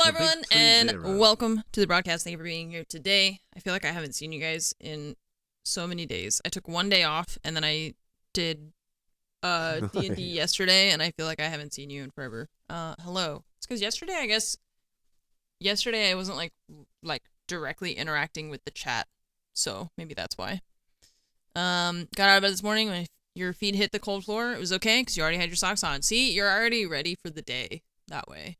everyone, and welcome to the broadcast. Thank you for being here today. I feel like I haven't seen you guys in so many days. I took one day off, and then I did D&D yesterday, and I feel like I haven't seen you in forever. Hello. It's because yesterday I wasn't like directly interacting with the chat, so maybe that's why. Got out of bed this morning when your feet hit the cold floor. It was okay because you already had your socks on. See, you're already ready for the day that way.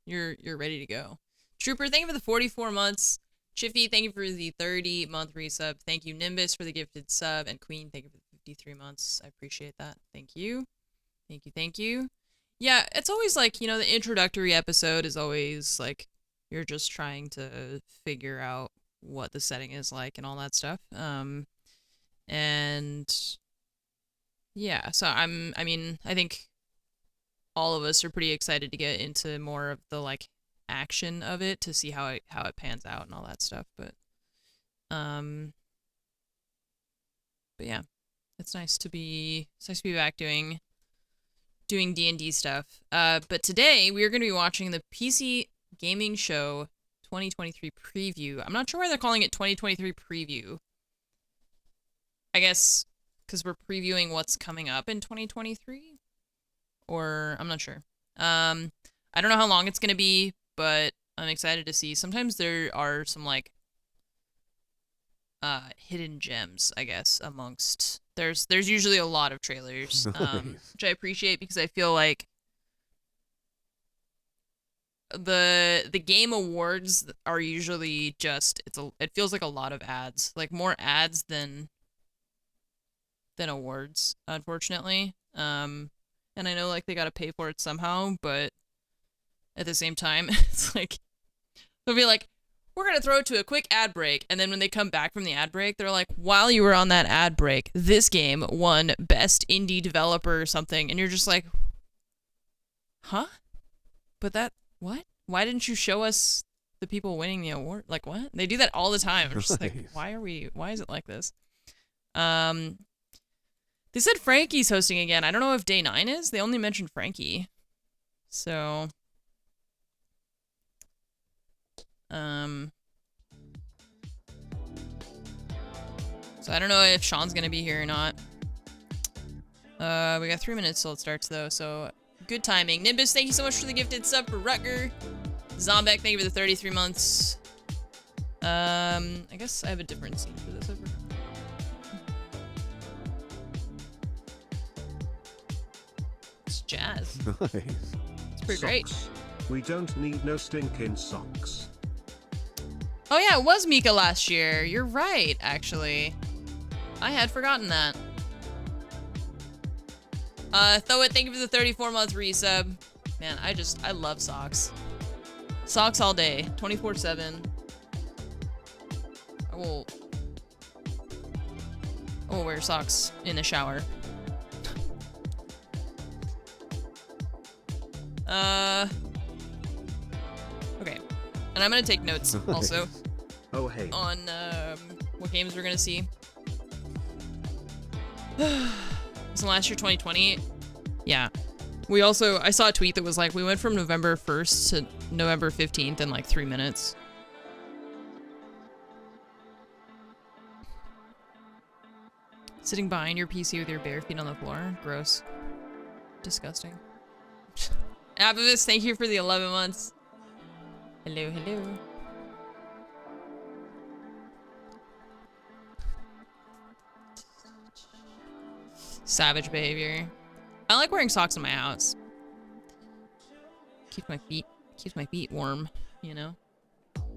You're ready to go. Trooper, thank you for the 44 months. Chiffy, thank you for the 30-month resub. Thank you, Nimbus, for the gifted sub. And Queen, thank you for the 53 months. I appreciate that. Thank you. Thank you, thank you. Yeah, it's always like, you know, the introductory episode is always like you're just trying to figure out what the setting is like and all that stuff. And yeah, so I think all of us are pretty excited to get into more of the like action of it to see how it pans out and all that stuff. But yeah, it's nice to be back doing D&D stuff. But today we are going to be watching the PC Gaming Show 2023 preview. I'm not sure why they're calling it 2023 preview. I guess because we're previewing what's coming up in 2023. Or, I'm not sure. I don't know how long it's going to be, but I'm excited to see. Sometimes there are some, like, hidden gems, I guess, amongst... There's usually a lot of trailers, which I appreciate because I feel like the Game Awards are usually just... It feels like a lot of ads. Like, more ads than awards, unfortunately. And I know, like, they gotta pay for it somehow, but at the same time, it's like, they'll be like, we're gonna throw it to a quick ad break, and then when they come back from the ad break, they're like, while you were on that ad break, this game won Best Indie Developer or something, and you're just like, huh? But what? Why didn't you show us the people winning the award? Like, what? They do that all the time. I'm just like, why is it like this? They said Frankie's hosting again. I don't know if Day 9 is. They only mentioned Frankie. So... So I don't know if Sean's gonna be here or not. We got 3 minutes till it starts, though, so... Good timing. Nimbus, thank you so much for the gifted sub for Rutger. Zombek, thank you for the 33 months. I guess I have a different scene for this. It's jazz. Nice. It's pretty great. We don't need no stinking socks. Oh yeah, it was Mika last year. You're right, actually. I had forgotten that. Thoit, thank you for the 34-month resub. Man, I love socks. Socks all day, 24/7. I will wear socks in the shower. Okay. And I'm gonna take notes also. Oh, hey. On, what games we're gonna see. So last year, 2020, yeah. I saw a tweet that was like, we went from November 1st to November 15th in like 3 minutes. Sitting behind your PC with your bare feet on the floor. Gross. Disgusting. Abavis, thank you for the 11 months. Hello, hello. Savage behavior. I like wearing socks in my house. Keeps my feet warm, you know?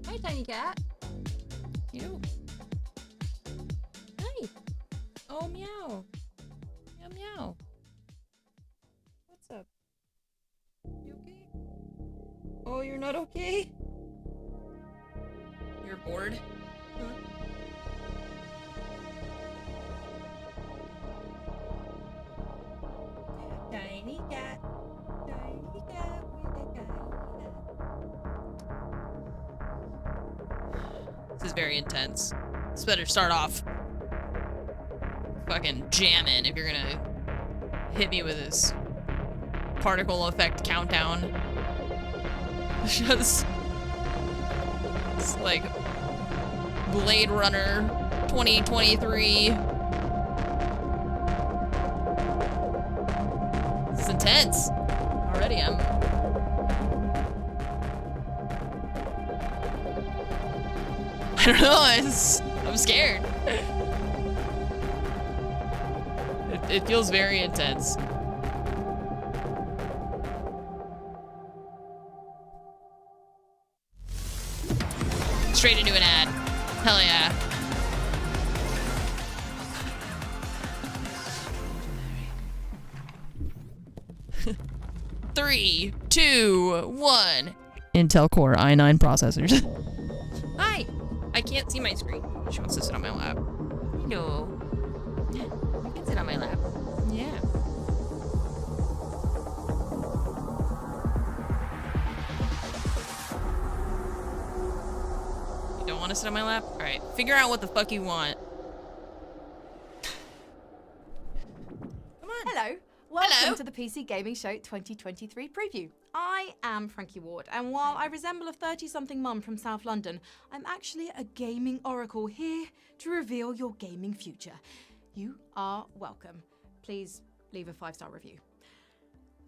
Hi, tiny cat. You. Hi. Oh, meow. Meow, meow. What's up? You okay? Oh, you're not okay? You're bored? Huh? Tiny cat. Tiny cat with a tiny cat. This is very intense. This better start off fucking jamming if you're gonna hit me with this particle effect countdown. Just It's like Blade Runner 2023. It's intense. Already I don't know, I'm scared. It feels very intense. Straight into an ad. Hell yeah. Three, two, one. Intel Core i9 processors. Hi. I can't see my screen. She wants to sit on my lap. No. You can sit on my lap. Yeah. You don't want to sit on my lap? Alright, figure out what the fuck you want. Come on. Hello. Welcome to the PC Gaming Show 2023 preview. I am Frankie Ward, and while I resemble a 30-something mum from South London, I'm actually a gaming oracle here to reveal your gaming future. You are welcome. Please leave a 5-star review.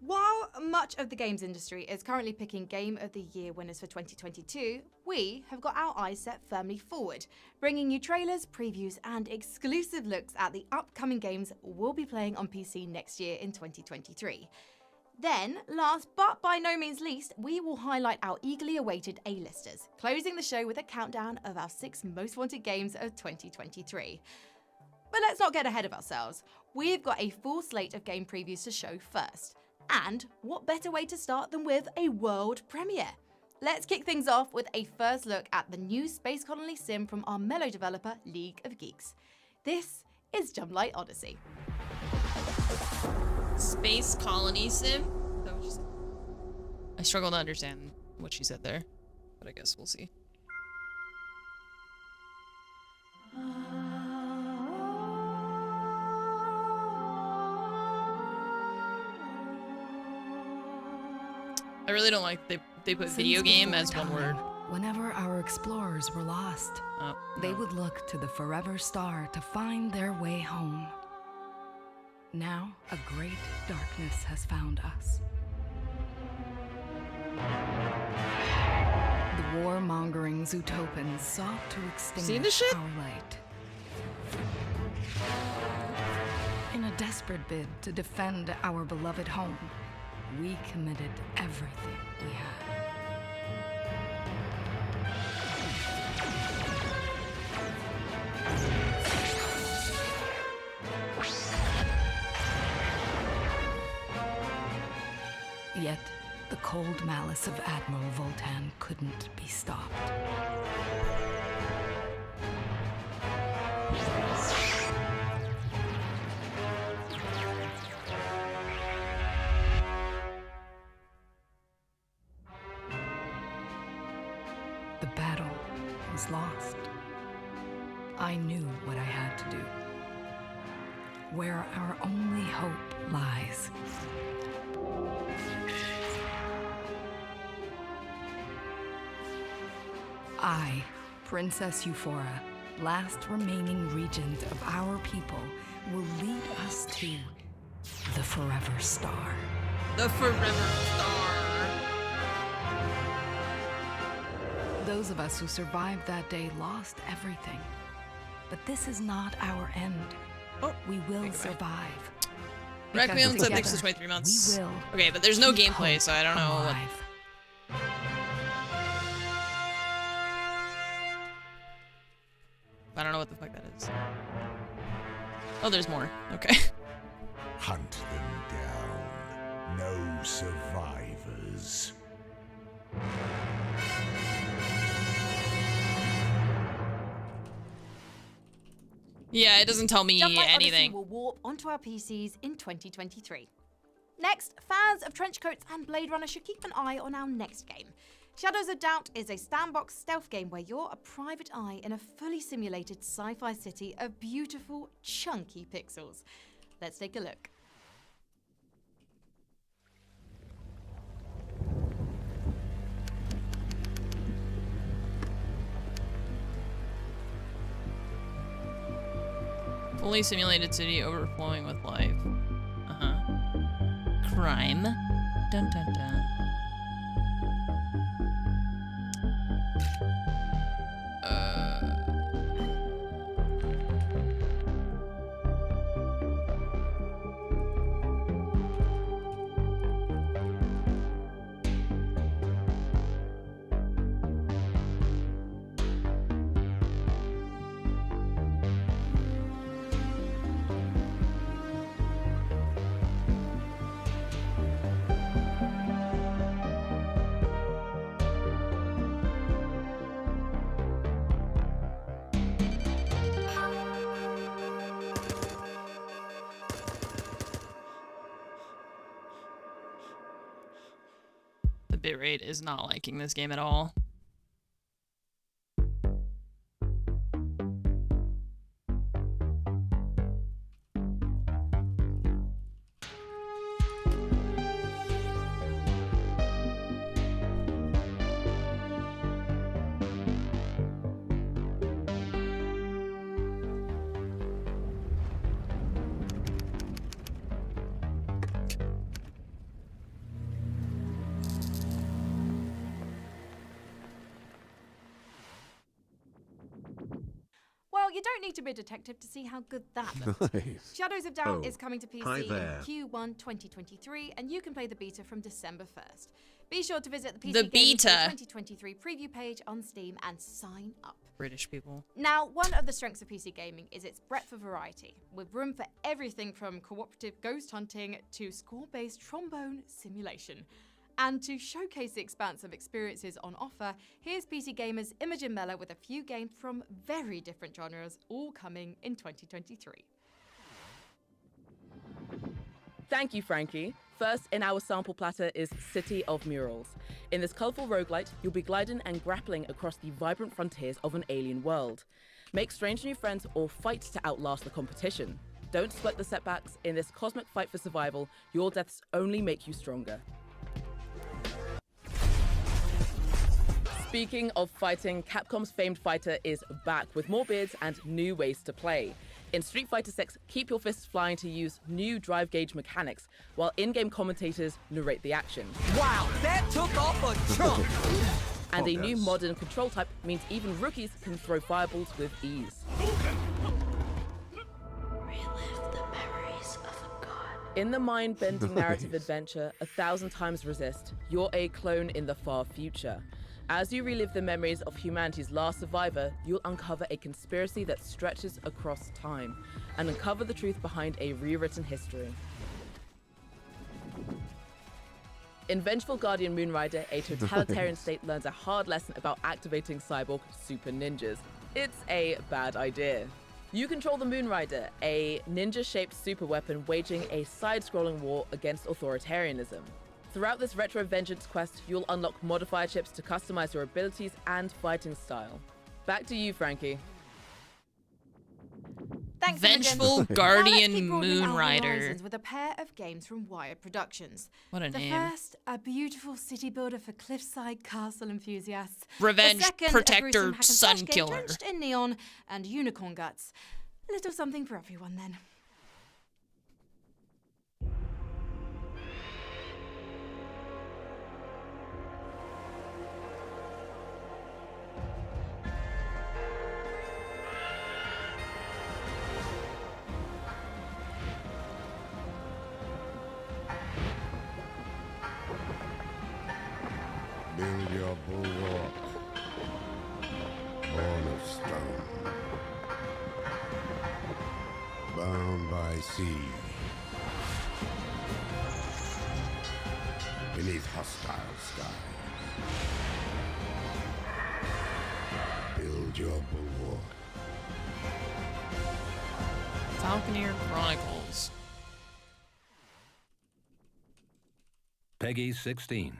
While much of the games industry is currently picking Game of the Year winners for 2022, we have got our eyes set firmly forward, bringing you trailers, previews, and exclusive looks at the upcoming games we'll be playing on PC next year in 2023. Then, last but by no means least, we will highlight our eagerly awaited A-listers, closing the show with a countdown of our 6 most wanted games of 2023. But let's not get ahead of ourselves. We've got a full slate of game previews to show first. And what better way to start than with a world premiere? Let's kick things off with a first look at the new Space Colony sim from our mellow developer, League of Geeks. This is Jumblight Odyssey. Space Colony sim? Is that what she said? I struggle to understand what she said there, but I guess we'll see. I really don't like they put video game as one word. Whenever our explorers were lost, they would look to the forever star to find their way home. Now, a great darkness has found us. The warmongering Zootopans sought to extinguish our light. In a desperate bid to defend our beloved home, we committed everything we had. Yet, the cold malice of Admiral Voltan couldn't be stopped. The battle was lost. I knew what I had to do. Where our only hope lies. I, Princess Euphora, last remaining regent of our people, will lead us to the Forever Star. The Forever Star. Those of us who survived that day lost everything. But this is not our end. Oh, we will survive. Requiem said thanks to 23 months. We will. Okay, but there's no gameplay, so I don't know what... I don't know what the fuck that is. Oh, there's more. Okay. Hunt them down. No survivors. Yeah, it doesn't tell me Jumblight anything. Odyssey will warp onto our PCs in 2023. Next, fans of trenchcoats and Blade Runner should keep an eye on our next game. Shadows of Doubt is a sandbox stealth game where you're a private eye in a fully simulated sci-fi city of beautiful, chunky pixels. Let's take a look. Fully simulated city overflowing with life. Crime. Dun dun dun. The bitrate is not liking this game at all. Well, you don't need to be a detective to see how good that looks. Nice. Shadows of Doubt Oh, is coming to hi PC there. in Q1 2023, and you can play the beta from December 1st. Be sure to visit the PC The Gaming Show beta. 2023 preview page on Steam and sign up. British people. Now, one of the strengths of PC gaming is its breadth of variety, with room for everything from cooperative ghost hunting to score-based trombone simulation. And to showcase the expanse of experiences on offer, here's PC Gamer's Imogen Mellor with a few games from very different genres, all coming in 2023. Thank you, Frankie. First in our sample platter is City of Murals. In this colourful roguelite, you'll be gliding and grappling across the vibrant frontiers of an alien world. Make strange new friends or fight to outlast the competition. Don't sweat the setbacks. In this cosmic fight for survival, your deaths only make you stronger. Speaking of fighting, Capcom's famed fighter is back with more beards and new ways to play. In Street Fighter 6, keep your fists flying to use new drive gauge mechanics, while in-game commentators narrate the action. Wow, that took off a chunk! And a new modern control type means even rookies can throw fireballs with ease. In the mind-bending narrative adventure, 1,000 Times Resist, you're a clone in the far future. As you relive the memories of humanity's last survivor, you'll uncover a conspiracy that stretches across time and uncover the truth behind a rewritten history. In Vengeful Guardian Moonrider, a totalitarian state learns a hard lesson about activating cyborg super ninjas. It's a bad idea. You control the Moonrider, a ninja-shaped super weapon waging a side-scrolling war against authoritarianism. Throughout this retro vengeance quest, you'll unlock modifier chips to customize your abilities and fighting style. Back to you, Frankie. Thanks, Vengeful Imogen. Guardian Now let's keep broadening our Moonrider. horizons with a pair of games from Wired Productions. What a The name. first, a beautiful city builder for cliffside castle enthusiasts. Revenge the second, Protector a gruesome hack and slash Sun game Killer. drenched in neon and unicorn guts. A little something for everyone then. Build your bulwark, born of stone, bound by sea, beneath hostile skies. Build your bulwark. Falconeer Chronicles. Peggy 16.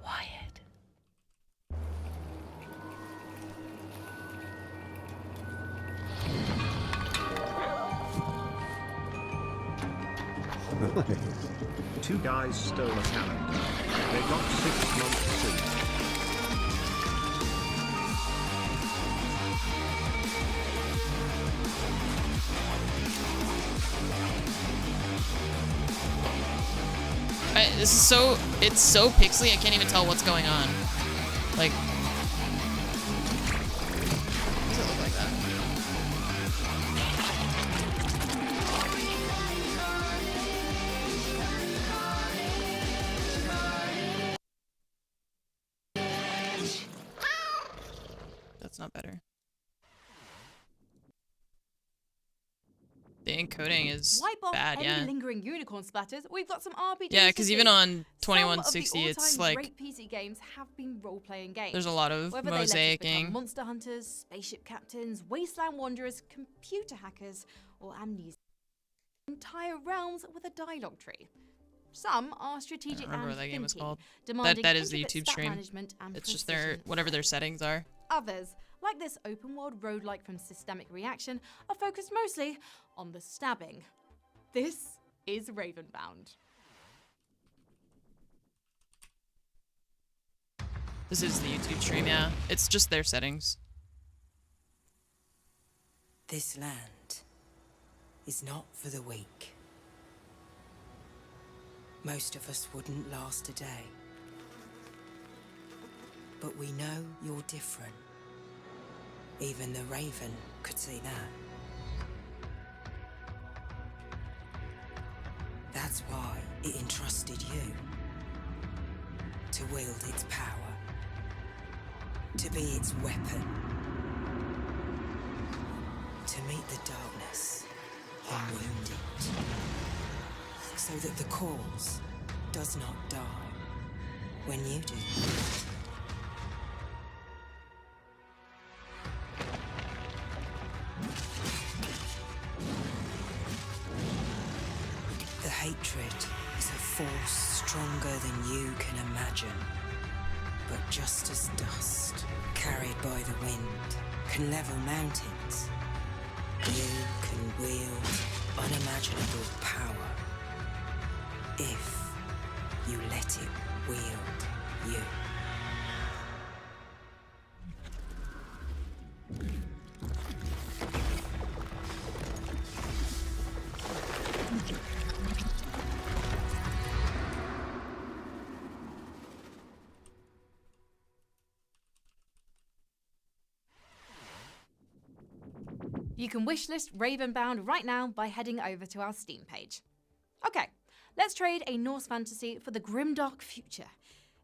Wyatt. Two guys stole a calendar. They got 6 months soon. This is so, it's so pixely, I can't even tell what's going on. Like, does it look like that? That's not better. The encoding is Wipe off bad, any yeah. lingering unicorn splatters. We've got some RPGs. Yeah, because even on Some 2160, of the it's all-time like great PC games have been role-playing games. there's a lot of Whether they let us become mosaicing. monster hunters, spaceship captains, wasteland wanderers, computer hackers, or amnesia. Entire realms with a dialogue tree. Some are strategic remember and what that game was thinking, called. demanding That is the intricate YouTube stat stream. management and It's just their precision. whatever their settings are. Others, like this open-world roguelike from Systemic Reaction, are focused mostly on the stabbing. This is Ravenbound. This is the YouTube stream, yeah. It's just their settings. This land is not for the weak. Most of us wouldn't last a day. But we know you're different. Even the Raven could see that. That's why it entrusted you to wield its power, to be its weapon, to meet the darkness and wound it, so that the cause does not die when you do. The hatred is a force stronger than you can imagine. But just as dust, carried by the wind, can level mountains, you can wield unimaginable power if you let it wield you. You can wishlist Ravenbound right now by heading over to our Steam page. Okay, let's trade a Norse fantasy for the grimdark future.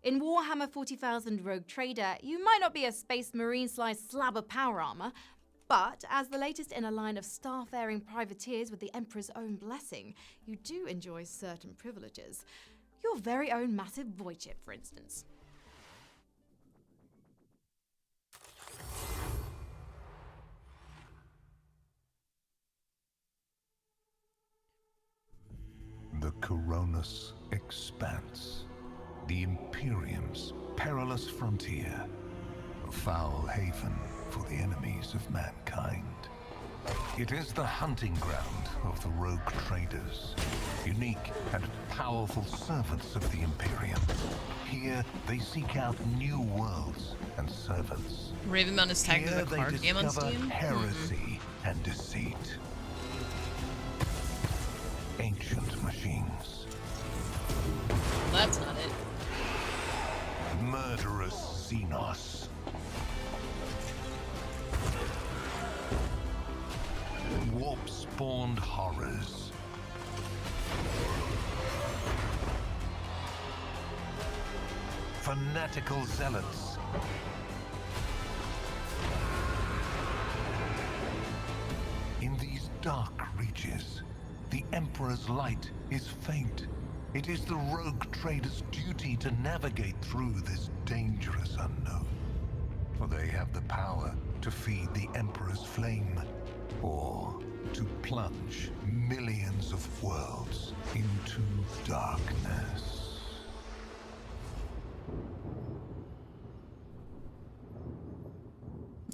In Warhammer 40,000 Rogue Trader, you might not be a Space Marine-sized slab of power armor, but as the latest in a line of starfaring privateers with the Emperor's own blessing, you do enjoy certain privileges. Your very own massive void ship, for instance. The Coronis Expanse, the Imperium's perilous frontier, a foul haven for the enemies of mankind. It is the hunting ground of the rogue traders, unique and powerful servants of the Imperium. Here, they seek out new worlds and servants. Ravenbound is tagged Here as a they card game on discover Steam. heresy and deceit. Ancient machines. That's not it. Murderous Xenos. Warp-spawned horrors. Fanatical zealots. In these dark reaches, the Emperor's light is faint. It is the rogue trader's duty to navigate through this dangerous unknown. For they have the power to feed the Emperor's flame, or to plunge millions of worlds into darkness.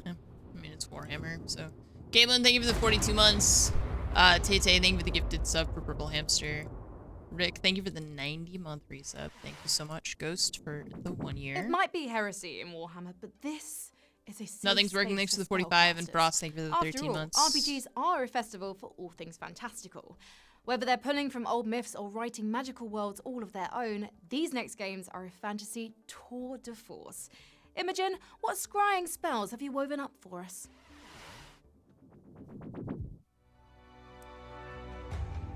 Yeah, I mean, it's Warhammer, so. Galen, thank you for the 42 months. Tay, thank you for the gifted sub for Purple Hamster. Rick, thank you for the 90-month resub. Thank you so much. Ghost for the 1 year. It might be heresy in Warhammer, but this is a safe Nothing's working. space Thanks for the 45 and spellcasters. Frost. Thank you for the After 13 all, months. RPGs are a festival for all things fantastical. Whether they're pulling from old myths or writing magical worlds all of their own, these next games are a fantasy tour de force. Imogen, what scrying spells have you woven up for us?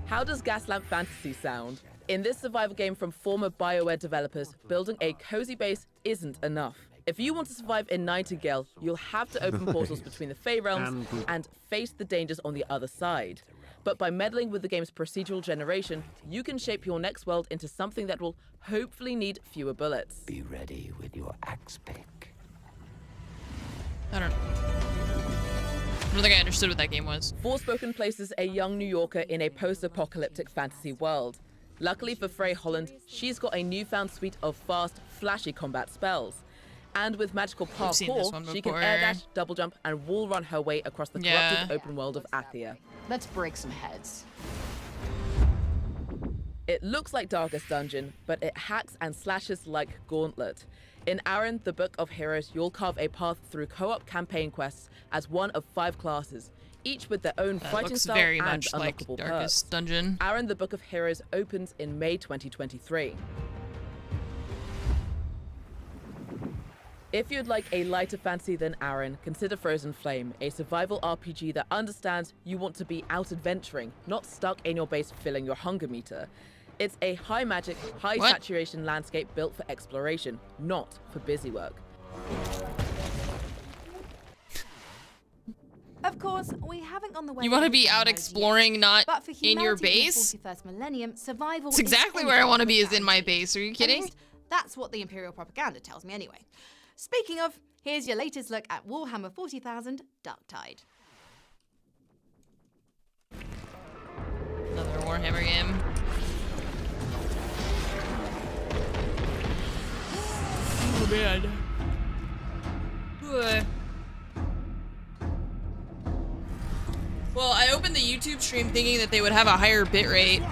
How does Gaslamp Fantasy sound? In this survival game from former BioWare developers, building a cozy base isn't enough. If you want to survive in Nightingale, you'll have to open portals between the Fey realms and face the dangers on the other side. But by meddling with the game's procedural generation, you can shape your next world into something that will hopefully need fewer bullets. Be ready with your axe pick. I don't think I understood what that game was. Forspoken places a young New Yorker in a post-apocalyptic fantasy world. Luckily for Frey Holland, she's got a newfound suite of fast, flashy combat spells. And with magical parkour, she can air dash, double jump, and wall run her way across the corrupted open world of Athia. Let's break some heads. It looks like Darkest Dungeon, but it hacks and slashes like Gauntlet. In Aaron, the Book of Heroes, you'll carve a path through co-op campaign quests as one of 5 classes, each with their own fighting style very and much like unlockable Darkest perks. Dungeon. Aaron, the Book of Heroes opens in May 2023. If you'd like a lighter fantasy than Aaron, consider Frozen Flame, a survival RPG that understands you want to be out adventuring, not stuck in your base filling your hunger meter. It's a high magic, high saturation landscape built for exploration, not for busy work. Of course, we haven't gone the way. You want to be out exploring, not but for in your humanity base? In the 41st millennium, survival It's exactly where I want to be, is in my base. Are you kidding? At least that's what the Imperial propaganda tells me anyway. Speaking of, here's your latest look at Warhammer 40,000 Darktide. Another Warhammer game. Oh man. Well, I opened the YouTube stream thinking that they would have a higher bitrate,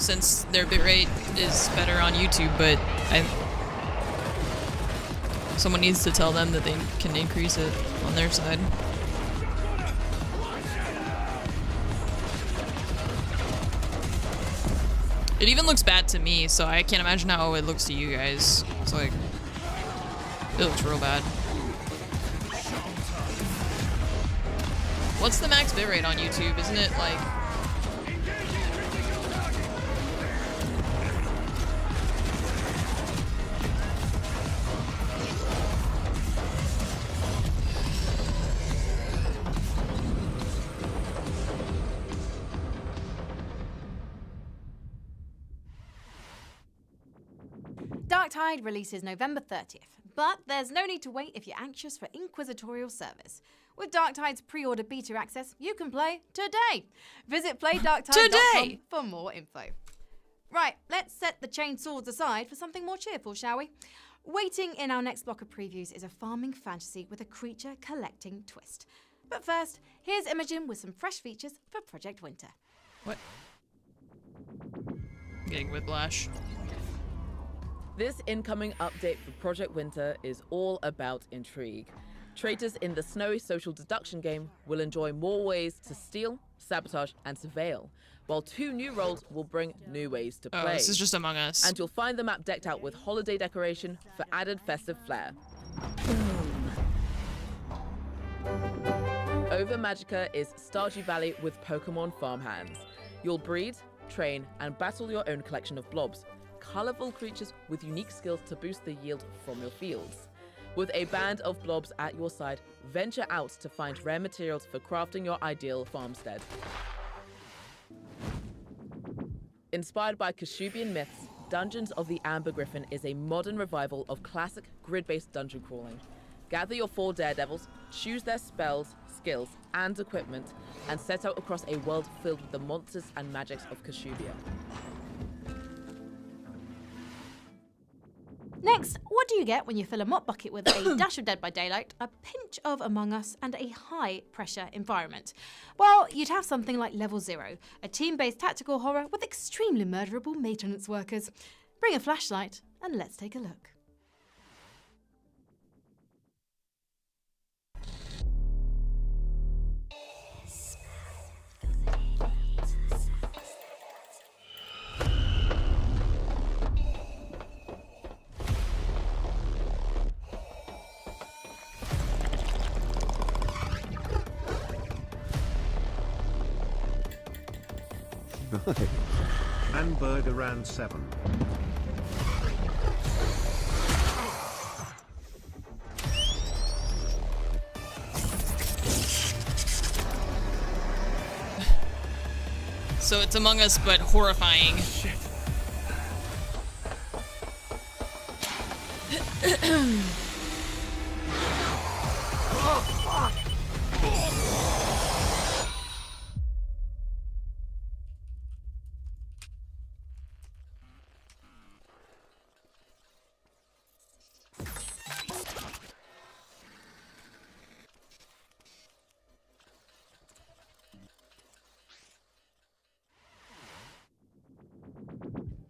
since their bitrate is better on YouTube, but someone needs to tell them that they can increase it on their side. It even looks bad to me, so I can't imagine how it looks to you guys. It's like, it looks real bad. What's the max bitrate on YouTube? Isn't it like... Darktide releases November 30th, but there's no need to wait if you're anxious for inquisitorial service. With Darktide's pre-order beta access, you can play today. Visit playdarktide.com for more info. Right, let's set the chained swords aside for something more cheerful, shall we? Waiting in our next block of previews is a farming fantasy with a creature collecting twist. But first, here's Imogen with some fresh features for Project Winter. What? I'm getting whiplash. This incoming update for Project Winter is all about intrigue. Traitors in the snowy social deduction game will enjoy more ways to steal, sabotage, and surveil, while 2 new roles will bring new ways to play. Oh, this is just Among Us. And you'll find the map decked out with holiday decoration for added festive flair. Over Magica is Stardew Valley with Pokemon farmhands. You'll breed, train, and battle your own collection of blobs, colourful creatures with unique skills to boost the yield from your fields. With a band of blobs at your side, venture out to find rare materials for crafting your ideal farmstead. Inspired by Kashubian myths, Dungeons of the Amber Griffin is a modern revival of classic grid-based dungeon crawling. Gather your 4 daredevils, choose their spells, skills, and equipment, and set out across a world filled with the monsters and magics of Kashubia. Next, what do you get when you fill a mop bucket with a dash of Dead by Daylight, a pinch of Among Us, and a high-pressure environment? Well, you'd have something like Level 0, a team-based tactical horror with extremely murderable maintenance workers. Bring a flashlight and let's take a look. Hamburger and 7. So it's Among Us, but horrifying. Shit. Oh, fuck!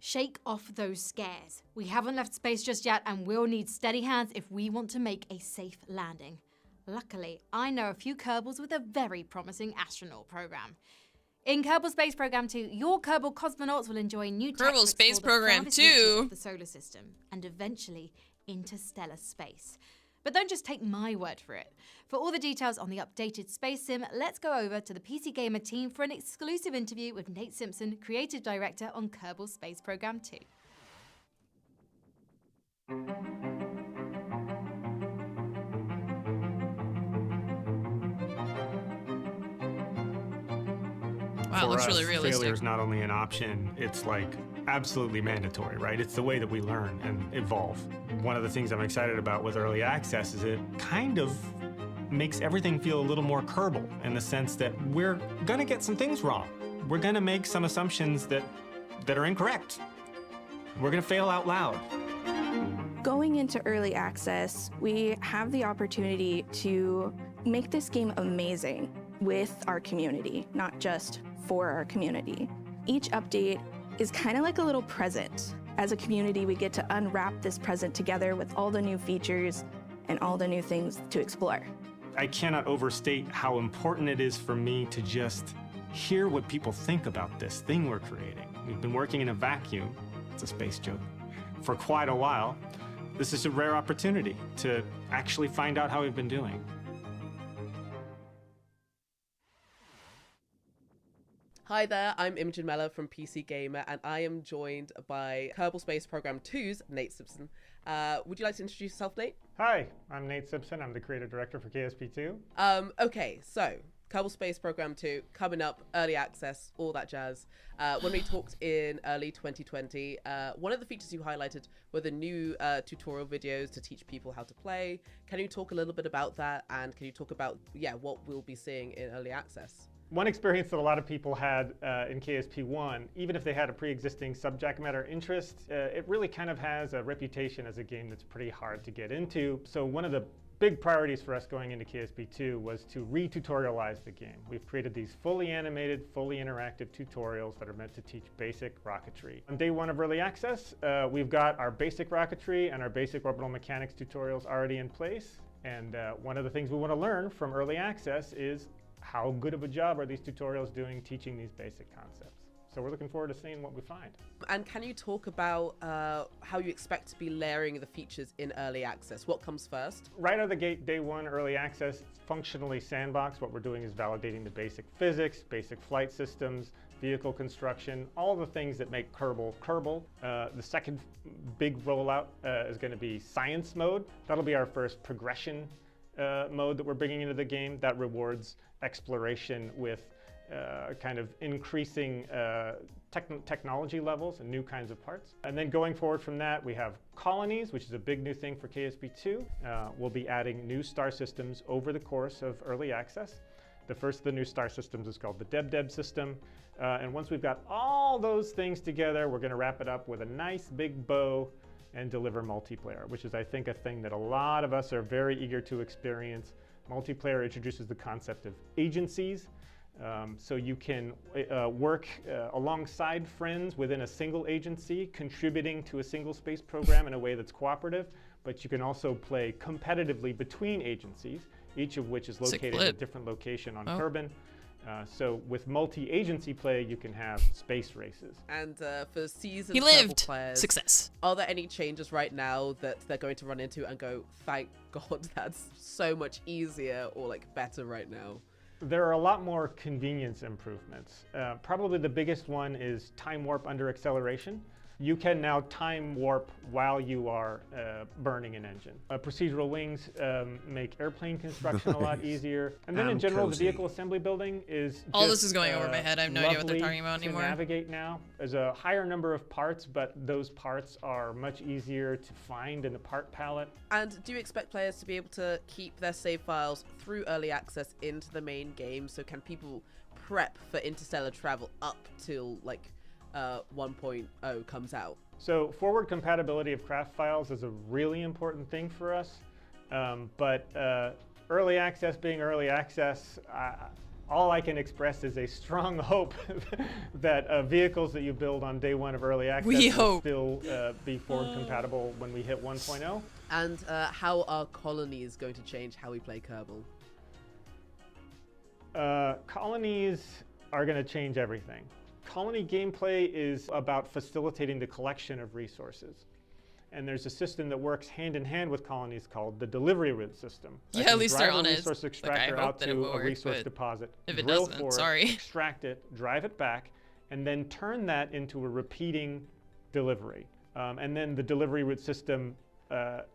Shake off those scares. We haven't left space just yet, and we'll need steady hands if we want to make a safe landing. Luckily, I know a few Kerbals with a very promising astronaut program. In Kerbal Space Program 2, your Kerbal cosmonauts will enjoy new tech Kerbal to Space explore the Program farthest 2? reaches of the solar system and eventually interstellar space. But don't just take my word for it. For all the details on the updated space sim, let's go over to the PC Gamer team for an exclusive interview with Nate Simpson, creative director on Kerbal Space Program 2. Wow, it looks really realistic. Failure is not only an option, it's like absolutely mandatory, right? It's the way that we learn and evolve. One of the things I'm excited about with early access is it kind of makes everything feel a little more Kerbal in the sense that we're gonna get some things wrong. We're gonna make some assumptions that are incorrect. We're gonna fail out loud. Going into early access, we have the opportunity to make this game amazing with our community, not just for our community. Each update is kind of like a little present. As a community, we get to unwrap this present together with all the new features and all the new things to explore. I cannot overstate how important it is for me to just hear what people think about this thing we're creating. We've been working in a vacuum, it's a space joke, for quite a while. This is a rare opportunity to actually find out how we've been doing. Hi there, I'm Imogen Mellor from PC Gamer, and I am joined by Kerbal Space Program 2's Nate Simpson. Would you like to introduce yourself, Nate? Hi, I'm Nate Simpson. I'm the creative director for KSP2. Okay, so Kerbal Space Program 2 coming up, early access, all that jazz. When we talked in early 2020, one of the features you highlighted were the new tutorial videos to teach people how to play. Can you talk a little bit about that, and can you talk about, what we'll be seeing in early access? One experience that a lot of people had in KSP1, even if they had a pre-existing subject matter interest, it really kind of has a reputation as a game that's pretty hard to get into. So one of the big priorities for us going into KSP2 was to re-tutorialize the game. We've created these fully animated, fully interactive tutorials that are meant to teach basic rocketry. On day one of early access, we've got our basic rocketry and our basic orbital mechanics tutorials already in place. And one of the things we want to learn from early access is how good of a job are these tutorials doing teaching these basic concepts. So we're looking forward to seeing what we find. And can you talk about how you expect to be layering the features in early access? What comes first? Right out of the gate, day one, early access, it's functionally sandbox. What we're doing is validating the basic physics, basic flight systems, vehicle construction, all the things that make Kerbal Kerbal. The second big rollout is going to be science mode. That'll be our first progression mode that we're bringing into the game that rewards exploration with kind of increasing technology levels and new kinds of parts. And then going forward from that, we have colonies, which is a big new thing for KSP2. We'll be adding new star systems over the course of early access. The first of the new star systems is called the Deb system. And once we've got all those things together, we're going to wrap it up with a nice big bow and deliver multiplayer, which is, I think, a thing that a lot of us are very eager to experience. Multiplayer introduces the concept of agencies. So you can work alongside friends within a single agency, contributing to a single space program in a way that's cooperative, but you can also play competitively between agencies, each of which is located in a different location on Kerbin. So with multi-agency play, you can have space races. And for seasoned Kerbal players, success. Are there any changes right now that they're going to run into and go, thank God, that's so much easier or like better right now? There are a lot more convenience improvements. Probably the biggest one is time warp under acceleration. You can now time warp while you are burning an engine. Procedural wings make airplane construction a lot easier. And then in general, the vehicle assembly building is all this is going over my head. I have no idea what they're talking about to anymore. Navigate now. There's a higher number of parts, but those parts are much easier to find in the part palette. And do you expect players to be able to keep their save files through early access into the main game? So can people prep for interstellar travel up till like 1.0 comes out? So forward compatibility of craft files is a really important thing for us, but early access being early access, all I can express is a strong hope that vehicles that you build on day one of early access will still be forward compatible when we hit 1.0. And how are colonies going to change how we play Kerbal? Colonies are going to change everything. Colony gameplay is about facilitating the collection of resources. And there's a system that works hand in hand with colonies called the delivery route system. Yeah, at least they're honest. Resource extractor like, I hope out that to it will a work, resource deposit. If it drill doesn't, for sorry. it, extract it, drive it back, and then turn that into a repeating delivery. And then the delivery route system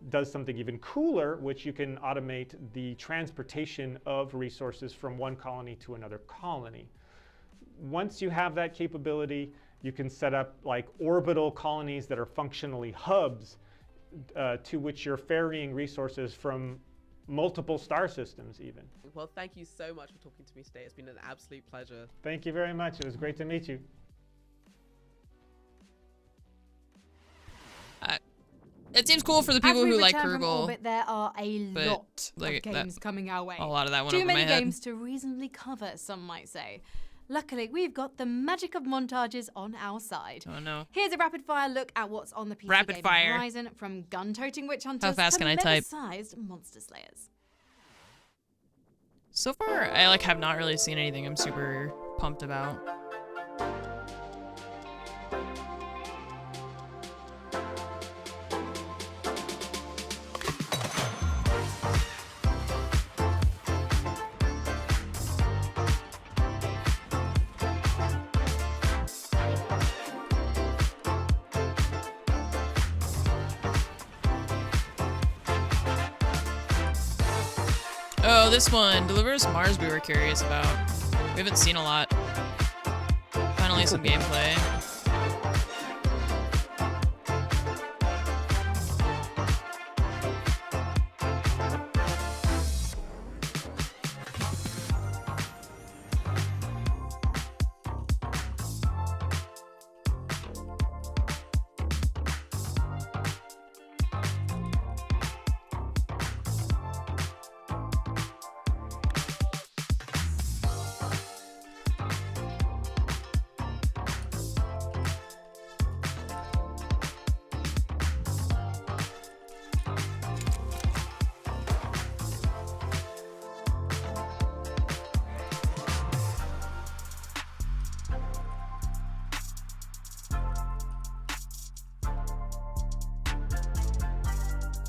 does something even cooler, which you can automate the transportation of resources from one colony to another colony. Once you have that capability, you can set up like orbital colonies that are functionally hubs to which you're ferrying resources from multiple star systems even. Well, thank you so much for talking to me today. It's been an absolute pleasure. Thank you very much. It was great to meet you. It seems cool for the people who like Kerbal. There are a lot of games coming our way. A lot of that went Too over my many head. games to reasonably cover, some might say. Luckily, we've got the magic of montages on our side. Oh no. Here's a rapid-fire look at what's on the PC Rapid gaming fire. horizon, from gun-toting witch hunters How fast to can I type? mega-sized monster slayers. So far, I like have not really seen anything I'm super pumped about. Oh, this one, Delivers Mars, we were curious about. We haven't seen a lot. Finally some gameplay.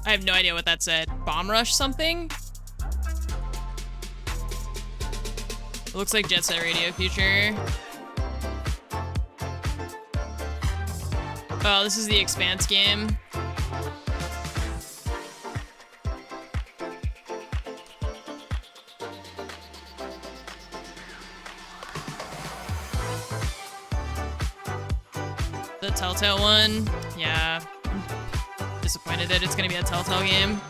I have no idea what that said. Bomb rush something? It looks like Jet Set Radio Future. Oh, this is the Expanse game. The Telltale one? Yeah. Disappointed that it's gonna be a Telltale game.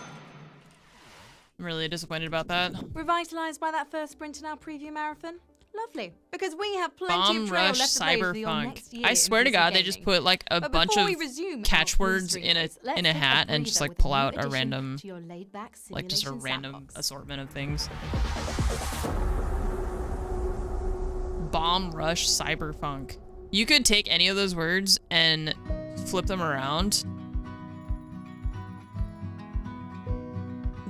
I'm really disappointed about that. Revitalized by that first sprint in our preview marathon? Lovely, because we have plenty Bomb of trail Rush left to blaze for your Cyberpunk. next year I in swear to PC God, they gaming. just put like a But bunch before of we resume our catchwords full in a streamers, let's in a take hat and just breather like with pull a new out a addition random, to your laid-back like just a simulation random sandbox. assortment of things. Bomb Rush Cyberpunk. You could take any of those words and flip them around.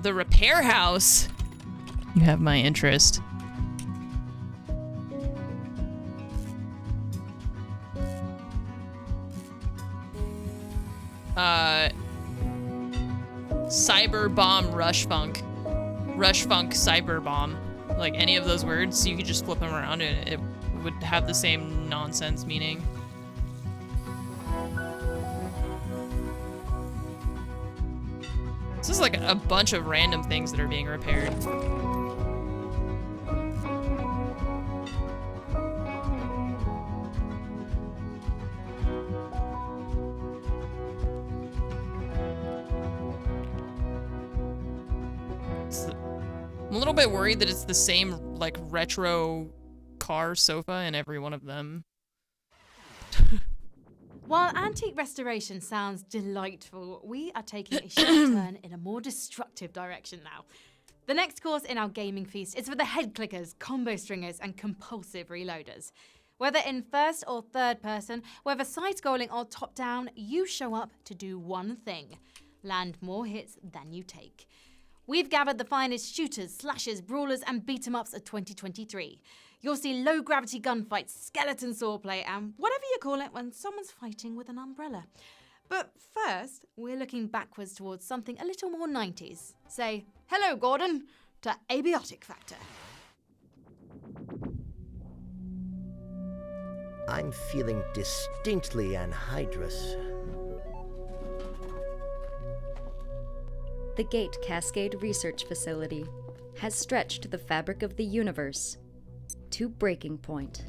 The Repair House. You have my interest. Cyber Bomb Rush Funk. Rush Funk Cyber Bomb. like any of those words, you could just flip them around and it would have the same nonsense meaning. This is like a bunch of random things that are being repaired. I'm a little bit worried that it's the same, like, retro car sofa in every one of them. While antique restoration sounds delightful, we are taking a sharp turn in a more destructive direction now. The next course in our gaming feast is for the head clickers, combo stringers, and compulsive reloaders. Whether in first or third person, whether side-scrolling or top-down, you show up to do one thing: land more hits than you take. We've gathered the finest shooters, slashers, brawlers, and beat-em-ups of 2023. You'll see low-gravity gunfights, skeleton swordplay, and whatever you call it when someone's fighting with an umbrella. But first, we're looking backwards towards something a little more 90s. Say, hello, Gordon, to Abiotic Factor. I'm feeling distinctly anhydrous. The Gate Cascade Research Facility has stretched the fabric of the universe to breaking point.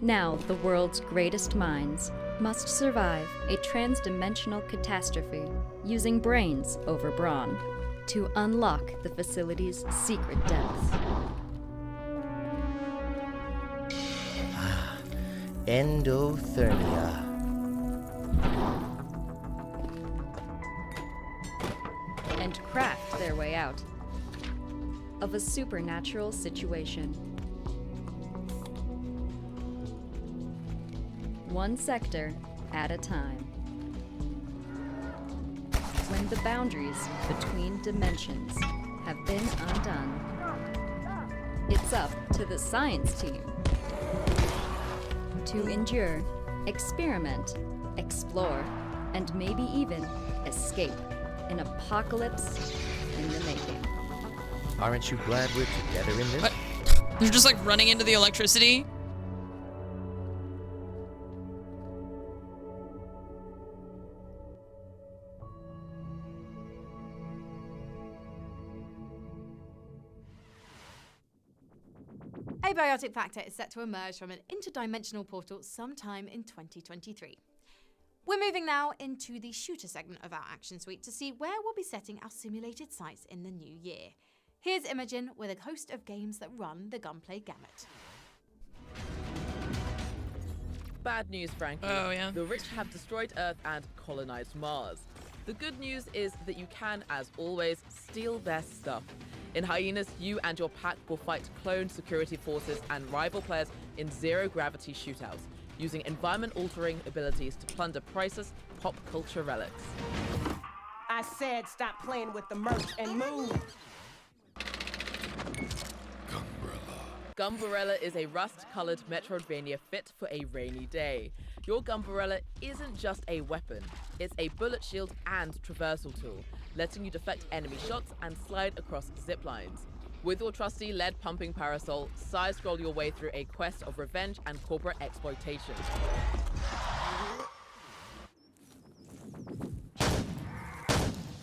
Now, the world's greatest minds must survive a transdimensional catastrophe using brains over brawn to unlock the facility's secret depths. Endothermia. And craft their way out of a supernatural situation. One sector at a time. When the boundaries between dimensions have been undone, it's up to the science team to endure, experiment, explore, and maybe even escape an apocalypse in the making. Aren't you glad we're together in this? What? They're just like running into the electricity? Abiotic Factor is set to emerge from an interdimensional portal sometime in 2023. We're moving now into the shooter segment of our action suite to see where we'll be setting our simulated sights in the new year. Here's Imogen with a host of games that run the gunplay gamut. Bad news, Frankie. Oh, yeah. The rich have destroyed Earth and colonized Mars. The good news is that you can, as always, steal their stuff. In Hyenas, you and your pack will fight clone security forces and rival players in zero-gravity shootouts, using environment-altering abilities to plunder priceless pop culture relics. I said stop playing with the merch and move! Gumbarella is a rust-colored Metroidvania fit for a rainy day. Your Gumbarella isn't just a weapon, it's a bullet shield and traversal tool, letting you deflect enemy shots and slide across zip lines. With your trusty lead-pumping parasol, side-scroll your way through a quest of revenge and corporate exploitation.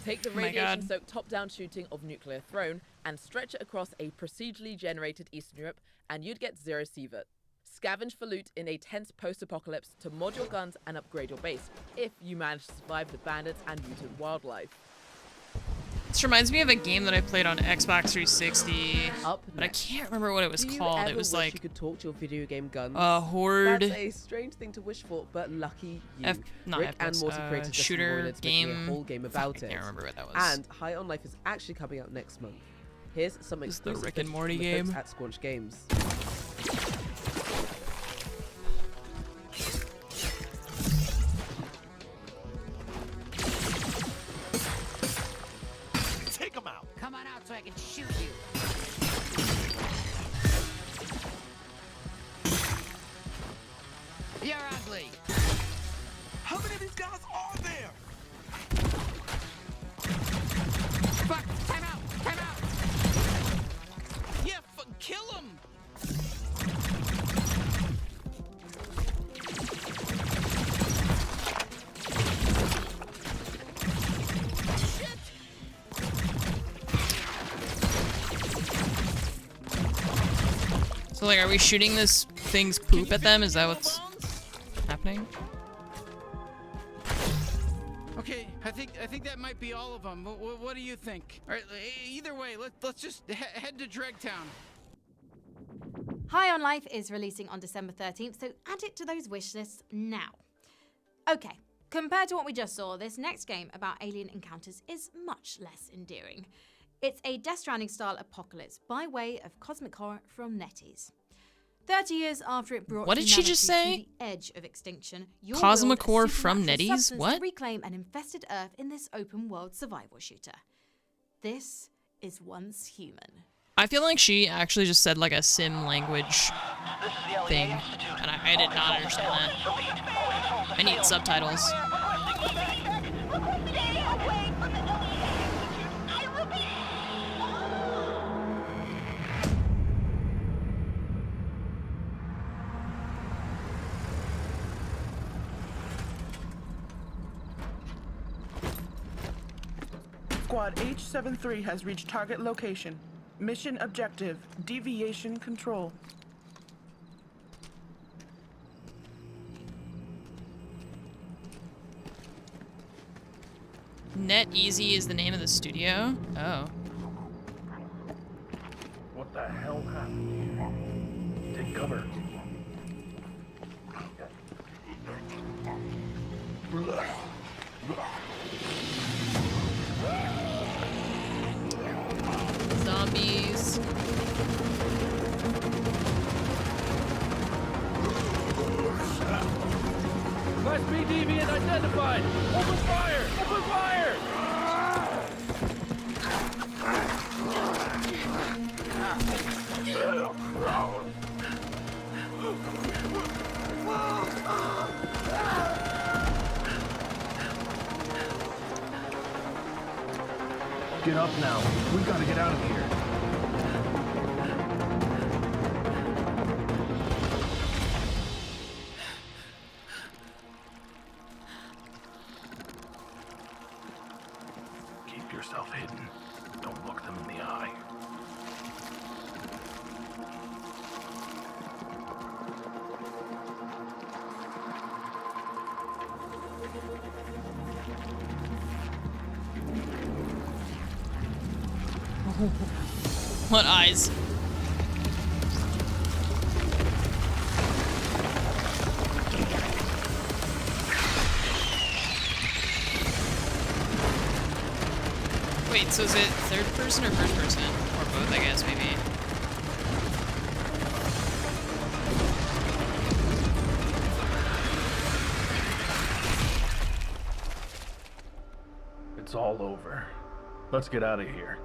Take the radiation-soaked top-down shooting of Nuclear Throne and stretch it across a procedurally generated Eastern Europe, and you'd get zero Sievert. Scavenge for loot in a tense post-apocalypse to mod your guns and upgrade your base, if you manage to survive the bandits and mutant wildlife. This reminds me of a game that I played on Xbox 360, but I can't remember what it was called. It was like you could talk to your video game guns. Horde. That's a strange thing to wish for, but lucky you. Rick and Morty created this shooter game. A whole game about it. I can't remember what that was. And High on Life is actually coming out next month. Here's some exclusive the Rick and Morty game at Squanch Games. Come on out so I can shoot you. You're ugly. How many of these guys are there? Fuck! Time out! Time out! So like, are we shooting this thing's poop at them? Is that what's happening? Okay, I think that might be all of them. What do you think? All right, either way, let's just head to Dregtown. High on Life is releasing on December 13th, so add it to those wish lists now. Okay, compared to what we just saw, this next game about alien encounters is much less endearing. It's a Death Stranding style apocalypse by way of cosmic horror from NetEase. 30 years after it brought What did she just humanity say? to the edge of extinction, your Cosmic world horror a from supernatural NetEase? substance What? to reclaim an infested Earth in this open world survival shooter. This is Once Human. I feel like she actually just said like a sim language thing, and I did not understand that. I need subtitles. Squad H-73 has reached target location. Mission objective, deviation control. NetEase is the name of the studio? Oh. What the hell happened here? Take cover. Zombies. Class B deviant identified! Open fire! Open fire! Get up now. We gotta get out of here. Keep yourself hidden. Don't look them in the eye. What eyes? Wait, so is it third person or first person? Or both, I guess, maybe. It's all over. Let's get out of here.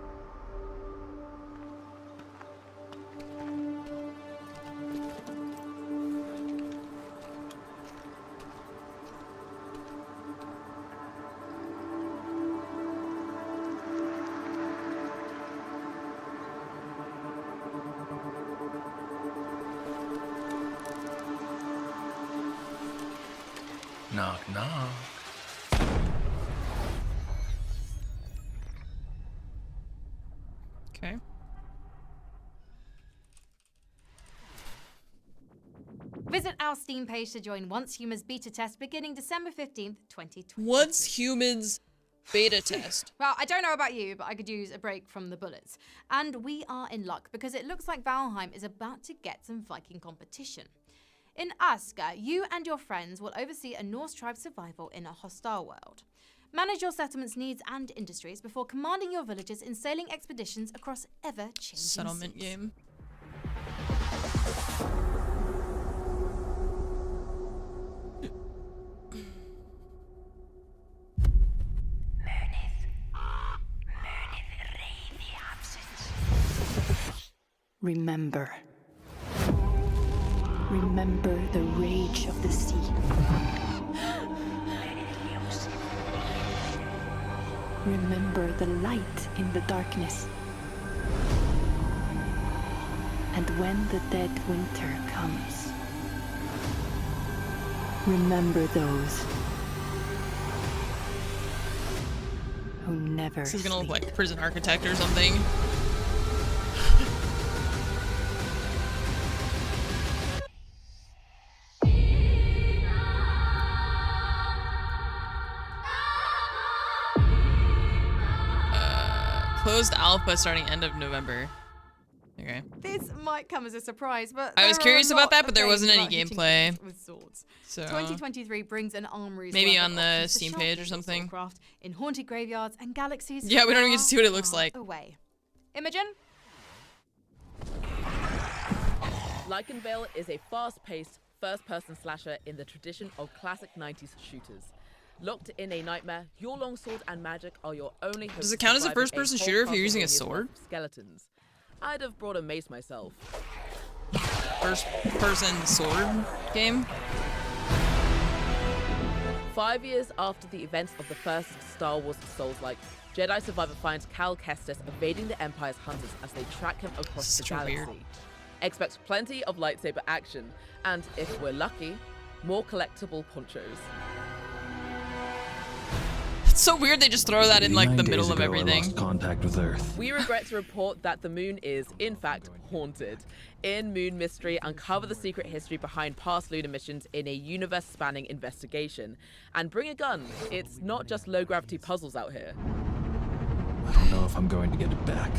Knock, knock. Okay. Visit our Steam page to join Once Human's beta test beginning December 15th, 2020. Once Humans beta test. Well, I don't know about you, but I could use a break from the bullets. And we are in luck because it looks like Valheim is about to get some Viking competition. In Asker, you and your friends will oversee a Norse tribe's survival in a hostile world. Manage your settlement's needs and industries before commanding your villagers in sailing expeditions across ever-changing Settlement seas. game. Remember. Remember the rage of the sea. Remember the light in the darkness. And when the dead winter comes, remember those who never This is gonna look like Prison Architect or something. Closed alpha starting end of November. Okay. This might come as a surprise, but I was there curious are a about lot that, of but there games wasn't any about hitting gameplay. things with swords. So 2023 brings an armory's maybe worth on of the options to Steam sharpen page or your something. swordcraft in haunted graveyards and galaxies. Yeah, we don't even get to see what it far, looks far like. Away. Imogen? Lycanvale is a fast-paced, first-person slasher in the tradition of classic 90s shooters. Locked in a nightmare, your longsword and magic are your only hope. Does it count as a surviving first-person whole shooter if you're using a Castlevania's sword? worth of skeletons. I'd have brought a mace myself. First-person sword game? 5 years after the events of the first Star Wars Souls-like, Jedi Survivor finds Cal Kestis evading the Empire's hunters as they track him across the galaxy. Weird. Expect plenty of lightsaber action, and if we're lucky, more collectible ponchos. It's so weird they just throw that in like the middle of I everything. lost contact with Earth. We regret to report that the moon is, in fact, haunted. In Moon Mystery, uncover the secret history behind past lunar missions in a universe-spanning investigation. And bring a gun. It's not just low-gravity puzzles out here. I don't know if I'm going to get it back.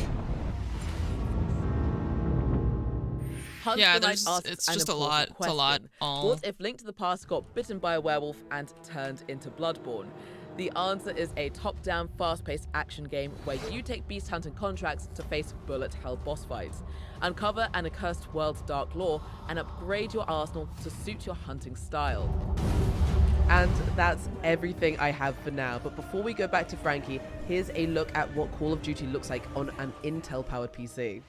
Hunt Yeah, the Night asks it's an just a important lot. It's a lot. question. What if Link to the Past got bitten by a werewolf and turned into Bloodborne? The answer is a top-down, fast-paced action game where you take beast hunting contracts to face bullet-hell boss fights, uncover an accursed world's dark lore, and upgrade your arsenal to suit your hunting style. And that's everything I have for now. But before we go back to Frankie, here's a look at what Call of Duty looks like on an Intel-powered PC.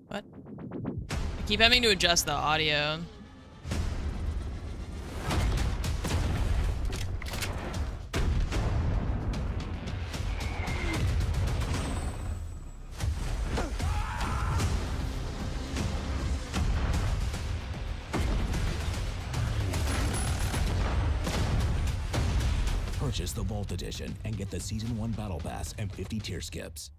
What? I keep having to adjust the audio. Purchase the Vault Edition and get the Season 1 Battle Pass and 50 tier skips.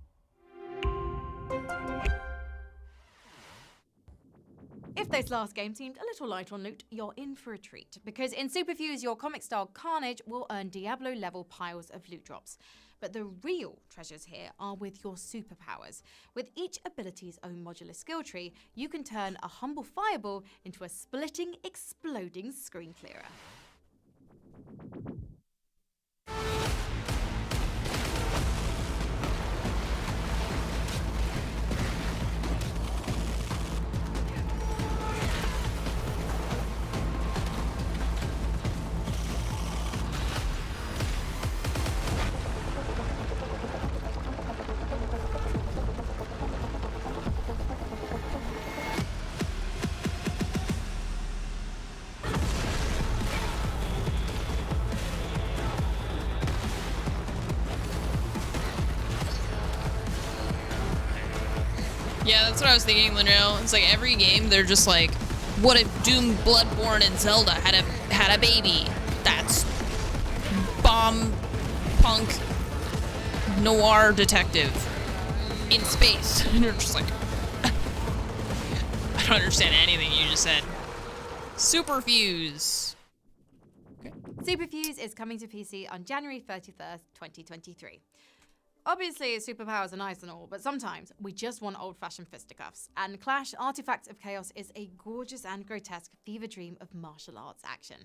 If this last game seemed a little light on loot, you're in for a treat, because in Superfuse, your comic-style carnage will earn Diablo-level piles of loot drops. But the real treasures here are with your superpowers. With each ability's own modular skill tree, you can turn a humble fireball into a splitting, exploding screen clearer. Yeah, that's what I was thinking, Linrail. It's like every game, they're just like, what if Doom, Bloodborne, and Zelda had a baby? That's bomb, punk, noir detective in space. And you're just like, I don't understand anything you just said. Superfuse. Okay. Superfuse is coming to PC on January 31st, 2023. Obviously, superpowers are nice and all, but sometimes we just want old-fashioned fisticuffs. And Clash Artifacts of Chaos is a gorgeous and grotesque fever dream of martial arts action.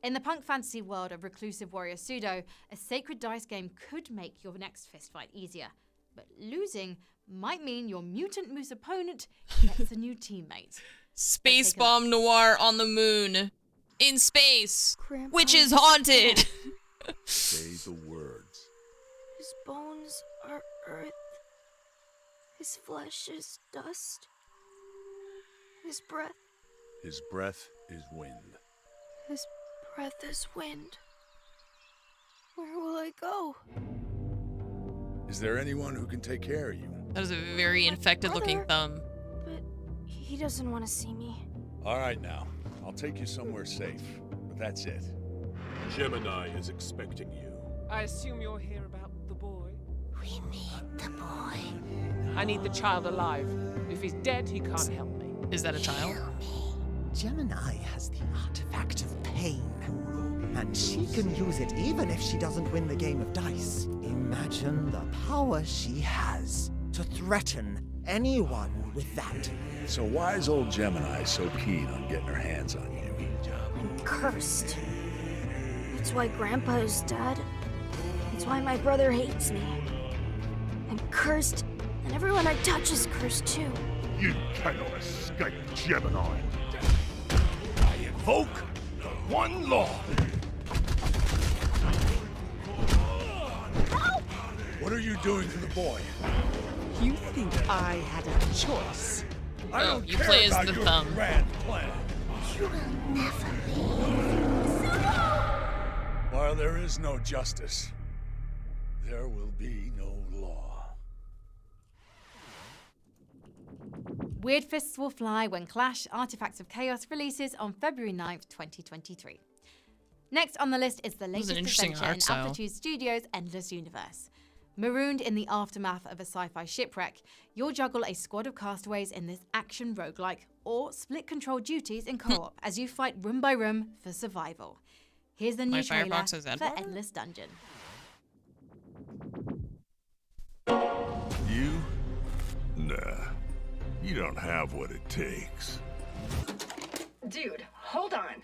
In the punk fantasy world of reclusive warrior pseudo, a sacred dice game could make your next fistfight easier. But losing might mean your mutant moose opponent gets a new teammate. Space bomb noir on the moon. In space. Which is haunted. Say the words. His bones are earth. His flesh is dust. His breath. His breath is wind. His breath is wind. Where will I go? Is there anyone who can take care of you? That was a very infected looking thumb. But he doesn't want to see me. All right now, I'll take you somewhere safe, but that's it. Gemini is expecting you. I assume you're here about the boy? We need the boy. I need the child alive. If he's dead, he can't help me. Is that a child? Gemini has the artifact of pain, and she can use it even if she doesn't win the game of dice. Imagine the power she has to threaten anyone with that. So why is old Gemini so keen on getting her hands on you? I'm cursed. That's why Grandpa is dead. That's why my brother hates me. I'm cursed, and everyone I touch is cursed too. You cannot escape Gemini. I invoke the one law. Help! What are you doing to the boy? You think I had a choice? I don't you care play as about the your thumb. grand plan. You will never leave. While there is no justice, there will be no law. Weird Fists Will Fly When Clash Artifacts of Chaos releases on February 9th, 2023. Next on the list is the latest interesting adventure art in style. Amplitude Studios' Endless Universe. Marooned in the aftermath of a sci-fi shipwreck, you'll juggle a squad of castaways in this action roguelike, or split control duties in co-op as you fight room by room for survival. Here's the new My trailer Firefox has for Edward? Endless Dungeon. You? Nah. You don't have what it takes. Dude, hold on.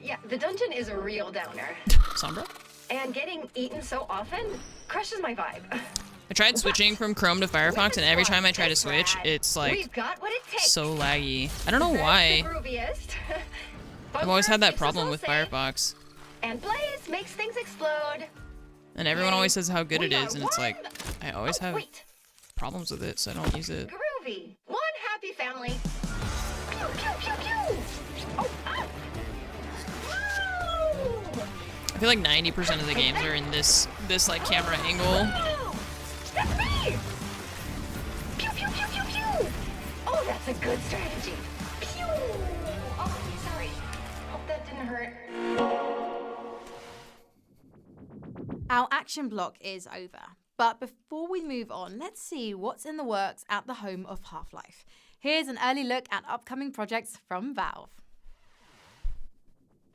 Yeah, the dungeon is a real downer. Sombra? And getting eaten so often crushes my vibe. I tried switching from Chrome to Firefox, and every time I try to switch, it's like We've got what it takes. so laggy. I don't know why. The grooviest. I've always had that Makes us problem all with safe. Firefox. And Blaze makes things explode. And everyone always says how good We it got is, and it's one. like, I always have problems with it, so I don't use it. Groovy. One happy family. Pew, pew, pew, pew. Oh, ah. Woo! I feel like 90% of the games are in this like camera angle. That's me! Pew, pew, pew, pew, pew! Oh, that's a good strategy. Pew! Oh, sorry. Hope that didn't hurt. Our action block is over. But before we move on, let's see what's in the works at the home of Half-Life. Here's an early look at upcoming projects from Valve.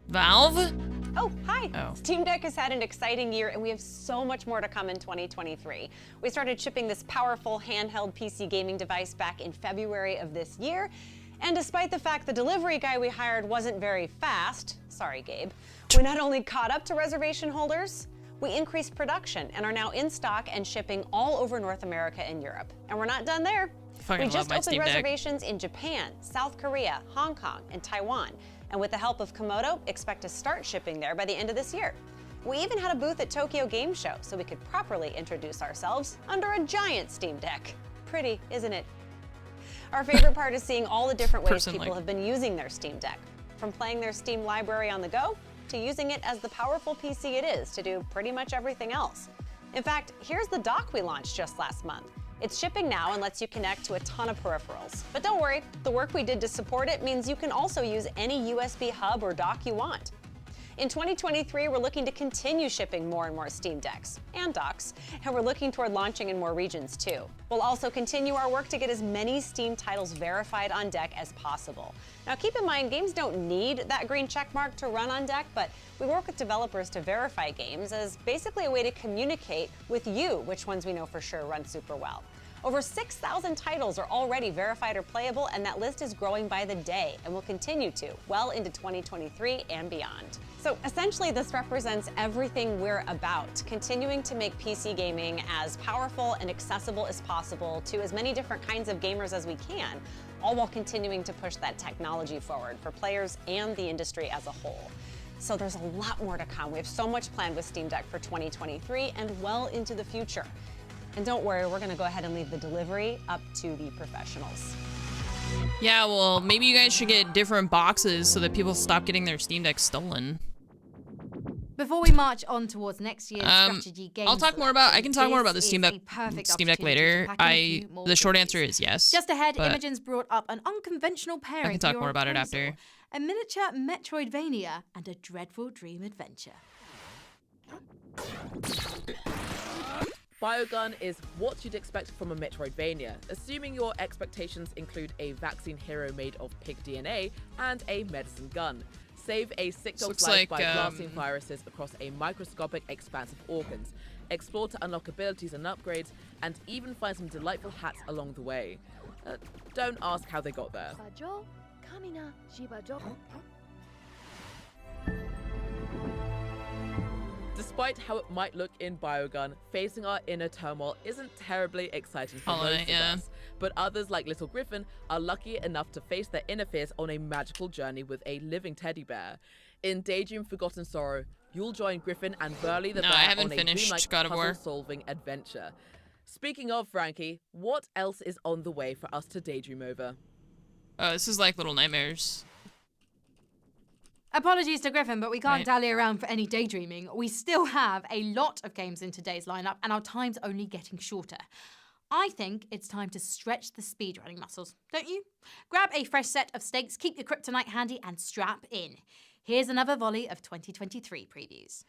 Valve? Oh, hi. Oh. Steam Deck has had an exciting year, and we have so much more to come in 2023. We started shipping this powerful handheld PC gaming device back in February of this year, and despite the fact the delivery guy we hired wasn't very fast, sorry, Gabe, we not only caught up to reservation holders, we increased production and are now in stock and shipping all over North America and Europe. And we're not done there. Fucking We just love my opened Steam Deck. reservations in Japan, South Korea, Hong Kong, and Taiwan. And with the help of Komodo, expect to start shipping there by the end of this year. We even had a booth at Tokyo Game Show so we could properly introduce ourselves under a giant Steam Deck. Pretty, isn't it? Our favorite part is seeing all the different ways Personally. people have been using their Steam Deck. From playing their Steam library on the go, to using it as the powerful PC it is to do pretty much everything else. In fact, here's the dock we launched just last month. It's shipping now and lets you connect to a ton of peripherals. But don't worry, the work we did to support it means you can also use any USB hub or dock you want. In 2023, we're looking to continue shipping more and more Steam Decks and docks, and we're looking toward launching in more regions too. We'll also continue our work to get as many Steam titles verified on deck as possible. Now keep in mind, games don't need that green check mark to run on deck, but we work with developers to verify games as basically a way to communicate with you which ones we know for sure run super well. Over 6,000 titles are already verified or playable, and that list is growing by the day and will continue to well into 2023 and beyond. So essentially, this represents everything we're about, continuing to make PC gaming as powerful and accessible as possible to as many different kinds of gamers as we can, all while continuing to push that technology forward for players and the industry as a whole. So there's a lot more to come. We have so much planned with Steam Deck for 2023 and well into the future. And don't worry, we're gonna go ahead and leave the delivery up to the professionals. Yeah, well, maybe you guys should get different boxes so that people stop getting their Steam Deck stolen. Before we march on towards next year's strategy game, I can talk more about the Steam Deck later. The short answer is yes. Just ahead, but Imogen's brought up an unconventional pairing. I can talk for more your about it proposal. after. A miniature Metroidvania and a dreadful dream adventure. Biogun is what you'd expect from a Metroidvania, assuming your expectations include a vaccine hero made of pig DNA and a medicine gun. Save a sick dog's life by blasting viruses across a microscopic expanse of organs. Explore to unlock abilities and upgrades, and even find some delightful hats along the way. Don't ask how they got there. Despite how it might look in Biogun, facing our inner turmoil isn't terribly exciting for most of us. But others, like Little Griffin, are lucky enough to face their inner fears on a magical journey with a living teddy bear. In Daydream Forgotten Sorrow, you'll join Griffin and Burley the bear on a dreamlike puzzle-solving adventure. Speaking of, Frankie, what else is on the way for us to daydream over? Oh, this is like Little Nightmares. Apologies to Griffin, but we can't dally around for any daydreaming. We still have a lot of games in today's lineup, and our time's only getting shorter. I think it's time to stretch the speedrunning muscles, don't you? Grab a fresh set of stakes, keep your kryptonite handy, and strap in. Here's another volley of 2023 previews.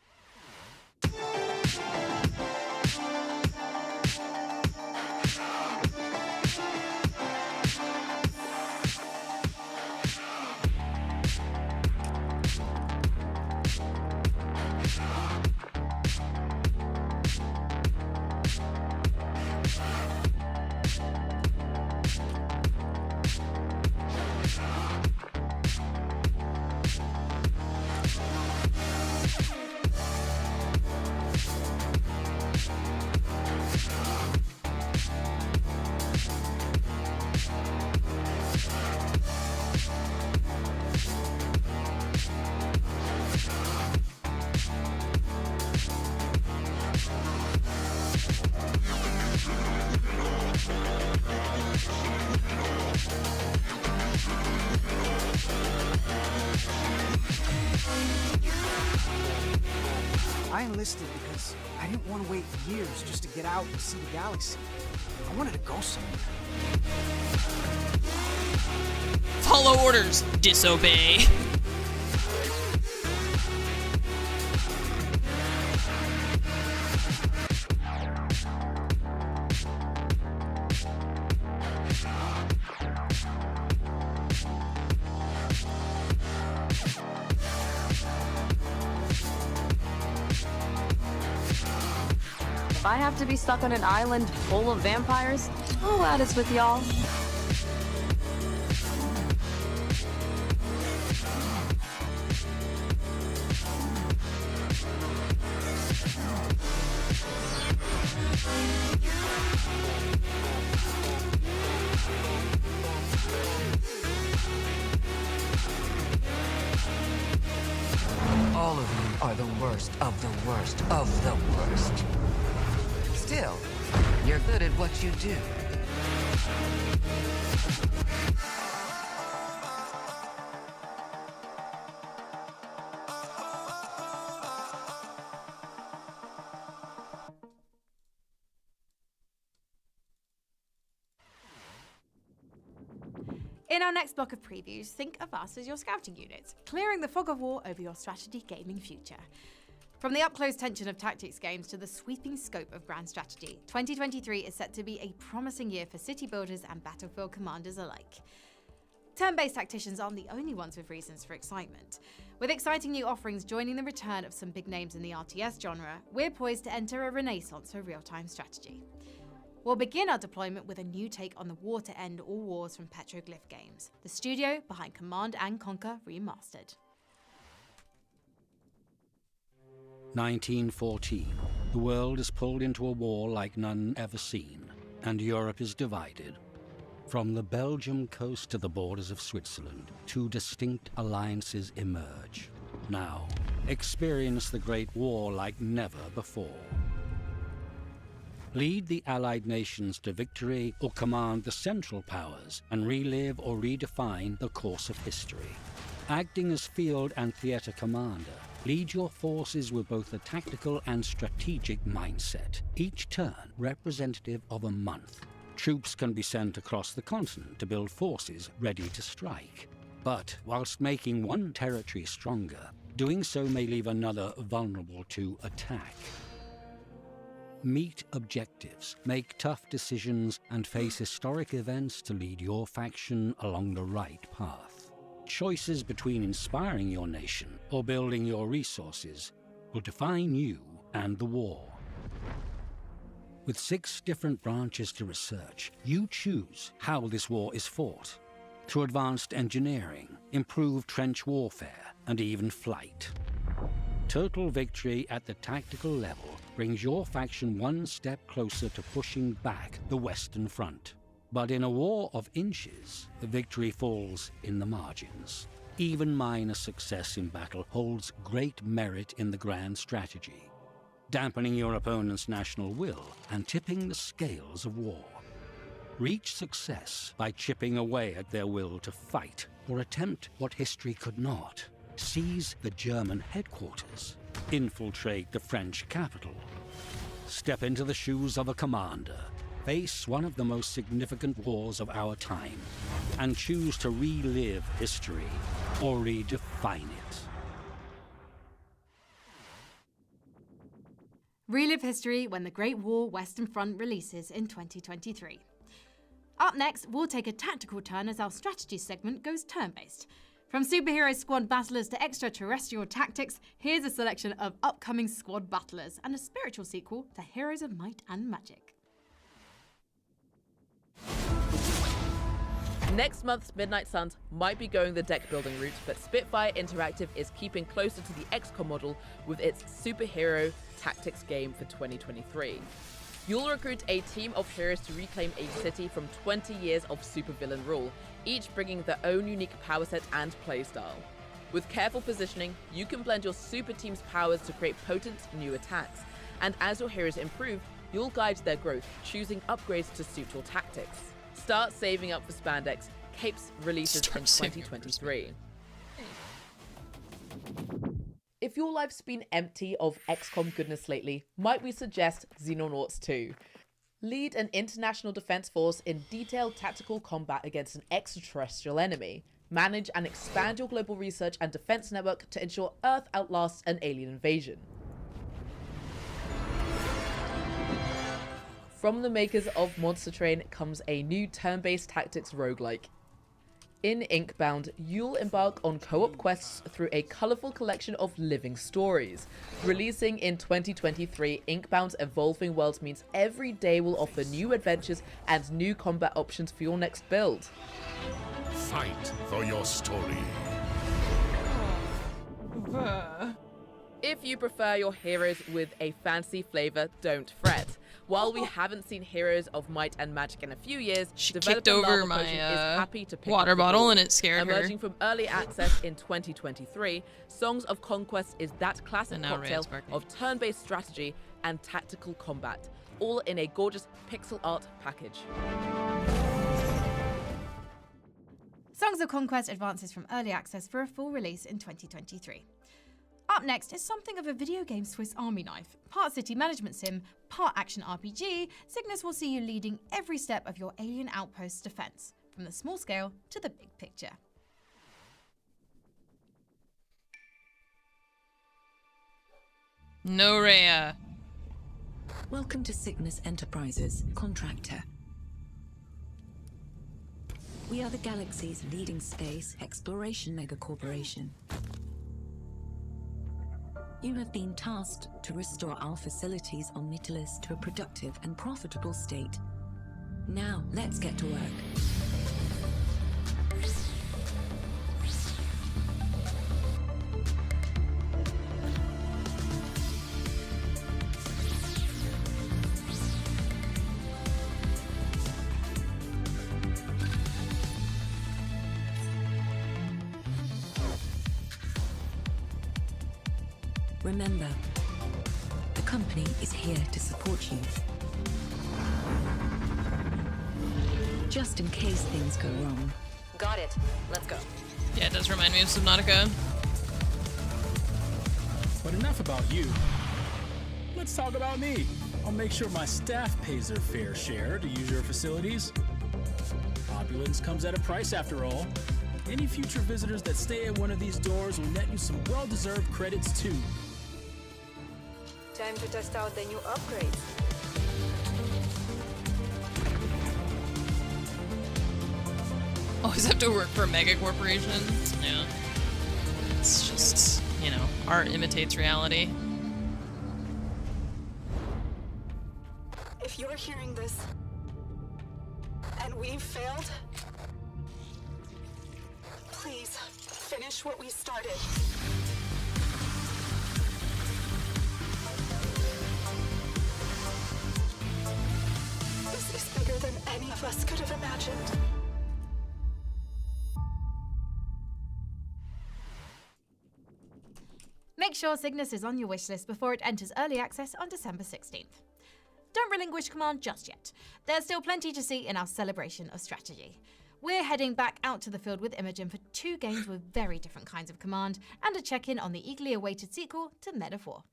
I enlisted because I didn't want to wait years just to get out and see the galaxy. I wanted to go somewhere. Follow orders, disobey. If I have to be stuck on an island full of vampires, I'll add us with y'all. All of you are the worst of the worst of the worst. Still, you're good at what you do. In our next block of previews, think of us as your scouting units, clearing the fog of war over your strategy gaming future. From the up-close tension of tactics games to the sweeping scope of grand strategy, 2023 is set to be a promising year for city builders and battlefield commanders alike. Turn-based tacticians aren't the only ones with reasons for excitement. With exciting new offerings joining the return of some big names in the RTS genre, we're poised to enter a renaissance for real-time strategy. We'll begin our deployment with a new take on the war to end all wars from Petroglyph Games, the studio behind Command & Conquer Remastered. 1914. The world is pulled into a war like none ever seen, and Europe is divided. From the Belgium coast to the borders of Switzerland, two distinct alliances emerge. Now, experience the Great War like never before. Lead the Allied nations to victory or command the Central Powers and relive or redefine the course of history. Acting as field and theater commander, lead your forces with both a tactical and strategic mindset, each turn representative of a month. Troops can be sent across the continent to build forces ready to strike. But whilst making one territory stronger, doing so may leave another vulnerable to attack. Meet objectives, make tough decisions, and face historic events to lead your faction along the right path. Choices between inspiring your nation or building your resources will define you and the war. With 6 different branches to research, you choose how this war is fought, through advanced engineering, improved trench warfare, and even flight. Total victory at the tactical level brings your faction one step closer to pushing back the Western Front. But in a war of inches, the victory falls in the margins. Even minor success in battle holds great merit in the grand strategy, dampening your opponent's national will and tipping the scales of war. Reach success by chipping away at their will to fight or attempt what history could not. Seize the German headquarters, infiltrate the French capital, step into the shoes of a commander, face one of the most significant wars of our time, and choose to relive history or redefine it. Relive history when the Great War Western Front releases in 2023. Up next, we'll take a tactical turn as our strategy segment goes turn-based. From superhero squad battlers to extraterrestrial tactics, here's a selection of upcoming squad battlers and a spiritual sequel to Heroes of Might and Magic. Next month's Midnight Suns might be going the deck building route, but Spitfire Interactive is keeping closer to the XCOM model with its superhero tactics game for 2023. You'll recruit a team of heroes to reclaim a city from 20 years of supervillain rule, each bringing their own unique power set and playstyle. With careful positioning, you can blend your super team's powers to create potent new attacks, and as your heroes improve, you'll guide their growth, choosing upgrades to suit your tactics. Start saving up for spandex. Capes releases in 2023. If your life's been empty of XCOM goodness lately, might we suggest Xenonauts 2? Lead an international defense force in detailed tactical combat against an extraterrestrial enemy. Manage and expand your global research and defense network to ensure Earth outlasts an alien invasion. From the makers of Monster Train comes a new turn-based tactics roguelike. In Inkbound, you'll embark on co-op quests through a colourful collection of living stories. Releasing in 2023, Inkbound's evolving world means every day will offer new adventures and new combat options for your next build. Fight for your story. If you prefer your heroes with a fancy flavour, don't fret. While we haven't seen Heroes of Might and Magic in a few years, she developer kicked over Lava my Potion is happy to pick water up the bottle ball. and it scared her. Emerging from early access in 2023, Songs of Conquest is that classic cocktail of turn-based strategy and tactical combat, all in a gorgeous pixel art package. Songs of Conquest advances from early access for a full release in 2023. Up next is something of a video game Swiss Army knife. Part city management sim, part action RPG, Cygnus will see you leading every step of your alien outpost's defense, from the small scale to the big picture. No Rhea. Welcome to Cygnus Enterprises, contractor. We are the galaxy's leading space exploration megacorporation. You have been tasked to restore our facilities on Mytilus to a productive and profitable state. Now, let's get to work. Remember, the company is here to support you. Just in case things go wrong. Got it. Let's go. Yeah, it does remind me of Subnautica. But enough about you. Let's talk about me. I'll make sure my staff pays their fair share to use your facilities. Opulence comes at a price after all. Any future visitors that stay at one of these doors will net you some well-deserved credits too. Time to test out the new upgrades. always have to work for a mega corporation. Yeah. It's just, you know, art imitates reality. If you're hearing this, and we've failed, please finish what we started. This is bigger than any of us could have imagined. Make sure Cygnus is on your wishlist before it enters early access on December 16th. Don't relinquish command just yet. There's still plenty to see in our celebration of strategy. We're heading back out to the field with Imogen for 2 games with very different kinds of command and a check-in on the eagerly awaited sequel to Men of War.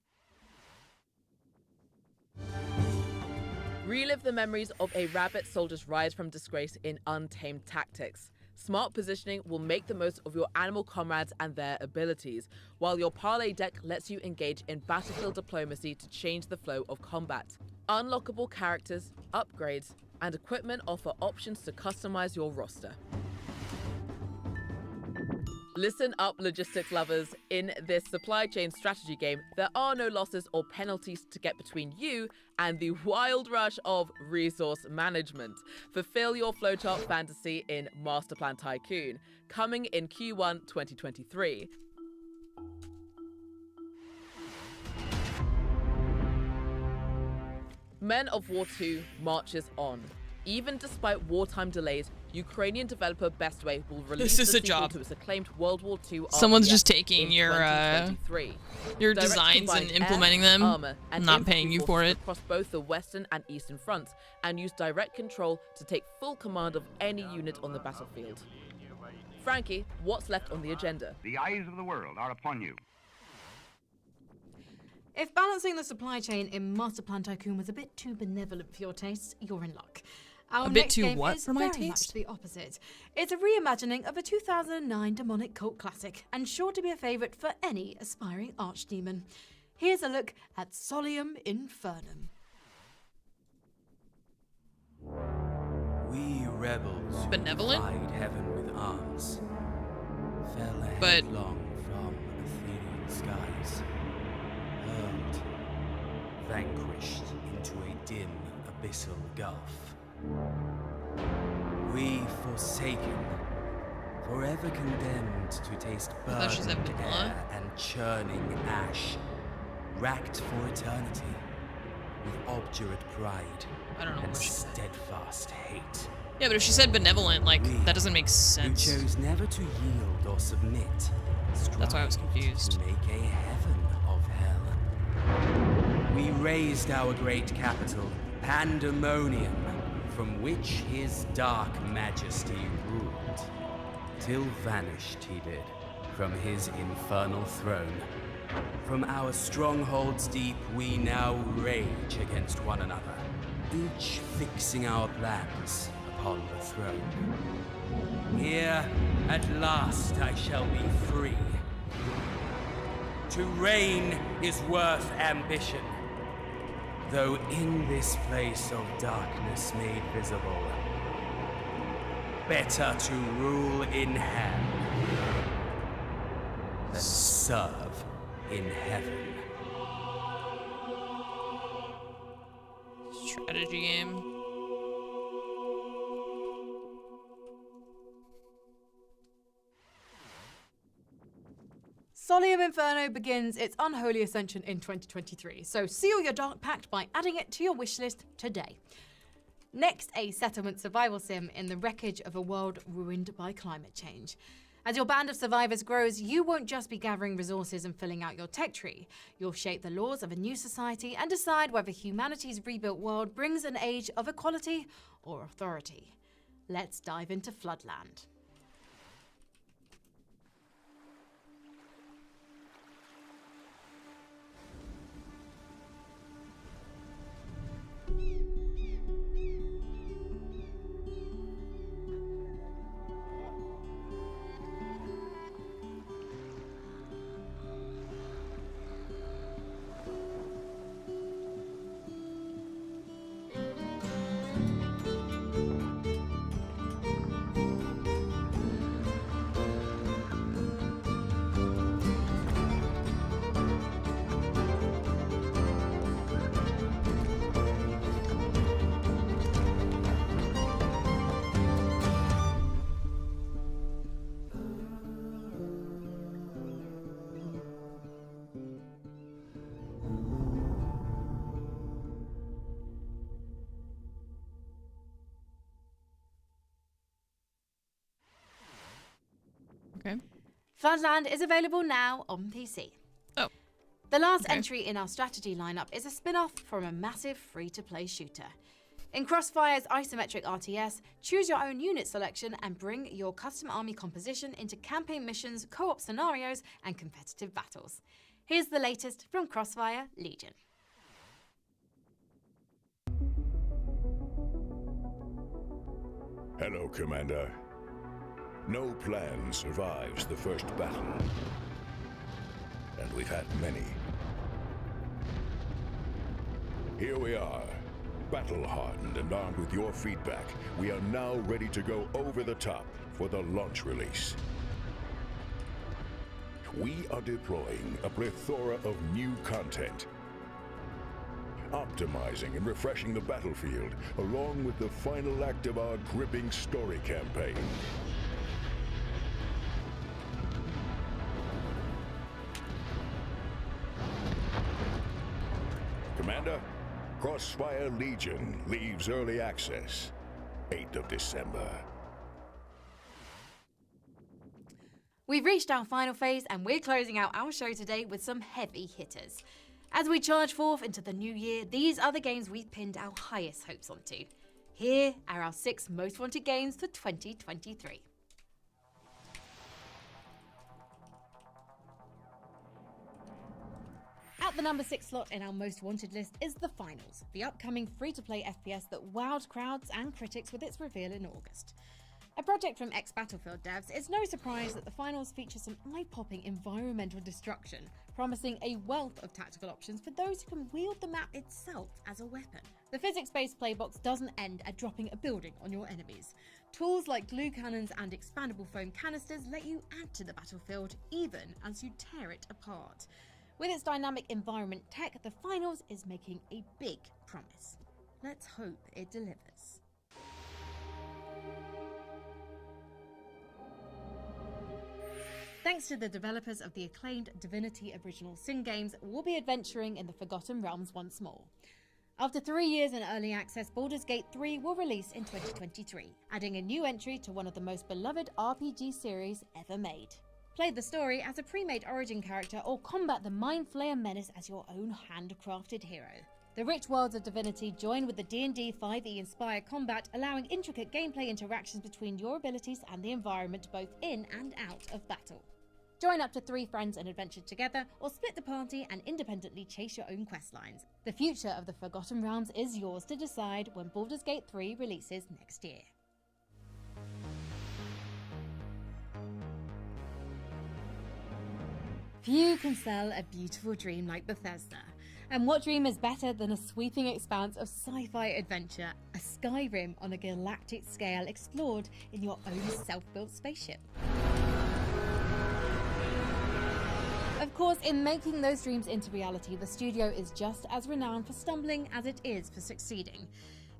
Relive the memories of a rabbit soldier's rise from disgrace in Untamed Tactics. Smart positioning will make the most of your animal comrades and their abilities, while your parlay deck lets you engage in battlefield diplomacy to change the flow of combat. Unlockable characters, upgrades, and equipment offer options to customize your roster. Listen up, logistics lovers. In this supply chain strategy game, there are no losses or penalties to get between you and the wild rush of resource management. Fulfill your flowchart fantasy in Masterplan Tycoon, coming in Q1 2023. Men of War 2 marches on. Even despite wartime delays, Ukrainian developer Bestway will release This is the a sequel job. to its acclaimed World War II Someone's RTS just taking in your 2023. your Direct designs combine and air, implementing them, armor, and not infantry paying you for forces it. across both the western and eastern fronts, and use direct control to take full command of any unit on the battlefield. Frankie, what's left on the agenda? The eyes of the world are upon you. If balancing the supply chain in Masterplan Tycoon was a bit too benevolent for your tastes, you're in luck. Our A bit next too game what is for my very much taste? the opposite. It's a reimagining of a 2009 demonic cult classic, and sure to be a favourite for any aspiring archdemon. Here's a look at Solium Infernum. We rebels Benevolent? who defied heaven with arms fell But- headlong from ethereal skies, hurled, vanquished into a dim abyssal gulf. We forsaken, forever condemned to taste I thought she burning said vanilla. air and churning ash, racked for eternity with obdurate pride I don't know and what she said. steadfast hate. Yeah, but if she said benevolent, like, that doesn't make Who sense. chose never to yield or submit. That's why I was strive confused. To make a heaven of hell. We raised our great capital, Pandemonium, from which his dark majesty ruled, till vanished he did from his infernal throne. From our strongholds deep we now rage against one another, each fixing our plans upon the throne. Here, at last, I shall be free. To reign is worth ambition, though in this place of darkness made visible, better to rule in hell than serve in heaven. Strategy game. Solium Inferno begins its unholy ascension in 2023, so seal your Dark Pact by adding it to your wishlist today. Next, a settlement survival sim in the wreckage of a world ruined by climate change. As your band of survivors grows, you won't just be gathering resources and filling out your tech tree. You'll shape the laws of a new society and decide whether humanity's rebuilt world brings an age of equality or authority. Let's dive into Floodland. Okay. Floodland is available now on PC. Oh. The last Okay. entry in our strategy lineup is a spin-off from a massive free-to-play shooter. In Crossfire's isometric RTS, choose your own unit selection and bring your custom army composition into campaign missions, co-op scenarios, and competitive battles. Here's the latest from Crossfire Legion. Hello, Commander. No plan survives the first battle. And we've had many. Here we are, battle-hardened and armed with your feedback. We are now ready to go over the top for the launch release. We are deploying a plethora of new content, optimizing and refreshing the battlefield, along with the final act of our gripping story campaign. Commander, Crossfire Legion leaves early access 8th of December. We've reached our final phase and we're closing out our show today with some heavy hitters. As we charge forth into the new year, these are the games we've pinned our highest hopes onto. Here are our 6 most wanted games for 2023. At the number 6 slot in our most wanted list is The Finals, the upcoming free-to-play FPS that wowed crowds and critics with its reveal in August. A project from ex-Battlefield devs, it's no surprise that The Finals features some eye-popping environmental destruction, promising a wealth of tactical options for those who can wield the map itself as a weapon. The physics-based playbox doesn't end at dropping a building on your enemies. Tools like glue cannons and expandable foam canisters let you add to the battlefield even as you tear it apart. With its dynamic environment tech, The Finals is making a big promise. Let's hope it delivers. Thanks to the developers of the acclaimed Divinity Original Sin games, we'll be adventuring in the Forgotten Realms once more. After 3 years in early access, Baldur's Gate 3 will release in 2023, adding a new entry to one of the most beloved RPG series ever made. Play the story as a pre-made origin character or combat the Mind Flayer menace as your own handcrafted hero. The rich worlds of Divinity join with the D&D 5e inspired combat, allowing intricate gameplay interactions between your abilities and the environment both in and out of battle. Join up to 3 friends and adventure together, or split the party and independently chase your own questlines. The future of the Forgotten Realms is yours to decide when Baldur's Gate 3 releases next year. Few can sell a beautiful dream like Bethesda. And what dream is better than a sweeping expanse of sci-fi adventure, a Skyrim on a galactic scale explored in your own self-built spaceship? Of course, in making those dreams into reality, the studio is just as renowned for stumbling as it is for succeeding.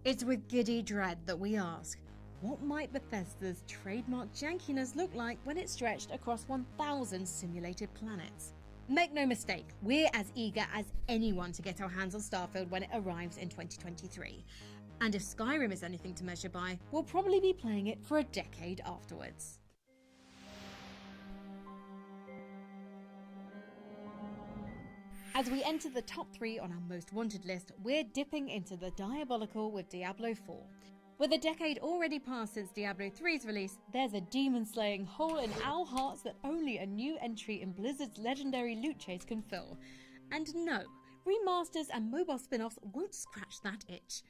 It's with giddy dread that we ask, what might Bethesda's trademark jankiness look like when it's stretched across 1,000 simulated planets? Make no mistake, we're as eager as anyone to get our hands on Starfield when it arrives in 2023. And if Skyrim is anything to measure by, we'll probably be playing it for a decade afterwards. As we enter the top 3 on our most wanted list, we're dipping into the diabolical with Diablo 4. With a decade already passed since Diablo 3's release, there's a demon-slaying hole in our hearts that only a new entry in Blizzard's legendary loot chase can fill. And no, remasters and mobile spin-offs won't scratch that itch.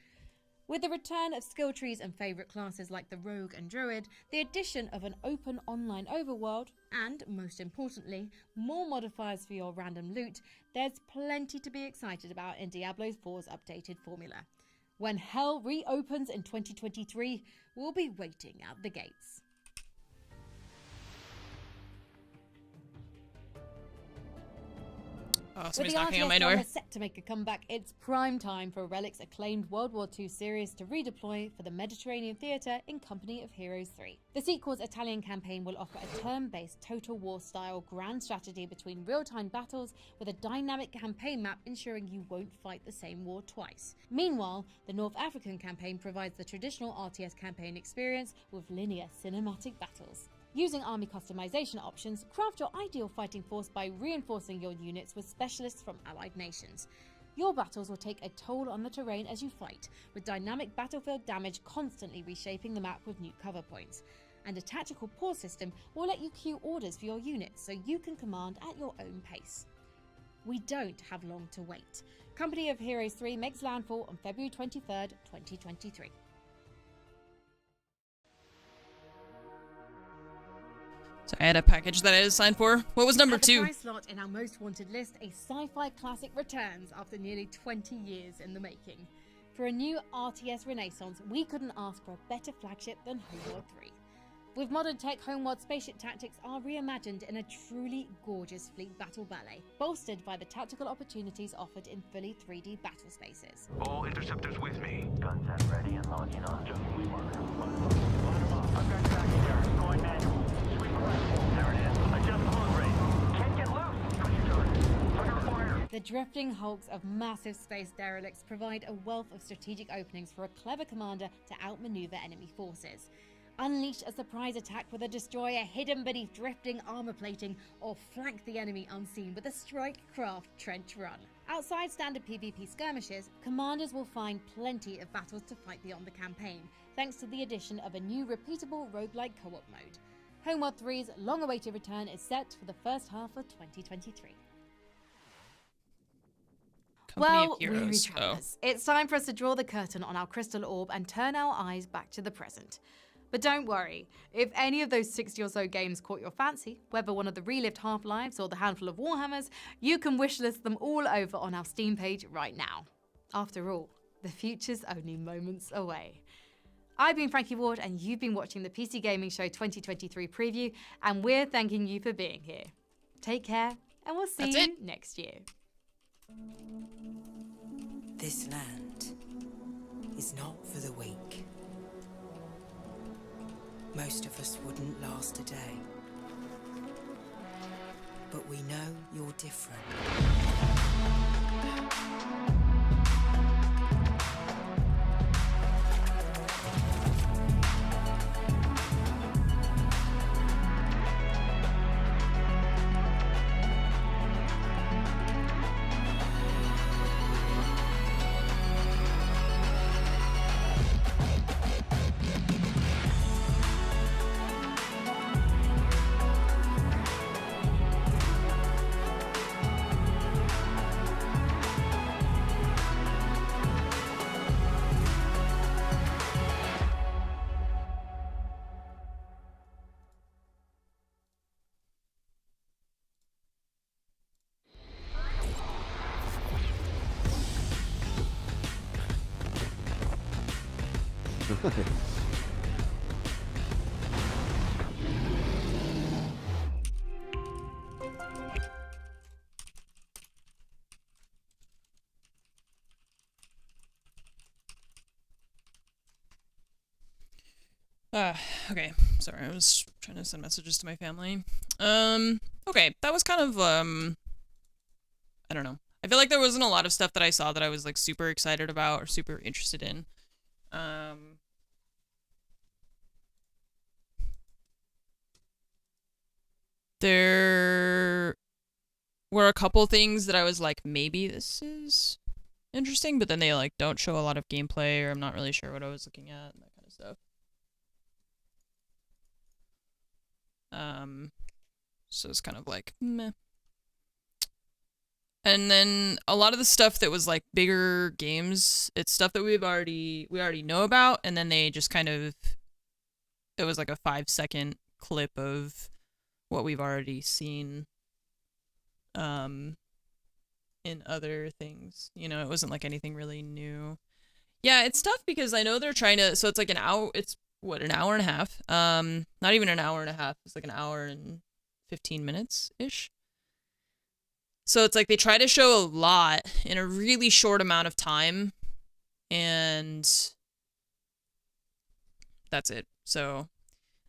With the return of skill trees and favourite classes like the Rogue and Druid, the addition of an open online overworld, and, most importantly, more modifiers for your random loot, there's plenty to be excited about in Diablo 4's updated formula. When hell reopens in 2023, we'll be waiting at the gates. Oh, With somebody's the knocking on RTS my door. genre set to make a comeback, it's prime time for Relic's acclaimed World War II series to redeploy for the Mediterranean theatre in Company of Heroes 3. The sequel's Italian campaign will offer a turn-based Total War-style grand strategy between real-time battles with a dynamic campaign map ensuring you won't fight the same war twice. Meanwhile, the North African campaign provides the traditional RTS campaign experience with linear cinematic battles. Using army customization options, craft your ideal fighting force by reinforcing your units with specialists from allied nations. Your battles will take a toll on the terrain as you fight, with dynamic battlefield damage constantly reshaping the map with new cover points. And a tactical pause system will let you queue orders for your units so you can command at your own pace. We don't have long to wait. Company of Heroes 3 makes landfall on February 23rd, 2023. So I had a package that I had signed for. What was number 2? At the price slot in our most wanted list, a sci-fi classic returns after nearly 20 years in the making. For a new RTS renaissance, we couldn't ask for a better flagship than Homeworld 3. With modern tech, Homeworld spaceship tactics are reimagined in a truly gorgeous fleet battle ballet, bolstered by the tactical opportunities offered in fully 3D battle spaces. All interceptors with me. Gun set ready and logging on. Just we marker. Line them up. I've got tracking here. Going manual. Sweep right. There it is. Adjust load rate. Can't get loose. Pressure charge. Under fire. The drifting hulks of massive space derelicts provide a wealth of strategic openings for a clever commander to outmaneuver enemy forces. Unleash a surprise attack with a destroyer hidden beneath drifting armor plating, or flank the enemy unseen with a strike craft trench run. Outside standard PvP skirmishes, commanders will find plenty of battles to fight beyond the campaign, thanks to the addition of a new repeatable roguelike co-op mode. Homeworld 3's long-awaited return is set for the first half of 2023. Well, weary travelers, it's time for us to draw the curtain on our crystal orb and turn our eyes back to the present. But don't worry, if any of those 60 or so games caught your fancy, whether one of the relived Half-Lives or the handful of Warhammers, you can wishlist them all over on our Steam page right now. After all, the future's only moments away. I've been Frankie Ward, and you've been watching the PC Gaming Show 2023 preview, and we're thanking you for being here. Take care, and we'll see you next year. This land is not for the weak. Most of us wouldn't last a day. But we know you're different. Okay, sorry, I was trying to send messages to my family. Okay, that was kind of, I don't know. I feel like there wasn't a lot of stuff that I saw that I was, like, super excited about or super interested in. There were a couple things that I was like, maybe this is interesting, but then they, like, don't show a lot of gameplay, or I'm not really sure what I was looking at, and that kind of stuff. So it's kind of like, meh. And then a lot of the stuff that was like bigger games, it's stuff that we already know about, and then they just kind of, it was like a 5-second clip of what we've already seen in other things. You know, it wasn't like anything really new. Yeah, it's tough because I know they're trying to, so it's like an hour, it's what, an hour and a half? Not even an hour and a half. It's like an hour and 15 minutes-ish. So it's like they try to show a lot in a really short amount of time, and that's it. So,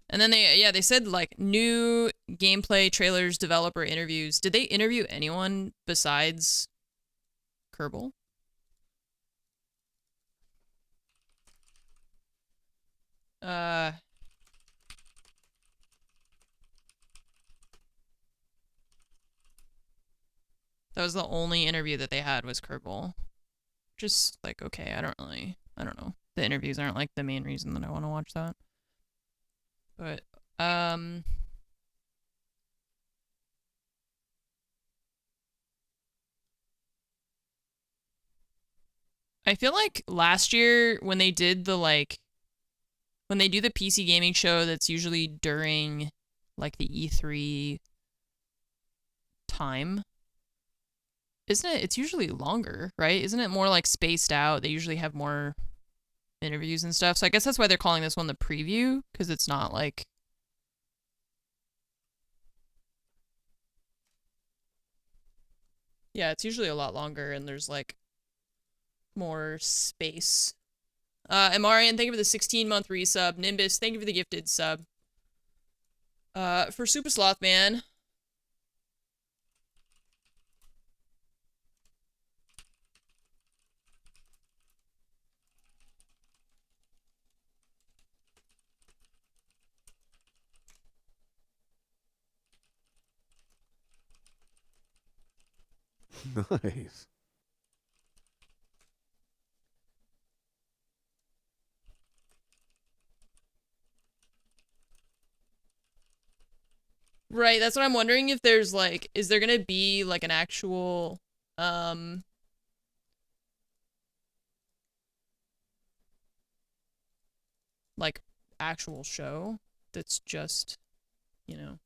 and then they said like new gameplay trailers, developer interviews. Did they interview anyone besides Kerbal? That was the only interview that they had was Kerbal. Just like, okay, I don't know. The interviews aren't like the main reason that I want to watch that. But, I feel like last year when they did the when they do the PC gaming show that's usually during like the E3 time, isn't it? It's usually longer, right? Isn't it more like spaced out? They usually have more interviews and stuff. So I guess that's why they're calling this one the preview, because it's not like... Yeah, it's usually a lot longer and there's like more space. Amarian, thank you for the 16-month resub. Nimbus, thank you for the gifted sub. For Super Sloth Man. Nice. Right, that's what I'm wondering, if there's like, is there gonna be like an actual, like actual show that's just, you know,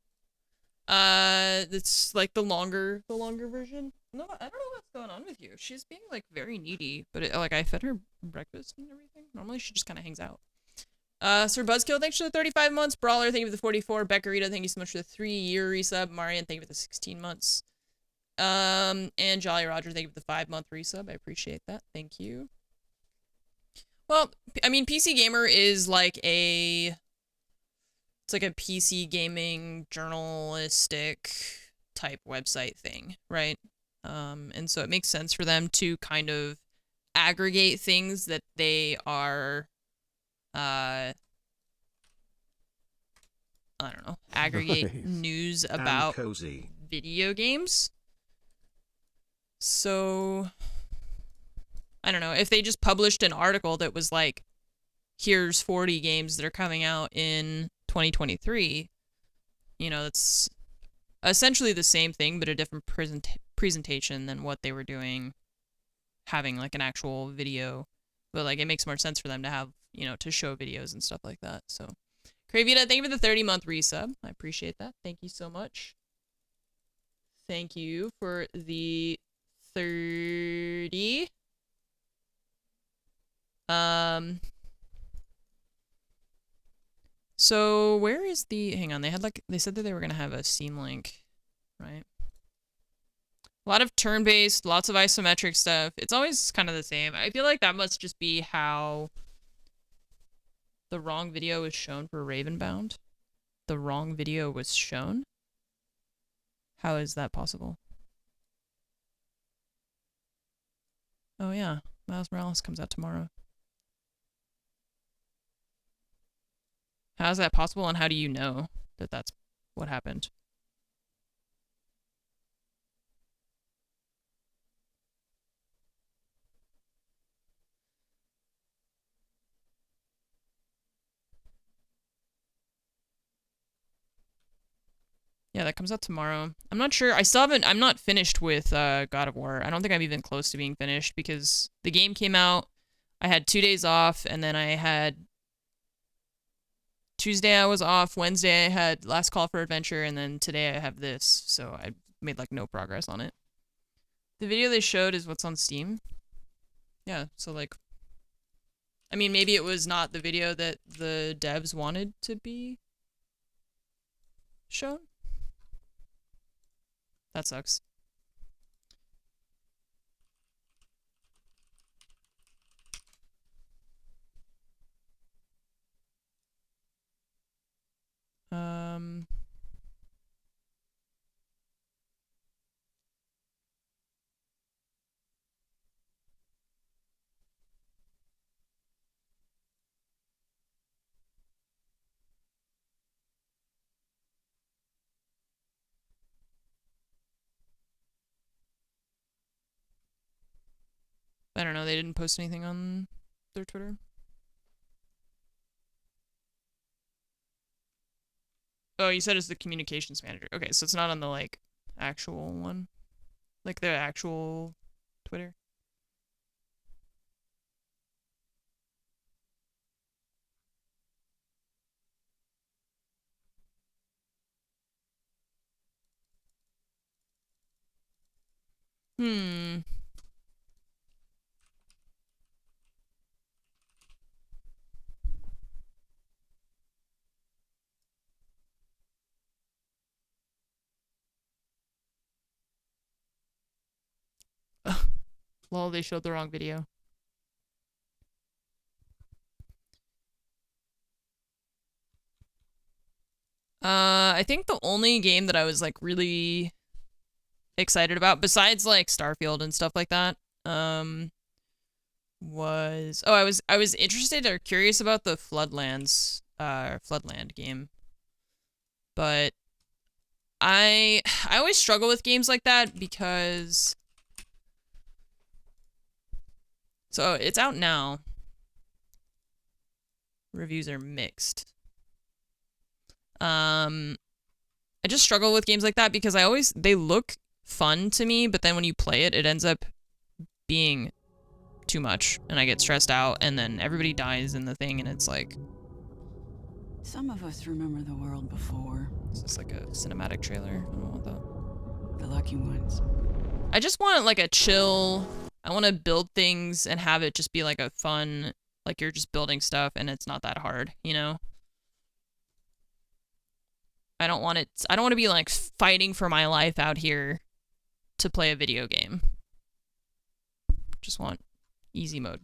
that's like the longer version. No, I don't know what's going on with you. She's being like very needy, but like I fed her breakfast and everything. Normally she just kind of hangs out. Sir Buzzkill, thanks for the 35 months. Brawler, thank you for the 44. Beccarita, thank you so much for the 3-year resub. Marian, thank you for the 16 months. And Jolly Roger, thank you for the 5-month resub. I appreciate that. Thank you. Well, I mean, PC Gamer is like it's like a PC gaming journalistic type website thing, right? And so it makes sense for them to kind of aggregate things that they are, I don't know, aggregate Nice. news And about cozy. video games. So, I don't know, if they just published an article that was like, here's 40 games that are coming out in 2023, you know, it's essentially the same thing, but a different presentation than what they were doing, having like an actual video. But like, it makes more sense for them to have, you know, to show videos and stuff like that. So, Cravita, thank you for the 30-month resub. I appreciate that. Thank you so much. Thank you for the 30. So where is the, hang on, they said that they were going to have a Steam Link, right? A lot of turn-based, lots of isometric stuff. It's always kind of the same. I feel like that must just be how the wrong video was shown for Ravenbound. The wrong video was shown? How is that possible? Oh yeah, Miles Morales comes out tomorrow. How is that possible, and how do you know that that's what happened? Yeah, that comes out tomorrow. I'm not sure. I'm not finished with God of War. I don't think I'm even close to being finished because the game came out. I had 2 days off, and then I had Tuesday I was off, Wednesday I had Last Call for Adventure, and then today I have this, so I made like no progress on it. The video they showed is what's on Steam. Yeah, so like, I mean, maybe it was not the video that the devs wanted to be shown. That sucks. I don't know, they didn't post anything on their Twitter. Oh, you said it's the communications manager. Okay, so it's not on the, like, actual one. Like, the actual Twitter. Hmm. Lol, they showed the wrong video. I think the only game that I was, like, really excited about, besides, like, Starfield and stuff like that, was... Oh, I was interested or curious about the Floodland game. But I always struggle with games like that because... So, it's out now. Reviews are mixed. I just struggle with games like that because they look fun to me, but then when you play it, it ends up being too much, and I get stressed out, and then everybody dies in the thing, and it's like... Some of us remember the world before. It's just like a cinematic trailer. I don't want that. The lucky ones. I just want, like, a chill... I want to build things and have it just be, like, a fun... Like, you're just building stuff, and it's not that hard, you know? I don't want to be, like, fighting for my life out here to play a video game. Just want easy mode.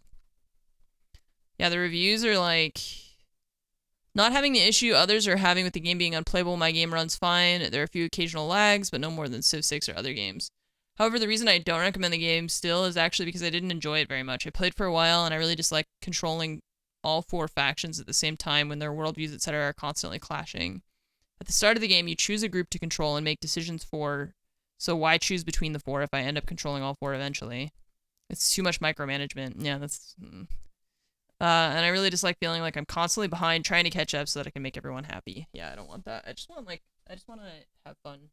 Yeah, the reviews are, like... Not having the issue others are having with the game being unplayable, my game runs fine. There are a few occasional lags, but no more than Civ 6 or other games. However, the reason I don't recommend the game still is actually because I didn't enjoy it very much. I played for a while, and I really dislike controlling all 4 factions at the same time when their worldviews, etc. are constantly clashing. At the start of the game, you choose a group to control and make decisions for, so why choose between the 4 if I end up controlling all 4 eventually? It's too much micromanagement. Yeah, that's... and I really dislike feeling like I'm constantly behind trying to catch up so that I can make everyone happy. Yeah, I don't want that. I just want to have fun,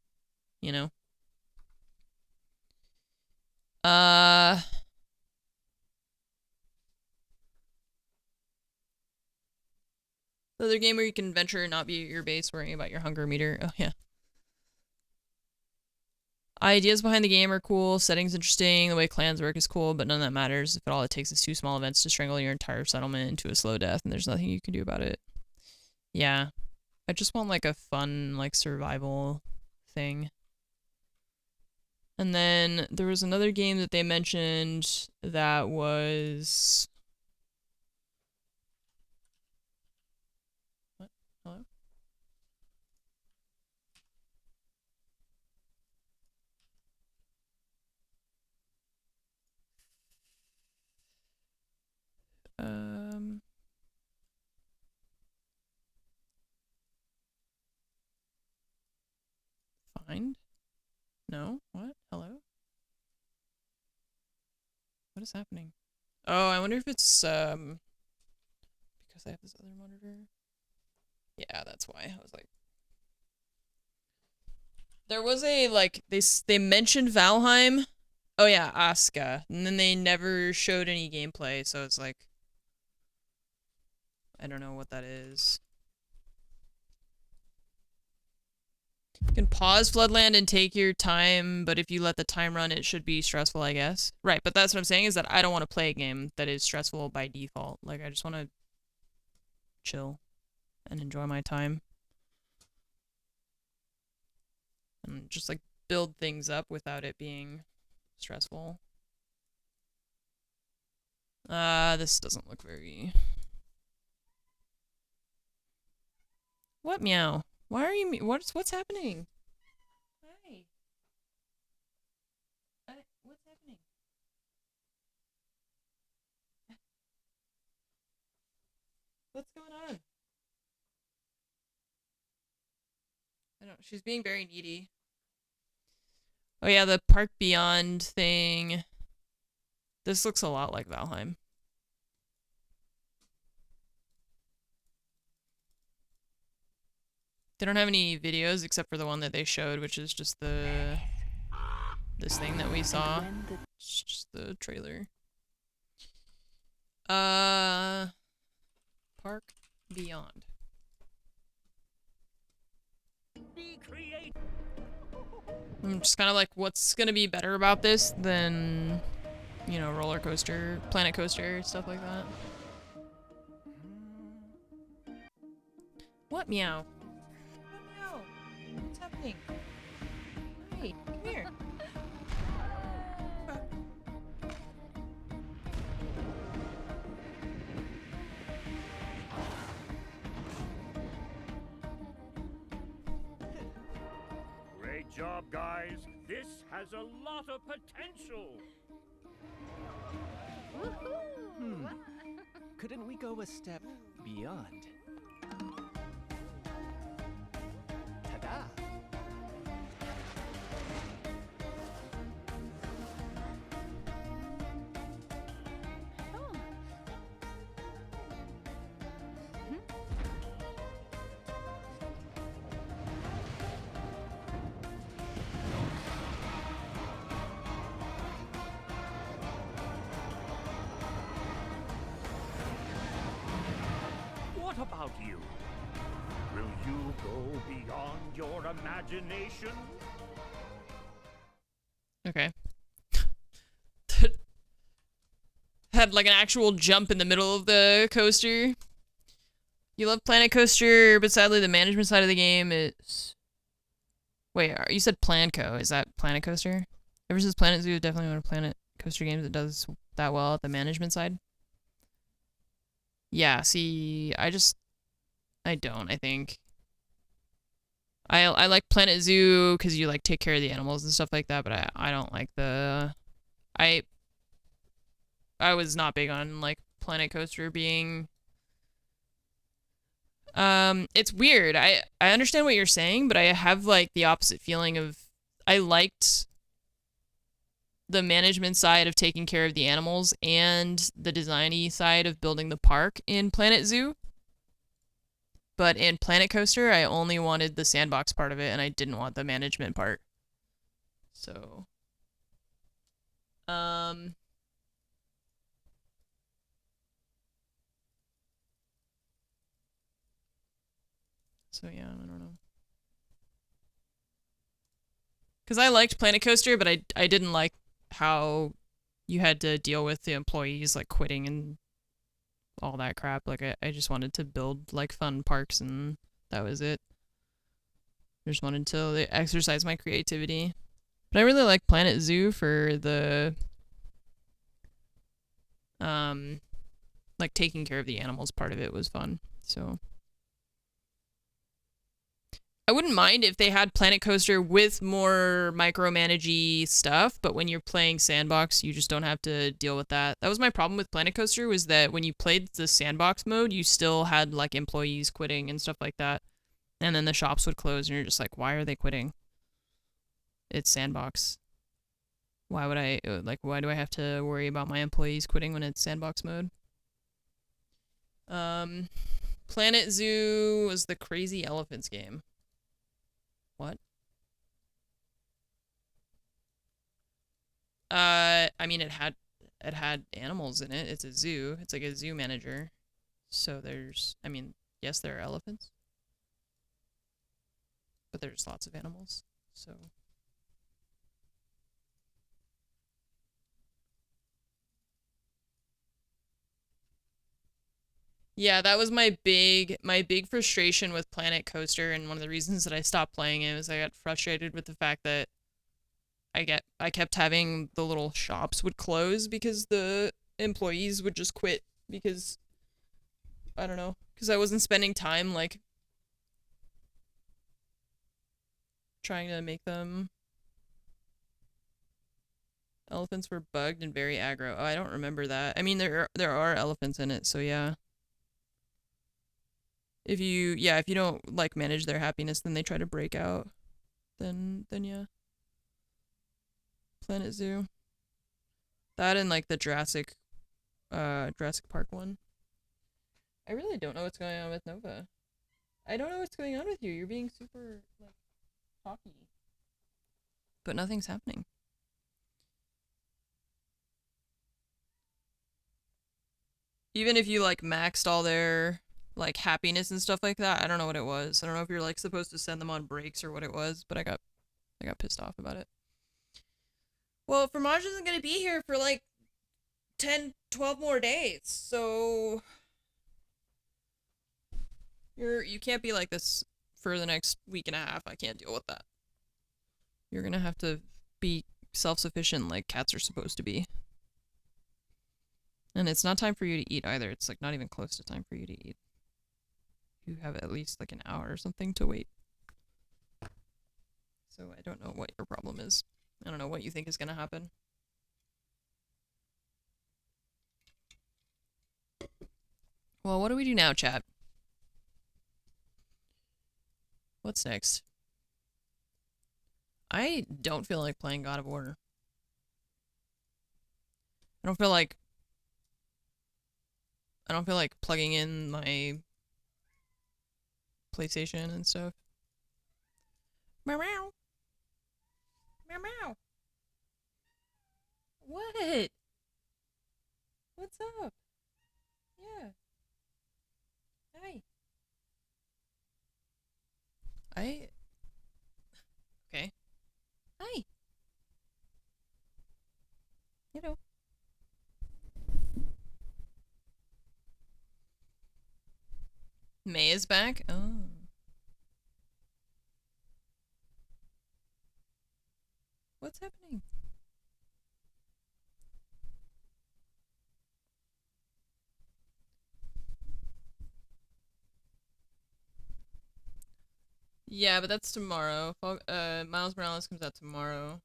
you know? The other game where you can venture and not be at your base worrying about your hunger meter. Oh, yeah. Ideas behind the game are cool. Settings interesting. The way clans work is cool, but none of that matters if all it takes is 2 small events to strangle your entire settlement into a slow death, and there's nothing you can do about it. Yeah. I just want, like, a fun, like, survival thing. And then there was another game that they mentioned that was... What? Hello? Find? No? What? Hello? What is happening? Oh, I wonder if it's, because I have this other monitor. Yeah, that's why. I was like... There was a, like, they mentioned Valheim. Oh yeah, Asuka. And then they never showed any gameplay, so it's like... I don't know what that is. You can pause Floodland and take your time, but if you let the time run, it should be stressful, I guess. Right, but that's what I'm saying, is that I don't want to play a game that is stressful by default. Like, I just want to chill and enjoy my time. And just, like, build things up without it being stressful. This doesn't look very... What, meow? Why are you... What's happening? Hi. What's happening? What's going on? I don't... She's being very needy. Oh yeah, the Park Beyond thing. This looks a lot like Valheim. They don't have any videos except for the one that they showed, which is just this thing that we saw. It's just the trailer. Park Beyond. I'm just kind of like, what's gonna be better about this than, you know, roller coaster, Planet Coaster, stuff like that. What meow? What meow? What's happening? Hey, come here. Great job, guys. This has a lot of potential. Couldn't we go a step beyond? Ta-da! What about you? Will you go beyond your imagination? Okay. Had like an actual jump in the middle of the coaster. You love Planet Coaster, but sadly the management side of the game is... Wait, you said Planco. Is that Planet Coaster? Ever since Planet Zoo is definitely one of Planet Coaster games that does that well at the management side. Yeah, see, I don't, I think. I like Planet Zoo because you like take care of the animals and stuff like that, but I don't like the... I was not big on like Planet Coaster being... It's weird. I understand what you're saying, but I have like the opposite feeling of... I liked the management side of taking care of the animals and the designy side of building the park in Planet Zoo. But in Planet Coaster, I only wanted the sandbox part of it, and I didn't want the management part. So... So yeah, I don't know. Because I liked Planet Coaster, but I didn't like how you had to deal with the employees like quitting and all that crap. Like I just wanted to build like fun parks and that was it. I just wanted to exercise my creativity. But I really like Planet Zoo for the like taking care of the animals part of it was fun. So I wouldn't mind if they had Planet Coaster with more micromanagey stuff, but when you're playing Sandbox, you just don't have to deal with that. That was my problem with Planet Coaster, was that when you played the Sandbox mode, you still had, like, employees quitting and stuff like that. And then the shops would close, and you're just like, why are they quitting? It's Sandbox. Why would why do I have to worry about my employees quitting when it's Sandbox mode? Planet Zoo was the Crazy Elephants game. What? I mean, it had animals in it. It's a zoo. It's like a zoo manager. So there's, I mean, yes, there are elephants. But there's lots of animals. So yeah, that was my big frustration with Planet Coaster, and one of the reasons that I stopped playing it was I got frustrated with the fact that I kept having the little shops would close because the employees would just quit because I don't know, because I wasn't spending time like trying to make them. Elephants were bugged and very aggro. Oh, I don't remember that. I mean, there are elephants in it, so yeah. If you don't like manage their happiness, then they try to break out. Then yeah. Planet Zoo. That and like the Jurassic Park one. I really don't know what's going on with Nova. I don't know what's going on with you. You're being super like talky. But nothing's happening. Even if you like maxed all their like happiness and stuff like that, I don't know what it was. I don't know if you're like supposed to send them on breaks or what it was, but I got pissed off about it. Well, Fromage isn't gonna be here for like 10, 12 more days, so you can't be like this for the next week and a half. I can't deal with that. You're gonna have to be self-sufficient like cats are supposed to be. And it's not time for you to eat either. It's like not even close to time for you to eat. You have at least like an hour or something to wait. So I don't know what your problem is. I don't know what you think is gonna happen. Well, what do we do now, chat? What's next? I don't feel like playing God of War. I don't feel like plugging in my PlayStation and stuff. Meow meow. Meow meow. What? What's up? Yeah. Hi. Okay. Hi. You know. May is back? Oh. What's happening? Yeah, but that's tomorrow. Miles Morales comes out tomorrow.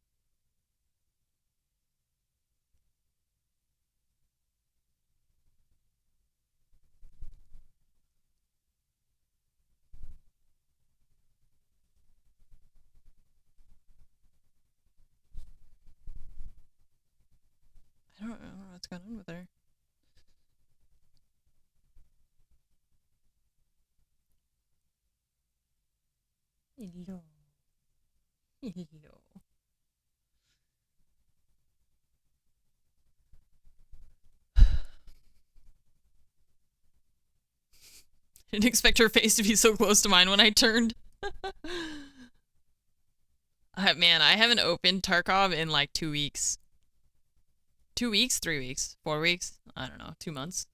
I don't know what's going on with her. Hello. Hello. Didn't expect her face to be so close to mine when I turned. Man, I haven't opened Tarkov in like 2 weeks. 2 weeks? 3 weeks? 4 weeks? I don't know. 2 months.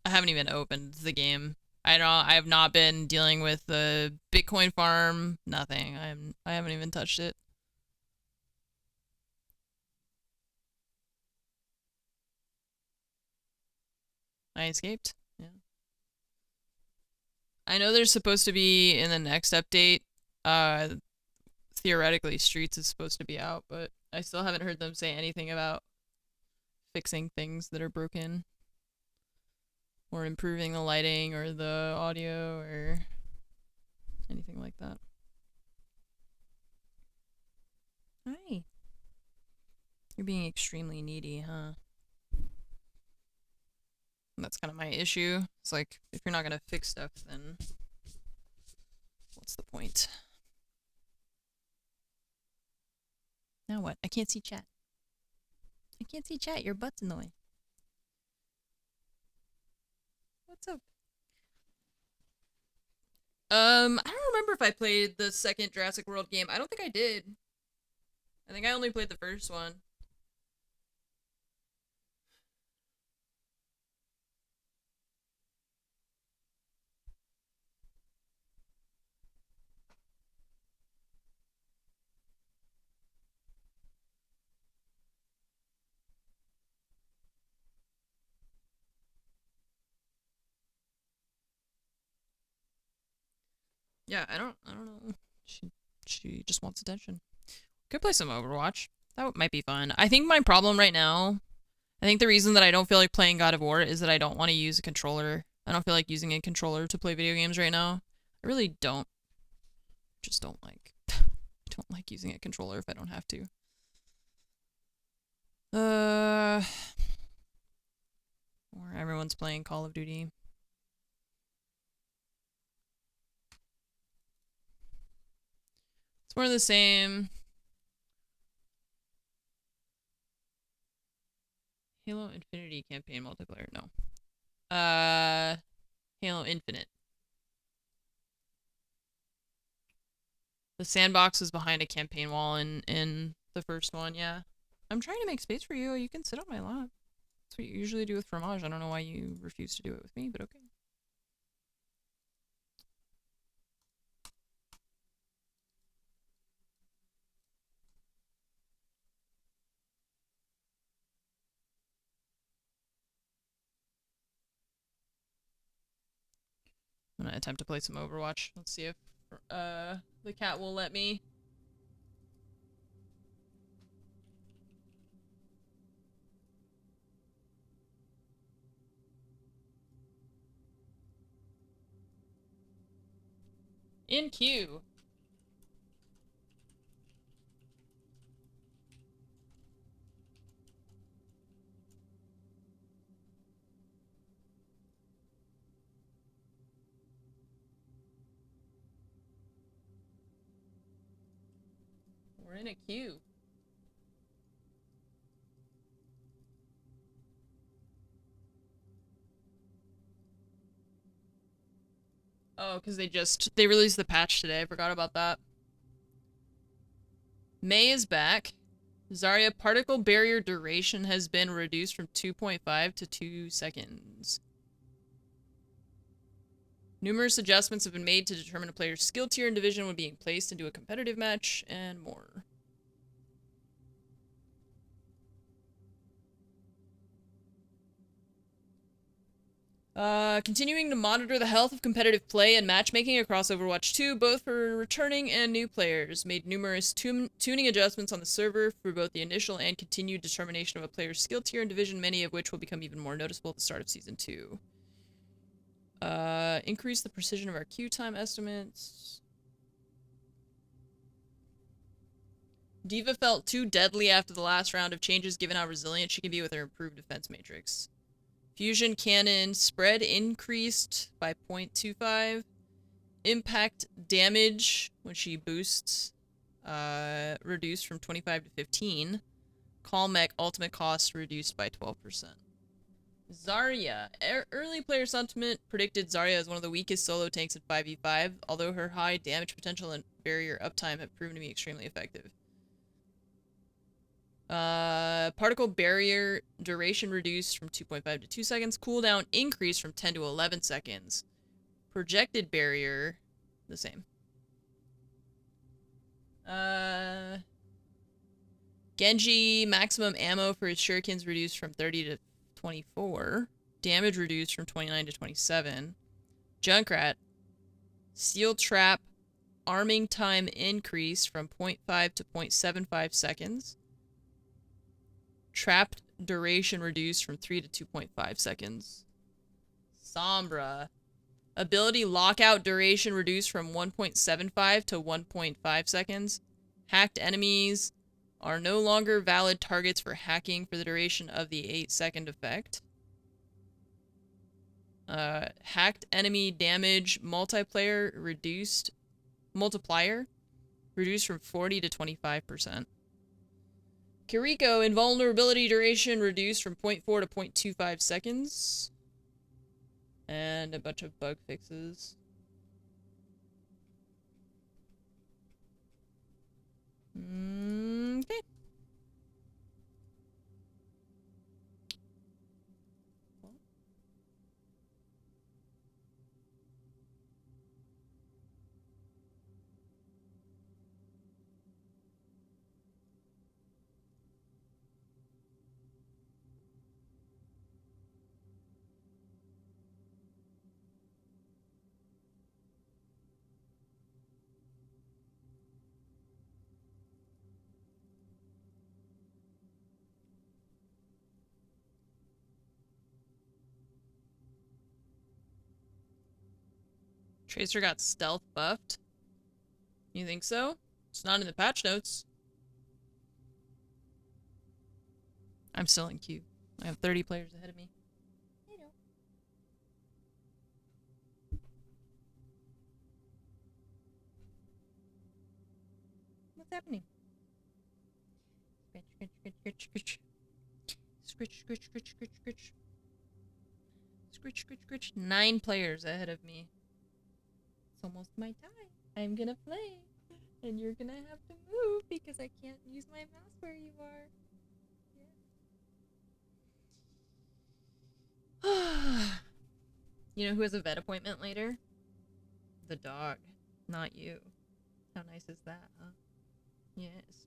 I haven't even opened the game. I have not been dealing with the Bitcoin farm. Nothing. I haven't even touched it. I escaped. Yeah. I know there's supposed to be in the next update. Theoretically, Streets is supposed to be out, but I still haven't heard them say anything about fixing things that are broken, or improving the lighting or the audio or anything like that. Hi. You're being extremely needy, huh? That's kind of my issue. It's like, if you're not gonna fix stuff, then what's the point? Now what? I can't see chat. I can't see chat. Your butt's in the way. What's up? I don't remember if I played the second Jurassic World game. I don't think I did. I think I only played the first one. Yeah, I don't know. She just wants attention. Could play some Overwatch. That might be fun. I think my problem right now, I think the reason that I don't feel like playing God of War is that I don't want to use a controller. I don't feel like using a controller to play video games right now. I really don't. Just don't like. I don't like using a controller if I don't have to. Or everyone's playing Call of Duty. It's more of the same. Halo Infinity campaign multiplayer, no. Halo Infinite. The sandbox is behind a campaign wall in the first one, yeah. I'm trying to make space for you. You can sit on my lap. That's what you usually do with Fromage. I don't know why you refuse to do it with me, but okay. I'm gonna attempt to play some Overwatch. Let's see if the cat will let me. In queue. We're in a queue. Oh, because they released the patch today. I forgot about that. May is back. Zarya particle barrier duration has been reduced from 2.5 to 2 seconds. Numerous adjustments have been made to determine a player's skill tier and division when being placed into a competitive match, and more. Continuing to monitor the health of competitive play and matchmaking across Overwatch 2, both for returning and new players. Made numerous tuning adjustments on the server for both the initial and continued determination of a player's skill tier and division, many of which will become even more noticeable at the start of Season 2. Increase the precision of our queue time estimates. D.Va felt too deadly after the last round of changes given how resilient she can be with her improved defense matrix. Fusion cannon spread increased by 0.25. Impact damage when she boosts reduced from 25 to 15. Call mech ultimate cost reduced by 12%. Zarya. Early player sentiment predicted Zarya as one of the weakest solo tanks in 5v5, although her high damage potential and barrier uptime have proven to be extremely effective. Particle barrier duration reduced from 2.5 to 2 seconds. Cooldown increased from 10 to 11 seconds. Projected barrier, the same. Genji maximum ammo for his shurikens reduced from 30 to 24. Damage reduced from 29 to 27. Junkrat. Steel trap arming time increased from 0.5 to 0.75 seconds. Trapped duration reduced from 3 to 2.5 seconds. Sombra. Ability lockout duration reduced from 1.75 to 1.5 seconds. Hacked enemies are no longer valid targets for hacking for the duration of the 8-second effect. Hacked enemy damage multiplier reduced from 40 to 25%. Kiriko, invulnerability duration reduced from 0.4 to 0.25 seconds. And a bunch of bug fixes. Okay. Tracer got stealth buffed? You think so? It's not in the patch notes. I'm still in queue. I have 30 players ahead of me. What's happening? Scratch, scratch, scratch, scratch, scratch, scratch, scratch, scratch, scratch, scratch, scratch. 9 players ahead of me. It's almost my time. I'm gonna play, and you're gonna have to move because I can't use my mouse where you are. Yeah. You know who has a vet appointment later? The dog, not you. How nice is that, huh? Yes.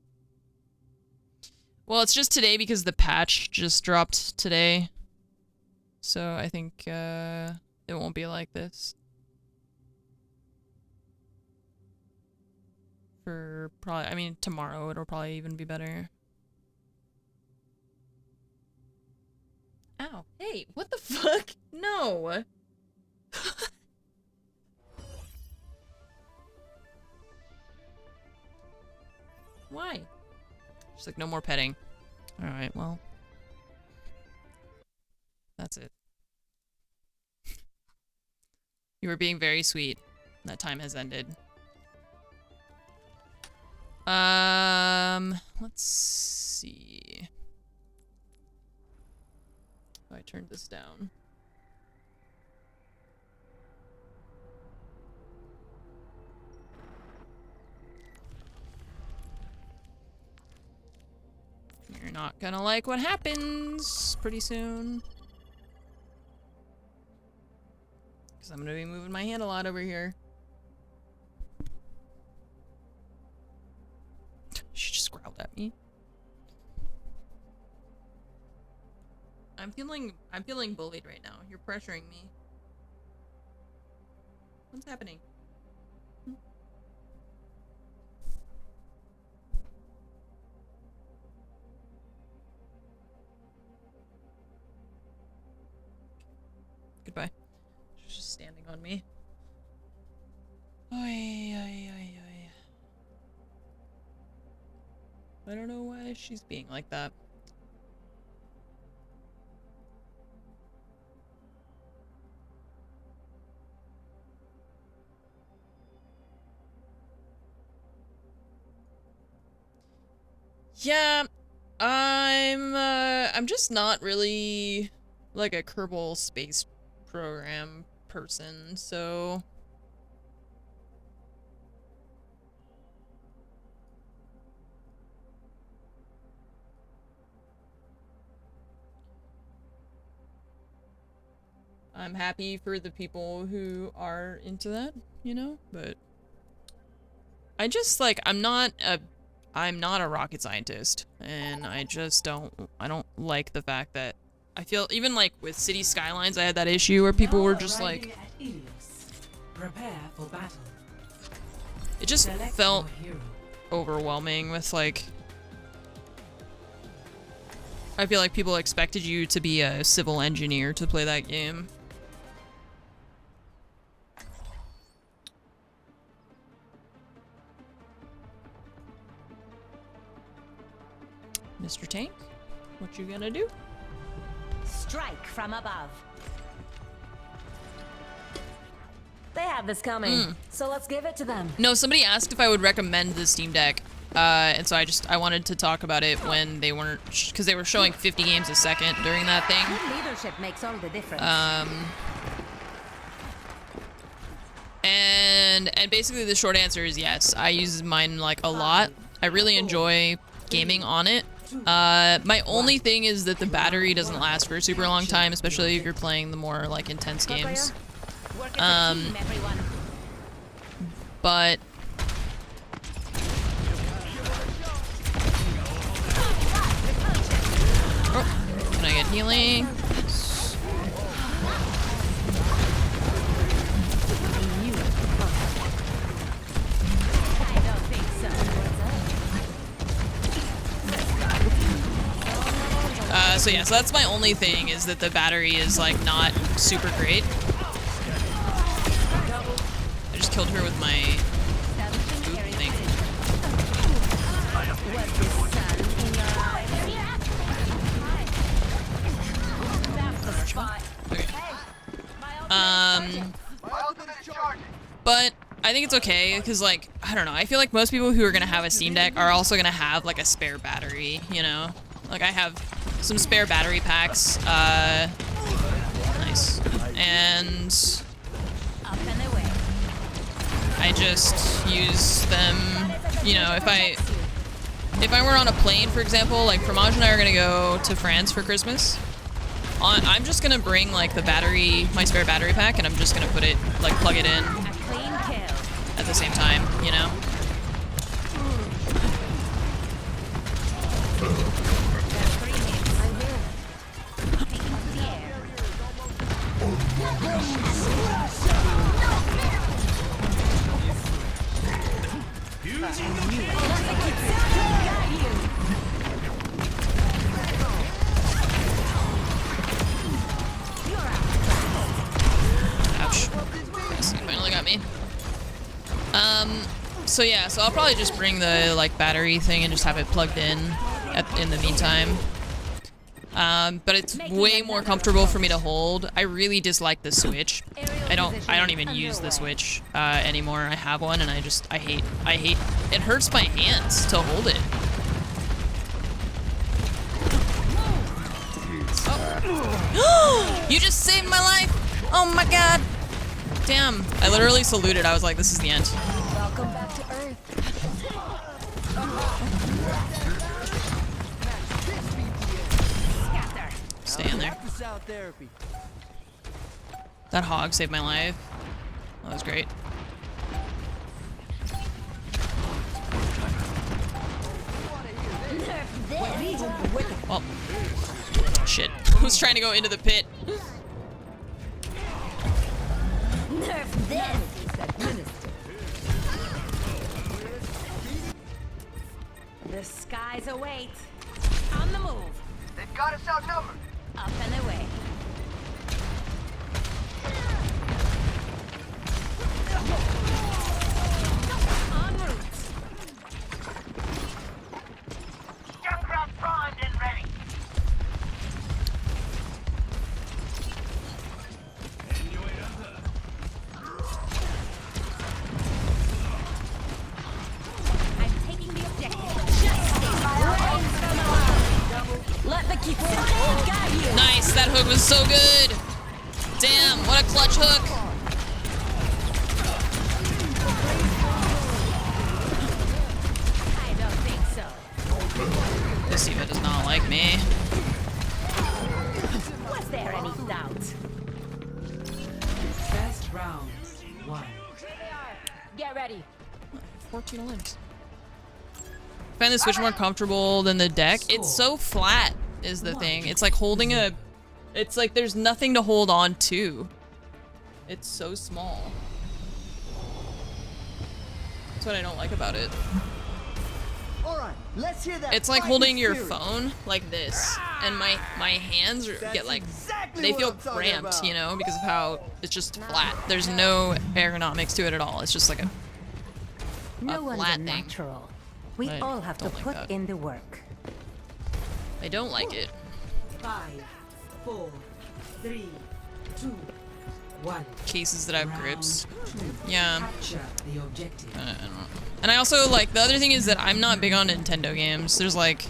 Well, it's just today because the patch just dropped today. So I think it won't be like this. For probably, I mean, tomorrow it'll probably even be better. Ow. Hey, what the fuck? No. Why? She's like, no more petting. Alright, well. That's it. You were being very sweet. That time has ended. Let's see. Oh, I turned this down. You're not gonna like what happens pretty soon. Because I'm gonna be moving my hand a lot over here. She just growled at me. I'm feeling bullied right now. You're pressuring me. What's happening? Goodbye. She's just standing on me. Oy, oy, oy, oy. I don't know why she's being like that. Yeah, I'm just not really like a Kerbal Space Program person, so I'm happy for the people who are into that, you know, but I just like I'm not a rocket scientist, and I don't like the fact that I feel even like with City Skylines I had that issue where people were just like prepare for battle. It just felt overwhelming with like I feel like people expected you to be a civil engineer to play that game. Mr. Tank, what you gonna do? Strike from above. They have this coming, so let's give it to them. No, somebody asked if I would recommend the Steam Deck, and so I wanted to talk about it when they weren't, because they were showing 50 games a second during that thing. Good leadership makes all the difference. And basically the short answer is yes. I use mine like a lot. I really enjoy gaming on it. My only thing is that the battery doesn't last for a super long time, especially if you're playing the more like intense games. But oh, can I get healing? So yeah, so that's my only thing, is that the battery is like not super great. I just killed her with my boop thing. But I think it's okay because, like, I don't know. I feel like most people who are gonna have a Steam Deck are also gonna have like a spare battery. You know, like I have some spare battery packs. Nice. And I just use them. You know, if I were on a plane, for example, like Fromage and I are gonna go to France for Christmas. I'm just gonna bring like the battery, my spare battery pack, and I'm just gonna put it, like, plug it in at the same time, you know? Ouch. Yes, he finally got me. So yeah, so I'll probably just bring the, like, battery thing and just have it plugged in in the meantime. But it's way more comfortable for me to hold. I really dislike the Switch. I don't even use the Switch anymore. I have one and I hate it hurts my hands to hold it. Oh. You just saved my life! Oh my god! Damn, I literally saluted. I was like, this is the end. Welcome back to Earth. Stay in there. That hog saved my life. That was great. Well, shit. I was trying to go into the pit. Nerf this. The skies await. On the move. They've got us outnumbered. Up and away. En route. Junkrat primed and ready. I'm taking the objective. Just stay by. Let the keep got you. Nice, that hook was so good. Damn, what a clutch hook. I don't think so. This Eva does not like me. Was there any doubt? First round, 1. Get ready. 14 limbs. I find the Switch more comfortable than the deck. It's so flat is the thing. It's like holding a... It's like there's nothing to hold on to. It's so small. That's what I don't like about it. Alright, let's hear that. It's like holding your phone like this. And my hands get like... They feel cramped, you know, because of how it's just flat. There's no ergonomics to it at all. It's just like a No one's flat a thing. natural. We I all have to don't like put that. in the work. I don't like it. 5, 4, 3, 2, 1. Cases that have grips. Yeah. Capture the objective. I don't know. And I also, like, the other thing is that I'm not big on Nintendo games. There's, like,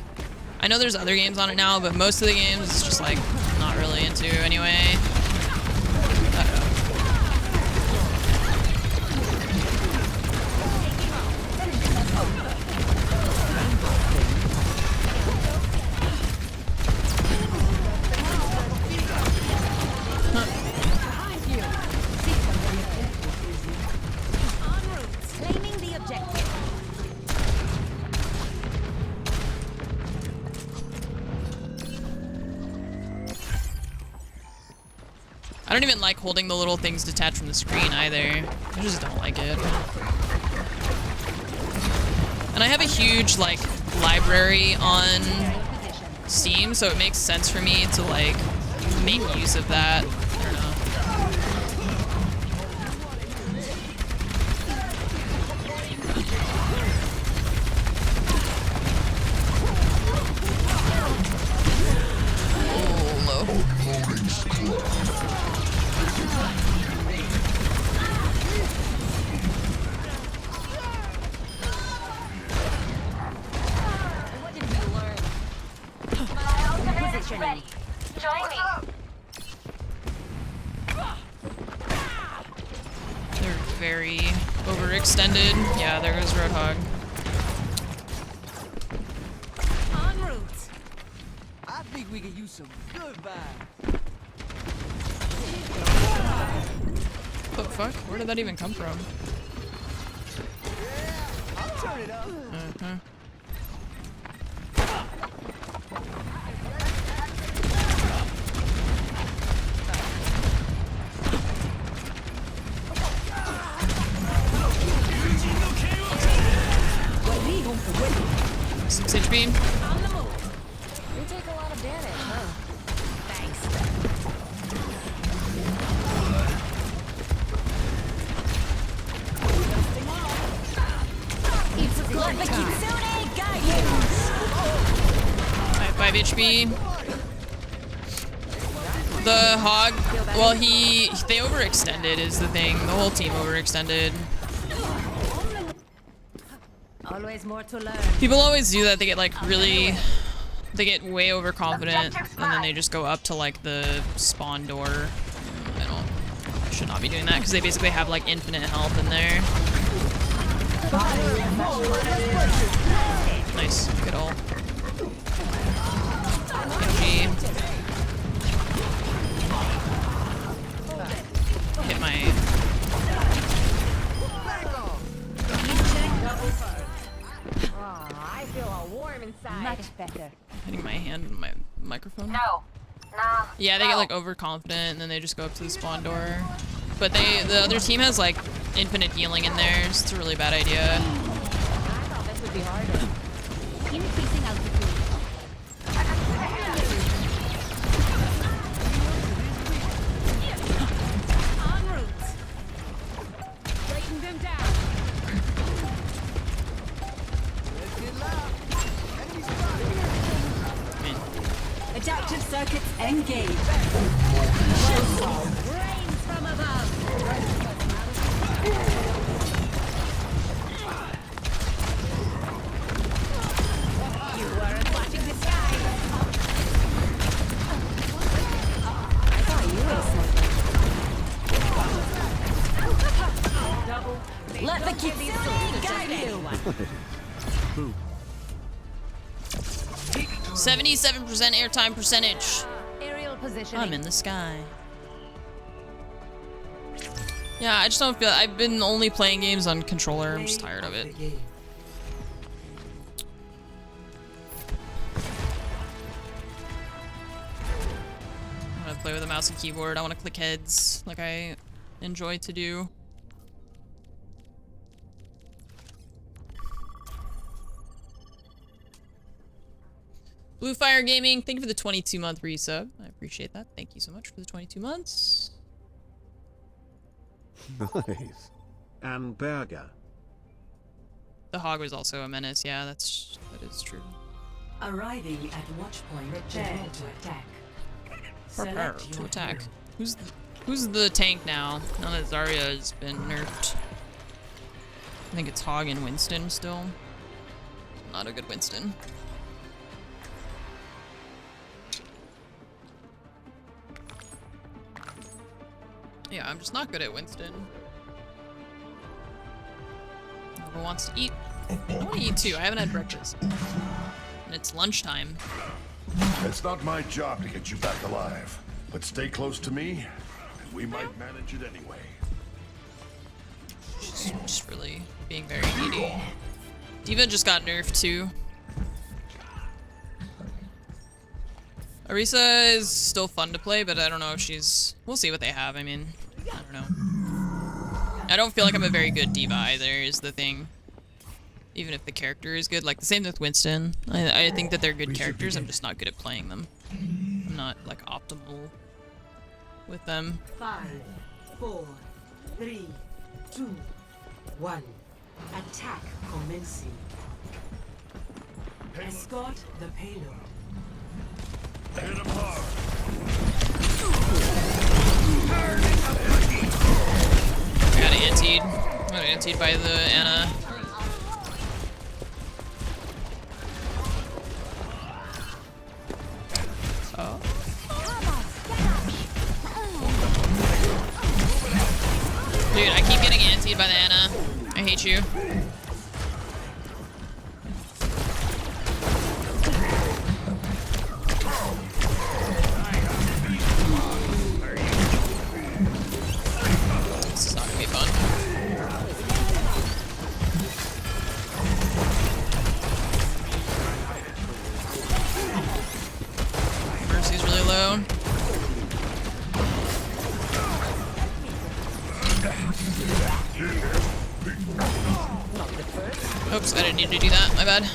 I know there's other games on it now, but most of the games it's just, like, not really into anyway. I don't know. Claiming the objective. I don't even like holding the little things detached from the screen either. I just don't like it. And I have a huge, like, library on Steam, so it makes sense for me to, like, make use of that. I don't know. Oh, low. What did you learn? My ultimate is ready. Join me. They're very overextended. Yeah, there goes Roadhog. En route. I think we could use some good vibes. What the fuck? Where did that even come from? I'll turn it up. Uh-huh. Six HP. On the move. You take a lot of damage, huh? Thanks. It's let the Kitsune guide you. I have 5 HP. The hog, well, they overextended is the thing. The whole team overextended. Always more to learn. People always do that. They get like really, they get way overconfident, and then they just go up to like the spawn door. I should not be doing that because they basically have like infinite health in there. Nice, good ult. Hit my. I feel all warm inside. Much better. Hitting my hand on my microphone. No. Nah. Yeah, they get like overconfident and then they just go up to the spawn door. But the other team has like infinite healing in there. So it's a really bad idea. I thought this would be harder. Increasing altitude. En route. Breaking them down. Adaptive circuits engaged. Rains from above. You weren't watching the sky. I thought you were something. Let the Kitsune guide you. 77% airtime percentage. Aerial positioning. I'm in the sky. Yeah, I just don't feel. I've been only playing games on controller. I'm just tired of it. I want to play with a mouse and keyboard. I want to click heads like I enjoy to do. Blue Fire Gaming, thank you for the 22-month resub. I appreciate that. Thank you so much for the 22 months. Nice. And Berger. The hog was also a menace. Yeah, that is true. Arriving at watch point. Prepare to attack. Prepare to attack. Who's the tank now? Now that Zarya has been nerfed. I think it's Hog and Winston still. Not a good Winston. Yeah, I'm just not good at Winston. Whoever wants to eat. I want to eat too. I haven't had breakfast. And it's lunchtime. It's not my job to get you back alive. But stay close to me, and we might manage it anyway. She's just really being very needy. D.Va just got nerfed too. Orisa is still fun to play, but I don't know if she's... We'll see what they have, I mean, I don't know. I don't feel like I'm a very good D.Va either, is the thing. Even if the character is good, like the same with Winston. I think that they're good characters, I'm just not good at playing them. I'm not, like, optimal with them. 5, 4, 3, 2, 1. Attack commencing. Escort the payload. Hit him hard. antied by the Anna. Oh. Dude, I keep getting antied by the Anna. I hate you. This is not gonna be fun. Mercy's really low. Oops, I didn't need to do that. My bad.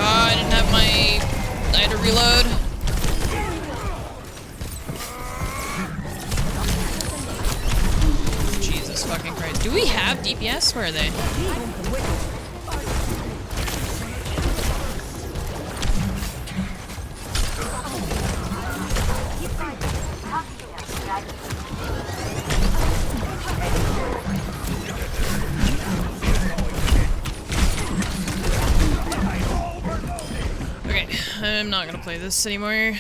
I didn't have my... I had to reload. Jesus fucking Christ. Do we have DPS? Where are they? Okay, I'm not gonna play this anymore.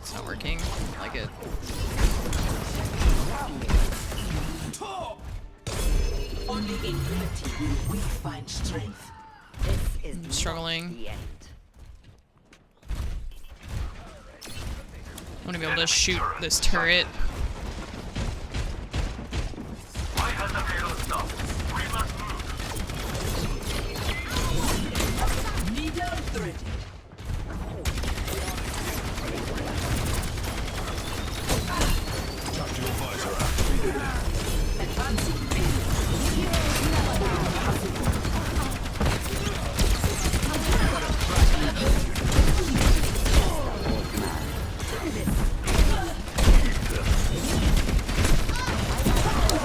It's not working. I like it. Only in unity we find strength. I'm struggling. I want to be able to shoot this turret.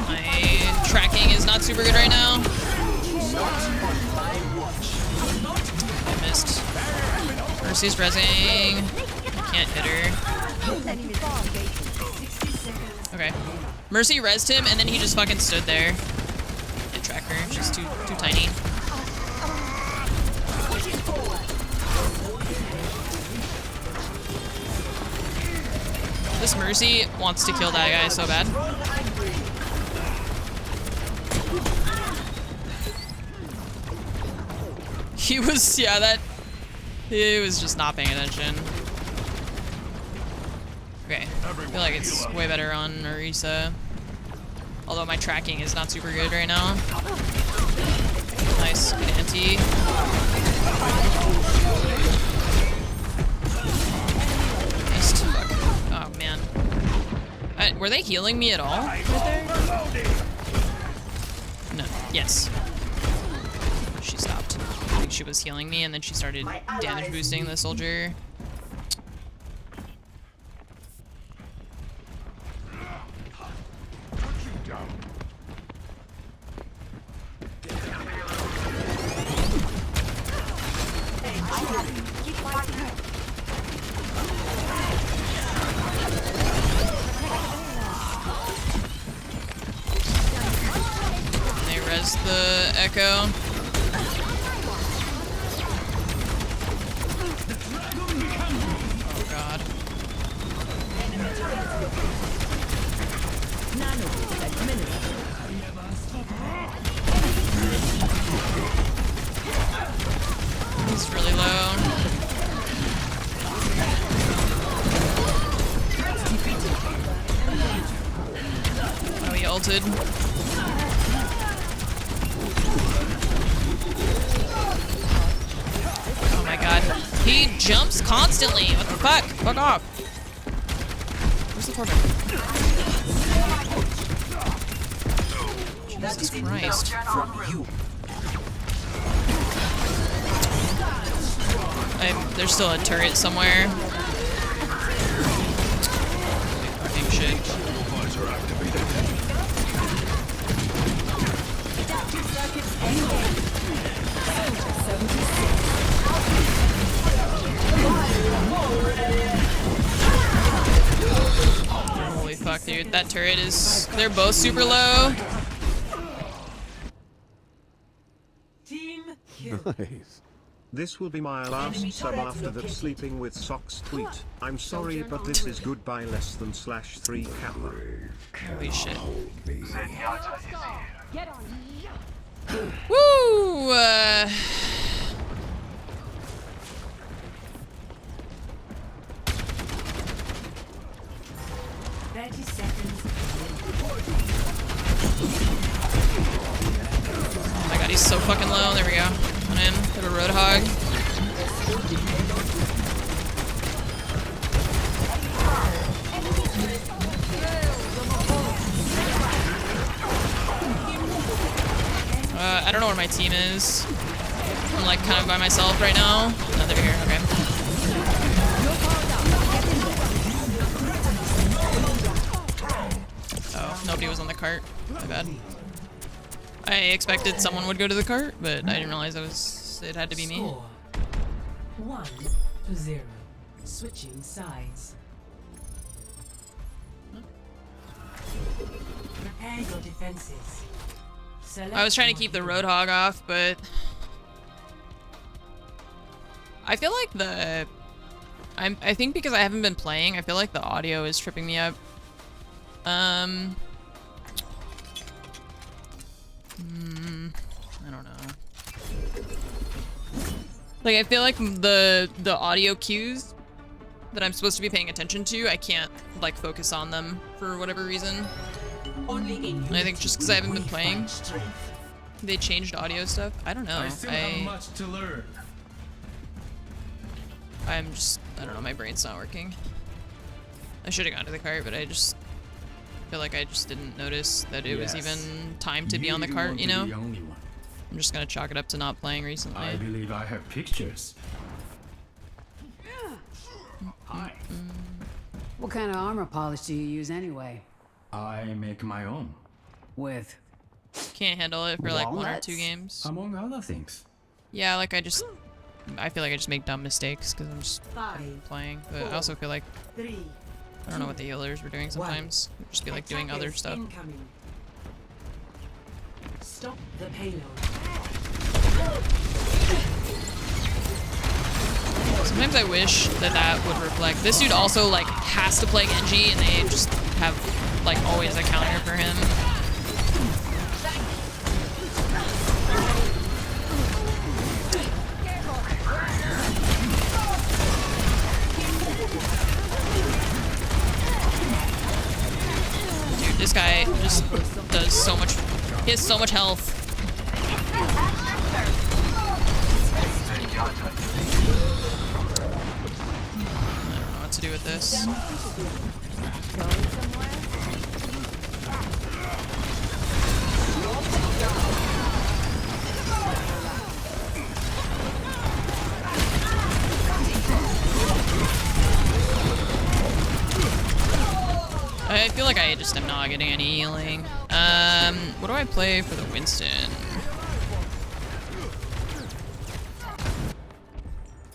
My tracking is not super good right now. I missed. Mercy's rezzing. Can't hit her. Okay. Mercy rezzed him and then he just fucking stood there. Can't track her. She's too tiny. This Mercy wants to kill that guy so bad. He was, yeah, that... He was just not paying attention. Okay, I feel like it's way better on Orisa. Although my tracking is not super good right now. Nice, good anti. Missed, fuck. Oh man. Were they healing me at all? Right there? No, yes. She stopped. I think she was healing me and then she started damage boosting the soldier. They res the Echo. Oh god. He's really low. Oh, he ulted. Oh my god. He jumps constantly. What the fuck? Fuck off. Where's the quarter? Jesus Christ. There's still a turret somewhere. shit. Visor activated. Adaptive circuits engaged. Soldier 76. Holy fuck, dude. That turret is... They're both super low. Team kill. Nice. This will be my last sub after that sleeping with socks tweet. I'm sorry, but this is goodbye less than /3 kappa. Holy shit. Get on. Woo! 30 seconds. Oh my god, he's so fucking low. There we go. Come in. Got a Roadhog. I don't know where my team is. I'm like kind of by myself right now. Oh, they're here. Okay. Oh, nobody was on the cart. My bad. I expected someone would go to the cart, but I didn't realize it had to be me. Score 1-0. Switching sides. Prepare your defenses. I was trying to keep the Roadhog off, but I feel like I think because I haven't been playing, I feel like the audio is tripping me up. I don't know. Like, I feel like the audio cues that I'm supposed to be paying attention to, I can't like focus on them for whatever reason. And I think just because I haven't been playing, they changed audio stuff. I don't know. I still have much to learn. I don't know, my brain's not working. I should have gone to the cart, but I just feel like I just didn't notice that it was even time to be on the cart, you know? I'm just gonna chalk it up to not playing recently. I believe I have pictures. Hi. What kind of armor polish do you use anyway? I make my own. With? Can't handle it for like 1 or 2 games. Among other things. Yeah, like I feel like I just make dumb mistakes because I'm just playing. But I also feel like I don't know what the healers were doing sometimes. I'd just be like doing other stuff. Incoming. Stop the payload. Sometimes I wish that would reflect. This dude also like has to play Genji, and they just have like always a counter for him. Dude, this guy just does so much. He has so much health. To do with this. I feel like I just am not getting any healing. What do I play for the Winston?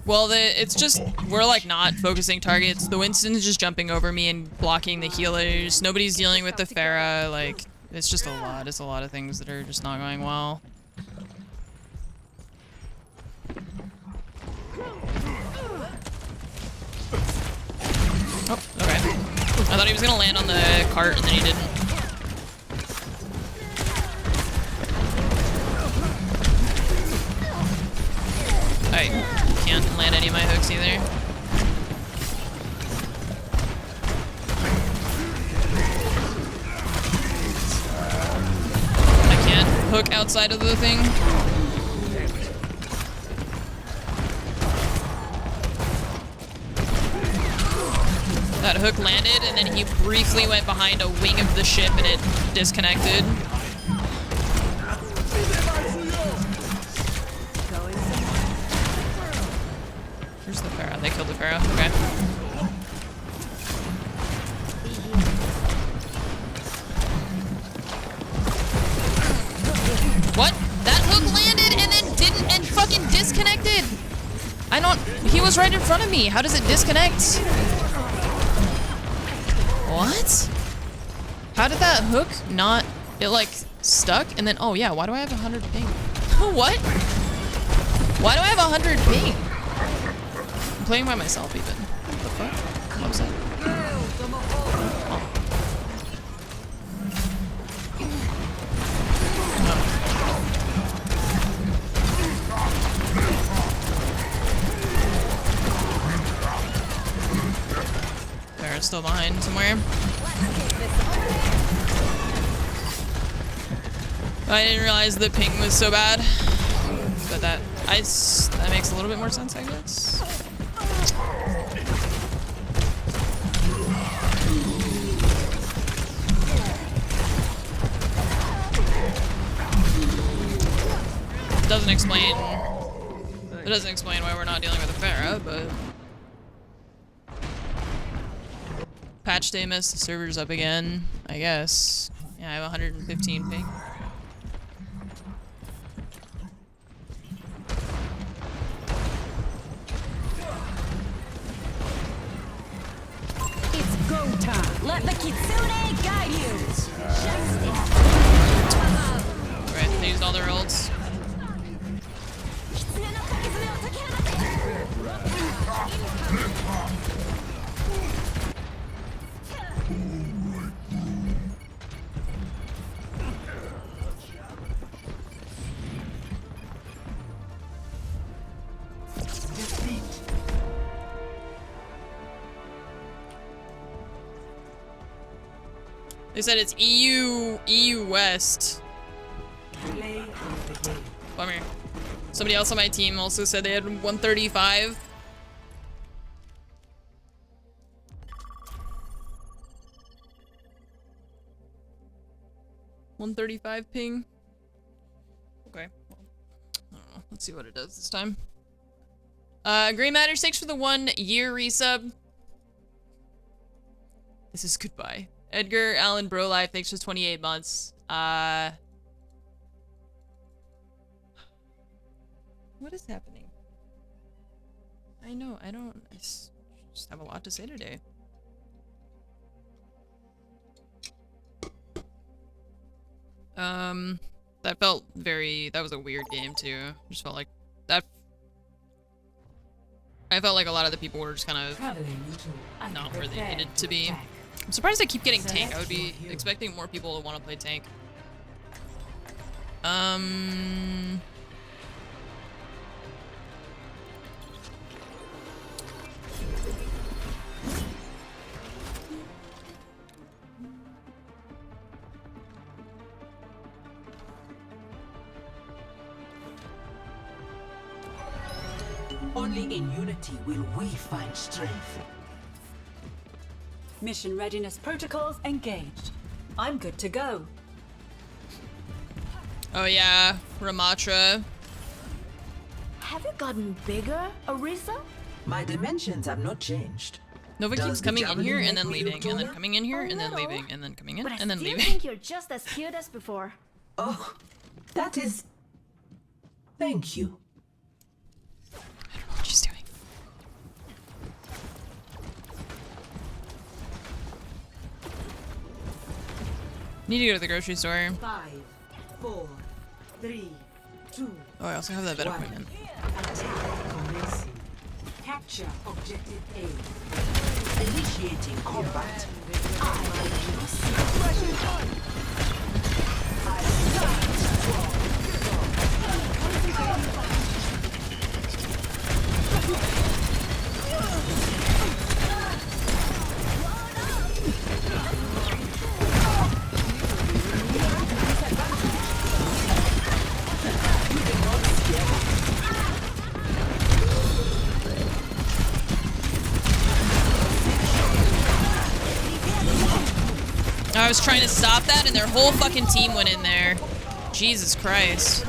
Well, it's just, we're like not focusing targets. The Winston's just jumping over me and blocking the healers. Nobody's dealing with the Pharah. Like, it's just a lot. It's a lot of things that are just not going well. Oh, okay. I thought he was gonna land on the cart and then he didn't. I can't land any of my hooks either. I can't hook outside of the thing. That hook landed and then he briefly went behind a wing of the ship and it disconnected. Where's the Pharah? They killed the Pharah. Okay. I don't... He was right in front of me. How does it disconnect? What? How did that hook not... It, like, stuck? And then... Oh, yeah. Why do I have 100 ping? What? Why do I have 100 ping? I'm playing by myself, even. What the fuck? What was that? They're still behind somewhere. I didn't realize the ping was so bad, but that makes a little bit more sense, I guess. It doesn't explain why we're not dealing with a Pharah, but patch day miss, the server's up again, I guess. Yeah, I have 115 ping. It's go time. Let the Kitsune guide you. Alright, they used all their ults. They said it's EU West. Bummer. Somebody else on my team also said they had 135. $135 ping. Okay. Well, I don't know. Let's see what it does this time. Grey Matters, thanks for the 1 year resub. This is goodbye. Edgar Allen Bro Life, thanks for 28 months. What is happening? I know, I just have a lot to say today. That was a weird game too. Just felt like that. I felt like a lot of the people were just kind of not where they needed to be. I'm surprised I keep getting tank. I would be expecting more people to want to play tank. Only in unity will we find strength. Mission readiness protocols engaged. I'm good to go. Oh yeah, Ramatra. Have you gotten bigger, Orisa? My dimensions have not changed. Nova keeps coming in here and then leaving, and then coming in here and then leaving, and then coming in and then leaving. I think you're just as cute as before. Oh, that is... Thank you. I don't know what she's doing. Need to go to the grocery store. 5, 4, 3, 2. Oh, I also have that bed appointment. Attack commencing. Capture objective A. Initiating combat. I was trying to stop that and their whole fucking team went in there. Jesus Christ.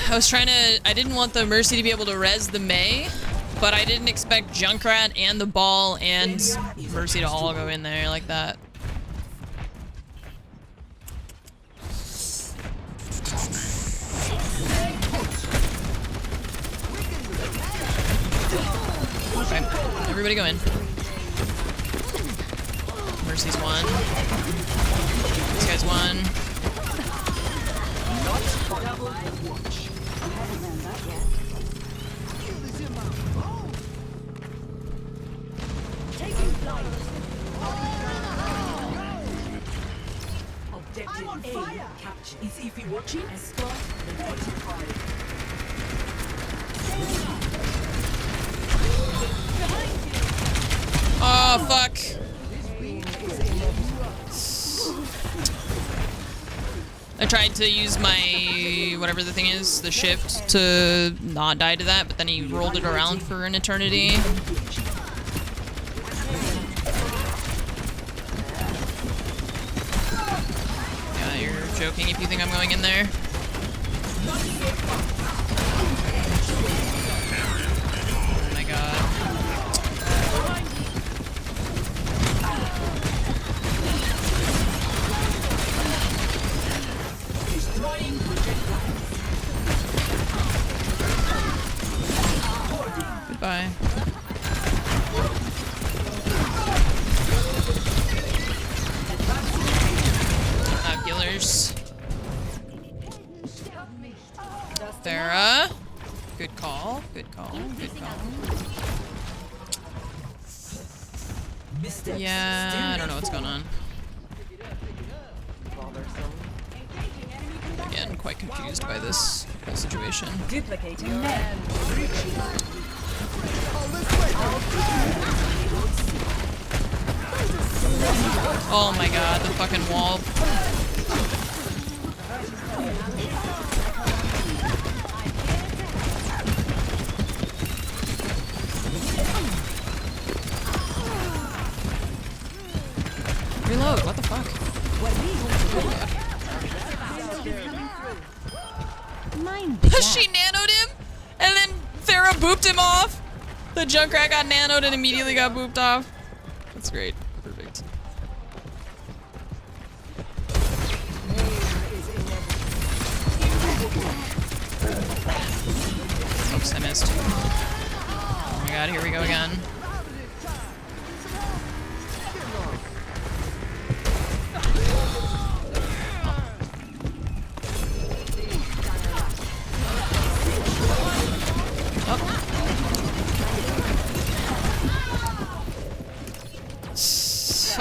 I didn't want the Mercy to be able to res the Mei, but I didn't expect Junkrat and the Ball and Mercy to all go in there like that. Everybody go in. Mercy's one. This guy's one. Objective A captured. Is if you're watching, escort the notified. Oh, fuck. I tried to use my, whatever the thing is, the shift to not die to that, but then he rolled it around for an eternity. Yeah, you're joking if you think I'm going in there. Oh my god. Goodbye. Killers. Farah. Good call. Good call. Good call. Yeah, I don't know what's going on. Again, quite confused by this whole situation. Duplicating. Oh my god, the fucking wall. Reload, what the fuck? She nanoed him, and then Farah booped him off. The Junkrat got nanoed and immediately got booped off. That's great. Perfect. Oops, I missed. Oh my god, here we go again.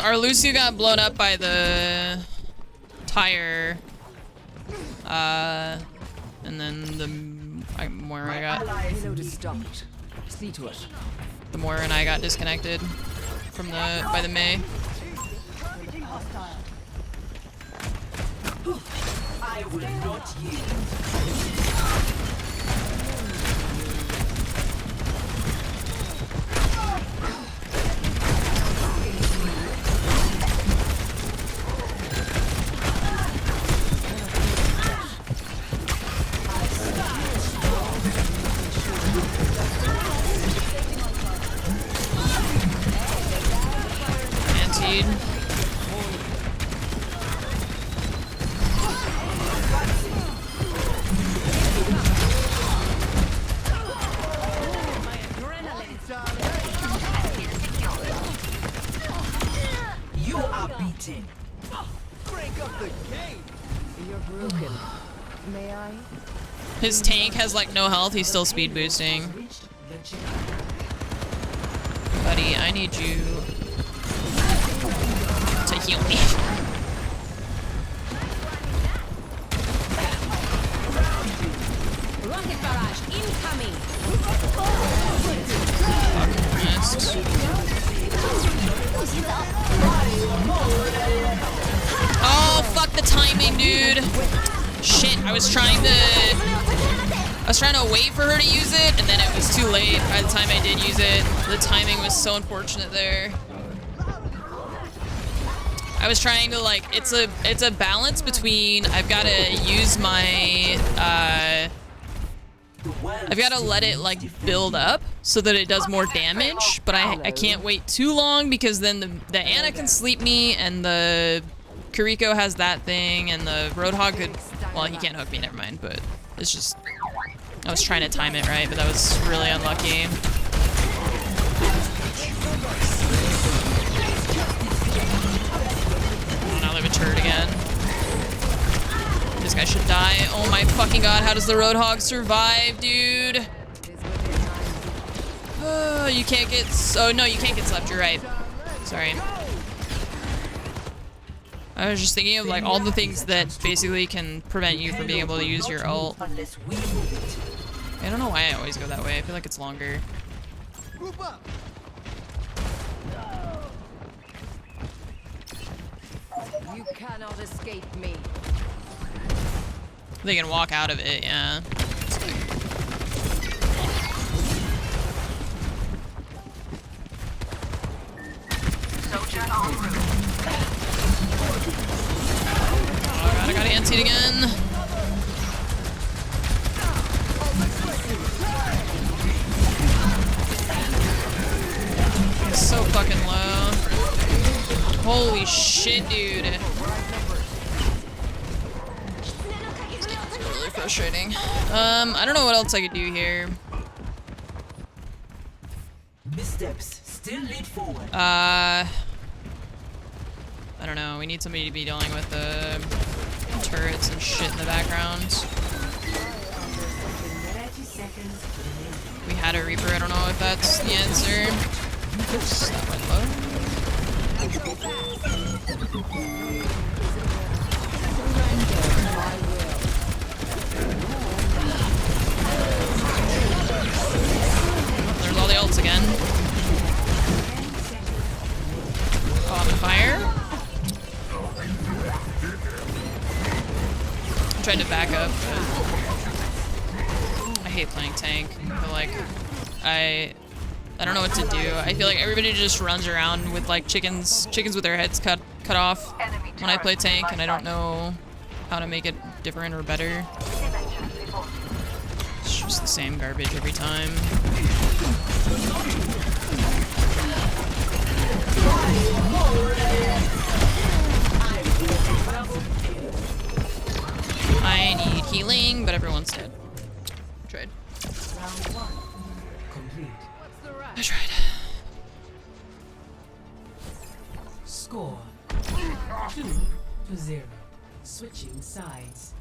Our Lucio got blown up by the tire, and then the Moira got. The Moira and I got disconnected from by the Mei. I will not yield. You are beaten. Break up the game. You're broken. May I? His tank has like no health, he's still speed boosting. Buddy, I need you to heal me. Rocket barrage incoming. Oh, fuck the timing, dude. Shit, I was trying to wait for her to use it, and then it was too late by the time I did use it. The timing was so unfortunate there. I was trying to like, it's a balance between I've got to use my I've got to let it like build up so that it does more damage, but I can't wait too long because then the Anna can sleep me and the Kiriko has that thing and the Roadhog could, well, he can't hook me, never mind, but it's just, I was trying to time it right, but that was really unlucky. Oh, now they have a turret again. This guy should die. Oh my fucking god, how does the Roadhog survive, dude? Oh, you can't get... Oh, no, you can't get slept. You're right. Sorry. I was just thinking of, like, all the things that basically can prevent you from being able to use your ult. I don't know why I always go that way. I feel like it's longer. You cannot escape me. They can walk out of it, yeah. Oh god, I got antied again. It's so fucking low. Holy shit, dude. It's really frustrating. I don't know what else I could do here. Missteps still lead forward. I don't know. We need somebody to be dealing with the turrets and shit in the background. We had a Reaper. I don't know if that's the answer. Oops, that went low. There's all the ults again. On fire. I tried to back up, but I hate playing tank. I feel like I don't know what to do. I feel like everybody just runs around with like chickens with their heads cut off when I play tank, and I don't know how to make it different or better. It's just the same garbage every time. I need healing, but everyone's dead. I tried. I tried. Score 2-0. Switching sides.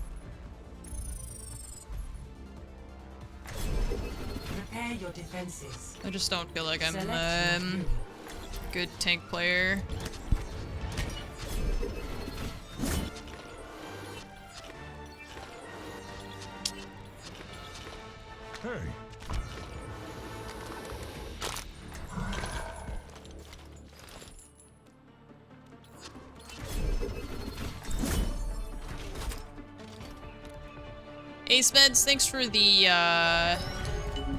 Prepare your defenses. I just don't feel like I'm a good tank player. Hey. Ace Meds, thanks for the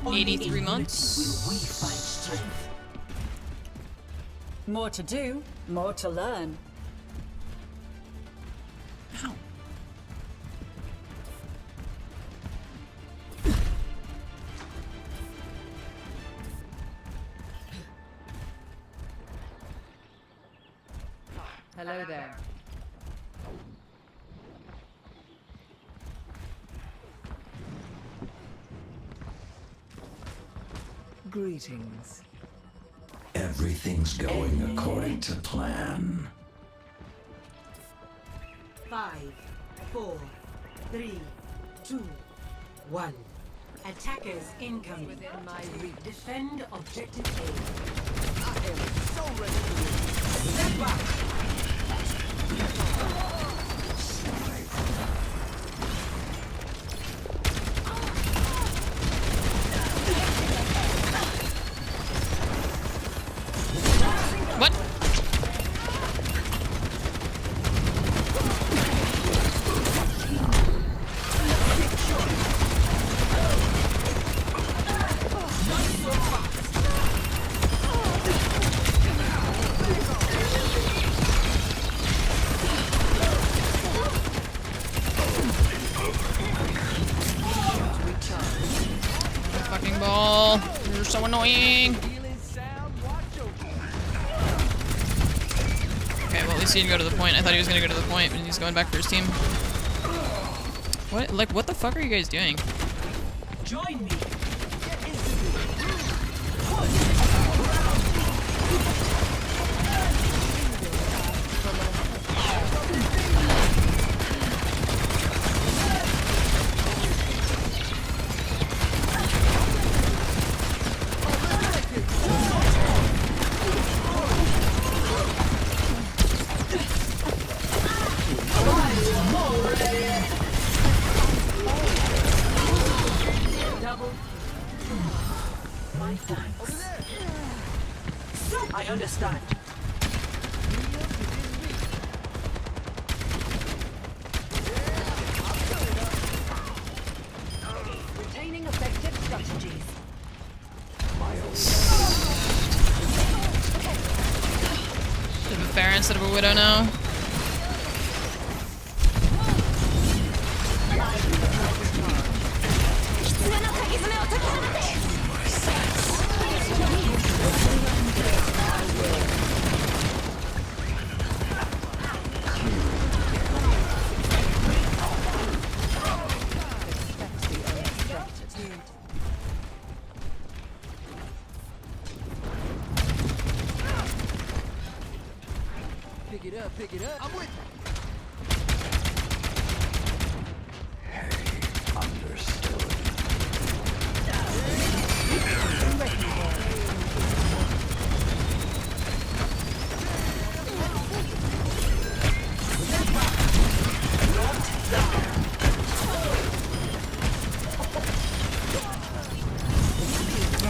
83 months. More to do, more to learn. Ow. Hello there. Greetings. Everything's going according to plan. 5, 4, 3, 2, 1. Attackers incoming. Within my reach. Defend objective A. I am so ready to Step back. What? Fucking ball. You're so annoying. Okay, well at least he didn't go to the point. I thought he was gonna go to the point, but he's going back for his team. What? Like, what the fuck are you guys doing? join me. My thanks. I understand. Retaining effective strategies. Should have a Pharah instead of a Widow now. Pick it up. I'm with you.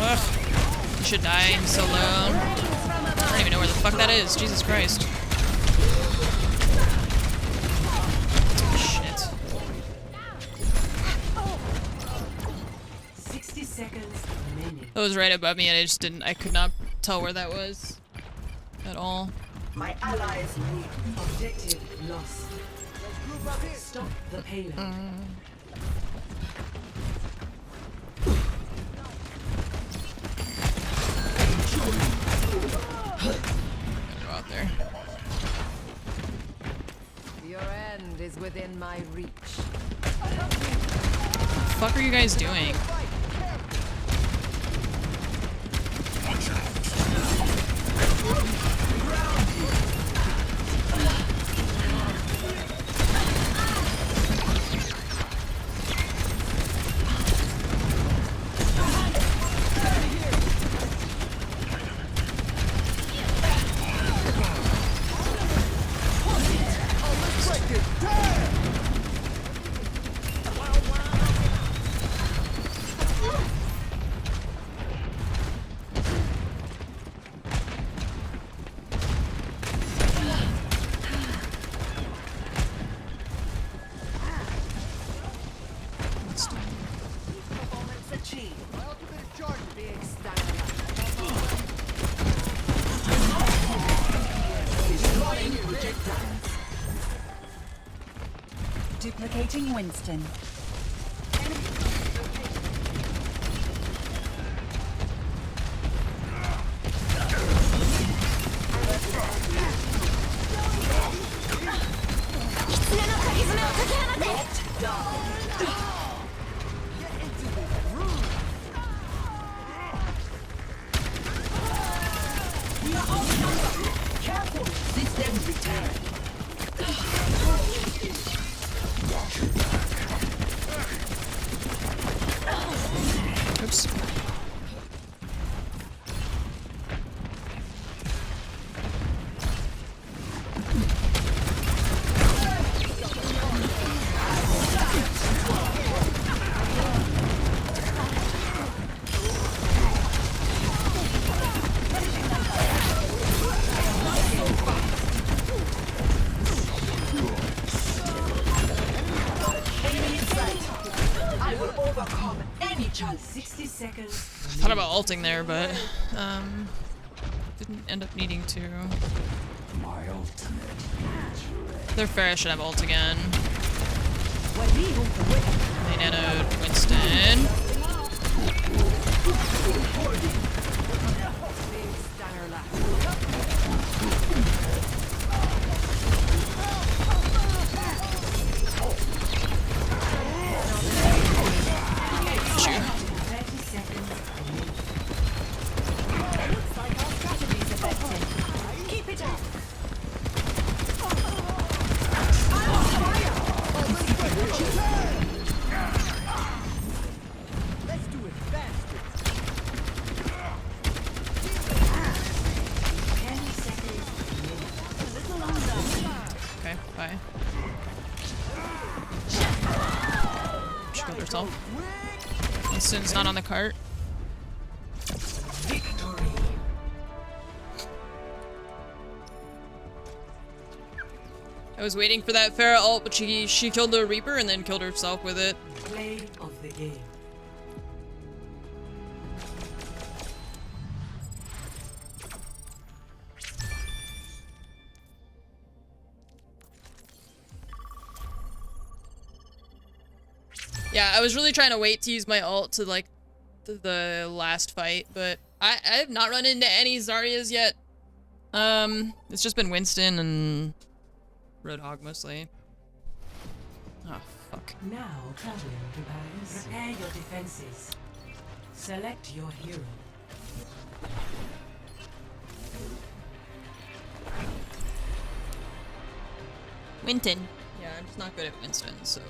Ugh. You should die. I'm so low. I don't even know where the fuck that is. Jesus Christ. Shit. 60 seconds remaining. That was right above me and I could not tell where that was at all. My allies need objective lost. Stop the payload. Go out there. Your end is within my reach. What the fuck are you guys doing? Duplicating Winston. Careful! System return. Oops. I will overcome any challenge. 60 seconds. Thought about ulting there, but didn't end up needing to. My ultimate. Their Pharah should have ult again. They nanoed Winston. Keep it up. Let's do it faster. 10 seconds. A little longer. Okay, bye. She killed herself. Winston's not on the cart. I was waiting for that Pharah ult, but she killed the Reaper and then killed herself with it. Play of the game. Yeah, I was really trying to wait to use my ult to like the last fight, but I have not run into any Zaryas yet. It's just been Winston and Roadhog mostly. Oh, fuck. Now, traveling companions, prepare your defenses. Select your hero. Winston. Yeah, I'm just not good at Winston, so...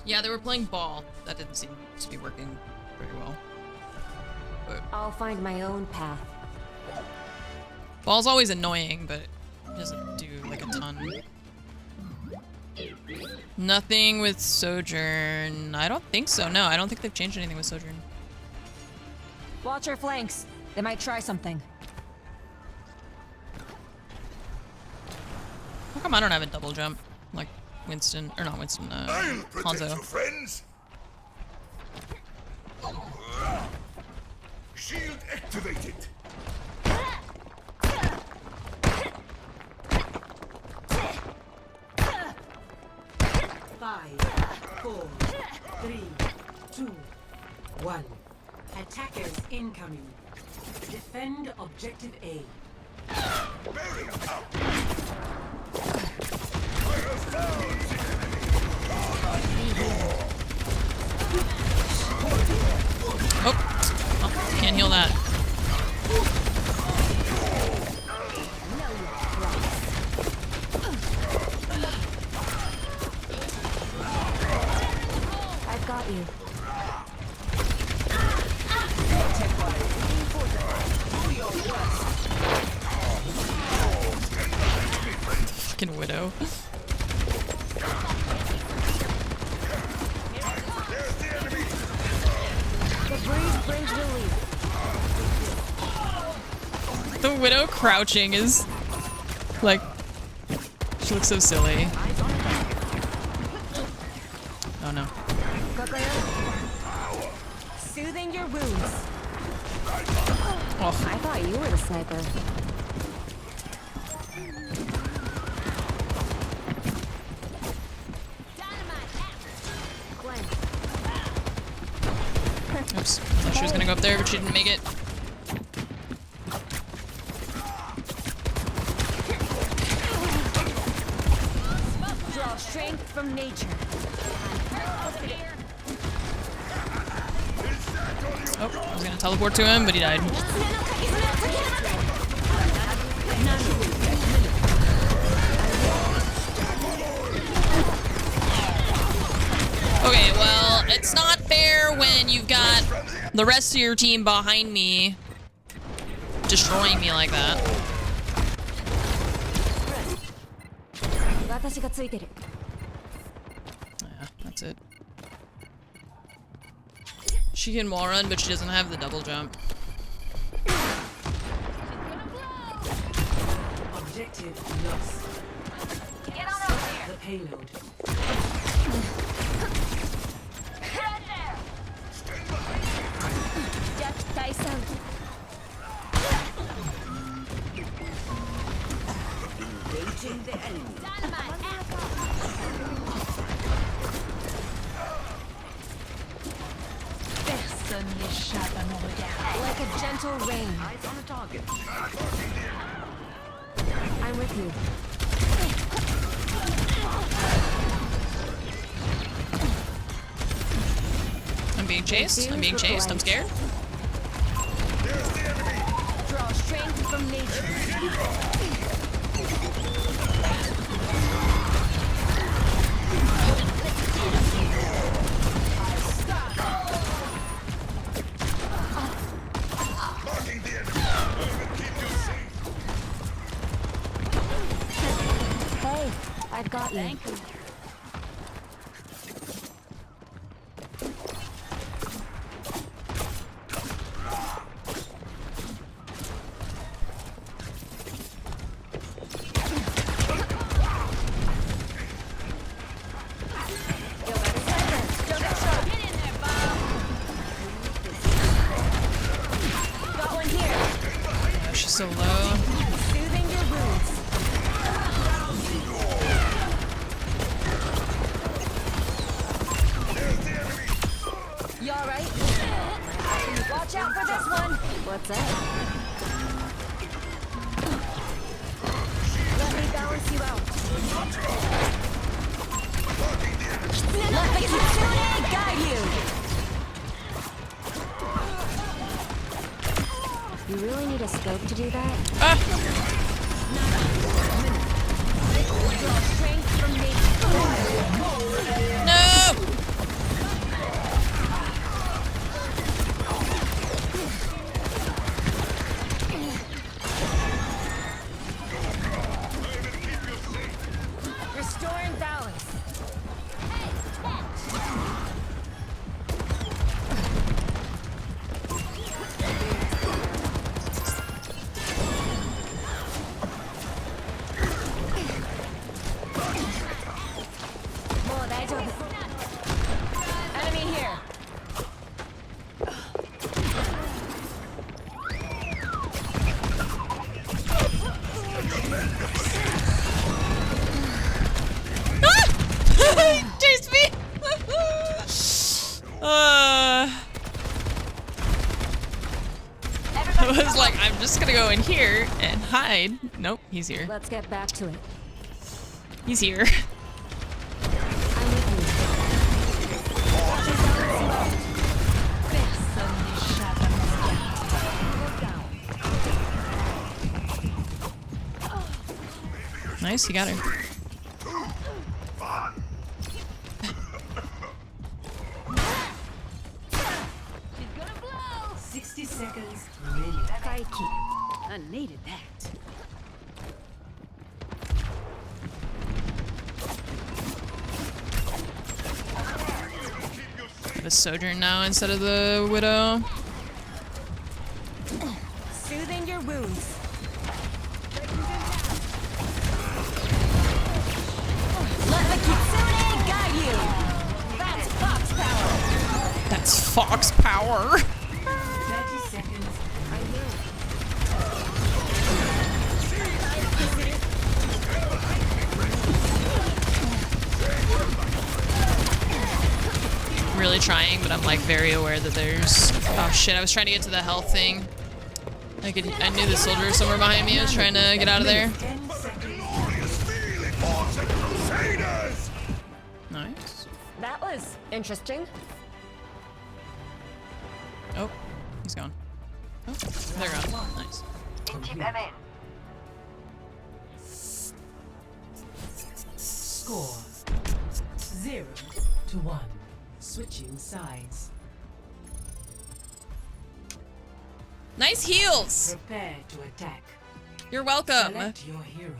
Yeah, they were playing ball. That didn't seem to be working very well. But I'll find my own path. ball's always annoying, but it doesn't do like a ton. Nothing with Sojourn. I don't think so. No, I don't think they've changed anything with Sojourn. Watch our flanks. They might try something. How come I don't have a double jump? Like Winston, or not Winston, Hanzo. Friends. Shield activated. Five, 4, 3, 2, 1. Attackers incoming. Defend objective A. Oh, can't heal that. I've got you. Fucking Widow. The breeze brings relief. The Widow crouching is like, she looks so silly. Oh no. Soothing your wounds. Oh. I thought you were the sniper. Oops. I thought she was gonna go up there, but she didn't make it. Draw strength from nature. Oh, I was gonna teleport to him, but he died. Okay, well, it's not fair when you've got the rest of your team behind me destroying me like that. Yeah, that's it. She can wall run, but she doesn't have the double jump. Objective lost. Get on over here. The payload. Death dice out. Engaging the enemy. Personne n'échappe à mon regard. Like a gentle rain. Eyes on the target. I'm with you. I'm being chased. I'm being chased. I'm scared. Draw strength from nature. Hey, I've got you. Thank you. What's up? Let me balance you out. Let the Kitsune guide you. You really need a scope to do that? Draw strength from nature. No! Restoring balance. Enemy here. Chase me! I was like, I'm just gonna go in here and hide. Nope, he's here. Let's get back to it. He's here. Nice, you got her. 60 seconds remaining. Crikey. I needed that. Have a Sojourn now instead of the Widow. Soothing your wounds. Let the Kitsune guide you. That's Fox power. That's Fox power. 30 seconds. Right here. I'm really trying, but I'm like very aware that there's. Oh shit! I was trying to get to the health thing. I knew the soldier was somewhere behind me. I was trying to get out of there. Nice. That was interesting. Oh, he's gone. Oh, they're gone. Nice. Keep them in. Score 0-1. Switching sides. Nice heals. Prepare to attack. You're welcome. Select your hero.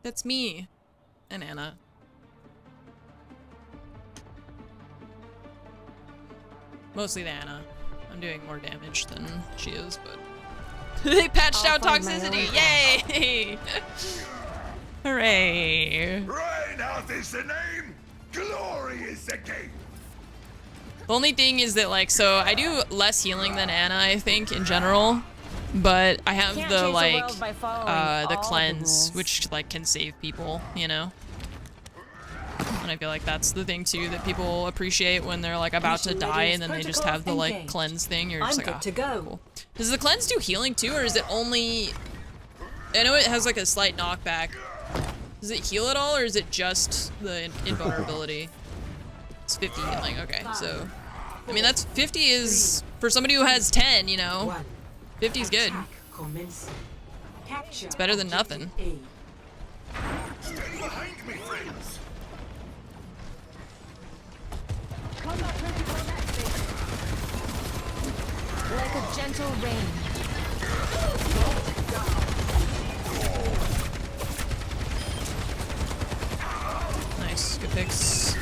That's me and Anna. Mostly the Anna. I'm doing more damage than she is, but they patched out toxicity. Yay! Hooray! Reinhardt is the name. Glory is the game. The only thing is that, like, so I do less healing than Anna, I think, in general. But I have the, like, the cleanse, which, like, can save people, you know? And I feel like that's the thing, too, that people appreciate when they're, like, about to die and then they just have the, like, cleanse thing. You're just like, oh, cool. Does the cleanse do healing, too, or is it only... I know it has, like, a slight knockback. Does it heal at all, or is it just the invulnerability? It's 50 healing, okay, so... I mean, that's 50 is... For somebody who has 10, you know? 50 is good. It's better than nothing. Stay behind me, friends. Like a gentle rain. Nice, good picks.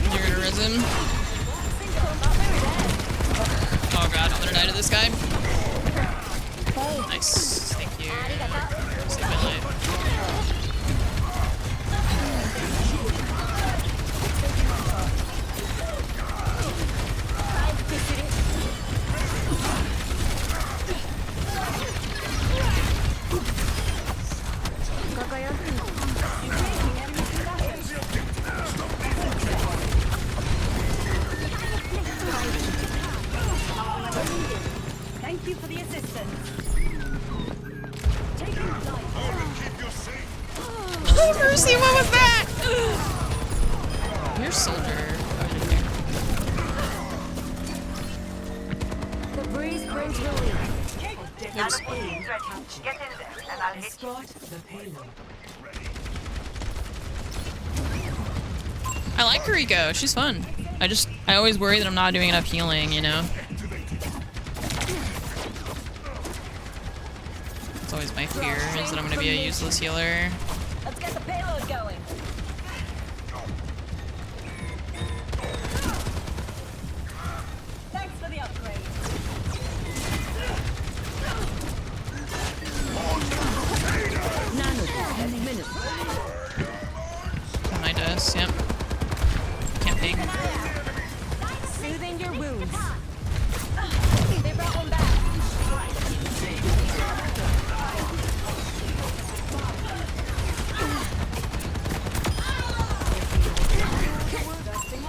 You're gonna res him. Oh god, I'm gonna die to this guy. Nice, thank you. Save my life. mercy, what was that? Your soldier. The breeze brings relief. Oops. Get in there, and I'll hit you. Escort the payload. I like Kariko, she's fun. I always worry that I'm not doing enough healing, you know? It's always my fear, is that I'm gonna be a useless healer. Let's get the payload going. Thanks for the upgrade. Behind us, yep. Can't ping. Soothing your wounds. They brought one back.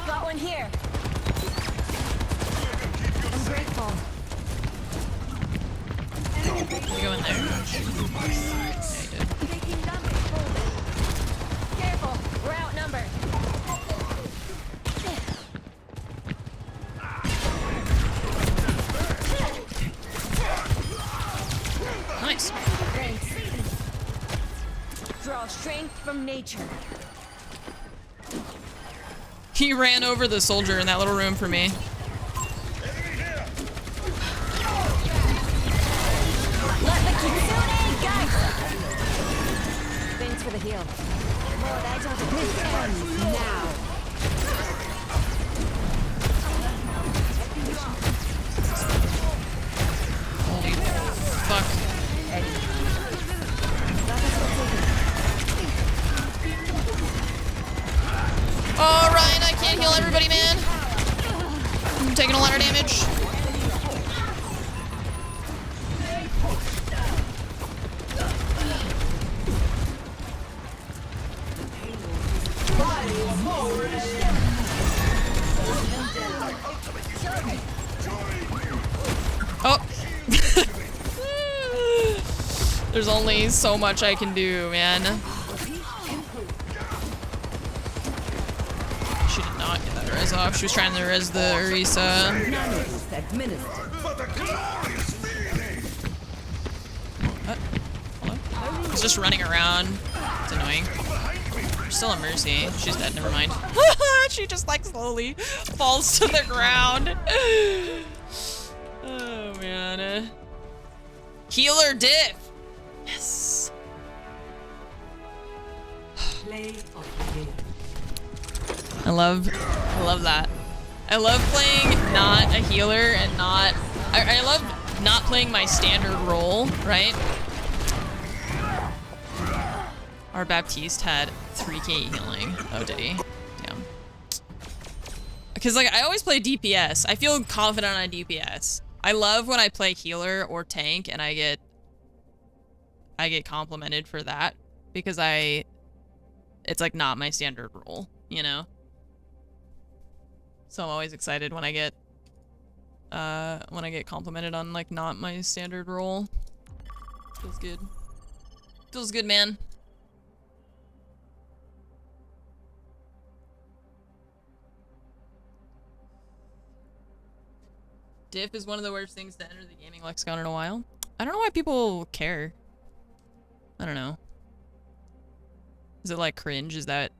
Got one here. I'm grateful. You go in there. Yeah, you did. Taking damage. Careful, we're outnumbered. Nice. Thanks. Draw strength from nature. He ran over the soldier in that little room for me. Let the kitsune guide. Thanks for the heal. Lord, I don't this ends now. Holy fuck. Alright, I can't heal everybody, man. I'm taking a lot of damage. Oh. There's only so much I can do, man. She did not get that res off. She was trying to res the Orisa. What? Hello? He's just running around. It's annoying. There's still a Mercy. She's dead, never mind. She just like slowly falls to the ground. Oh man. Healer diff. Yes. Play of the game. I love that. I love playing not a healer and not. I love not playing my standard role, right? Our Baptiste had 3k healing. Oh, did he? Damn. Because like I always play DPS. I feel confident on DPS. I love when I play healer or tank and I get complimented for that because it's like not my standard role, you know? So I'm always excited when I get complimented on like not my standard role. Feels good. Feels good, man. Diff is one of the worst things to enter the gaming lexicon in a while. I don't know why people care. I don't know. Is it like cringe? Is that...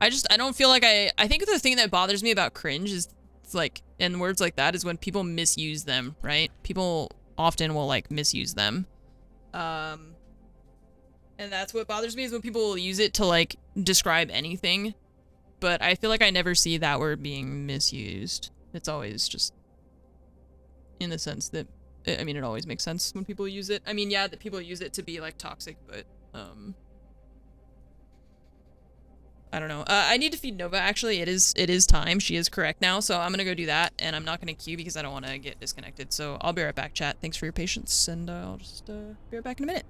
I don't feel like I think the thing that bothers me about cringe is like, and words like that is when people misuse them, right? People often will like misuse them. And that's what bothers me is when people will use it to like describe anything. But I feel like I never see that word being misused. It's always just in the sense that, I mean, it always makes sense when people use it. I mean, yeah, that people use it to be like toxic, but I don't know. I need to feed Nova. Actually, it is time. She is correct now, so I'm gonna go do that, and I'm not gonna queue because I don't want to get disconnected. So I'll be right back, chat. Thanks for your patience, and I'll just be right back in a minute.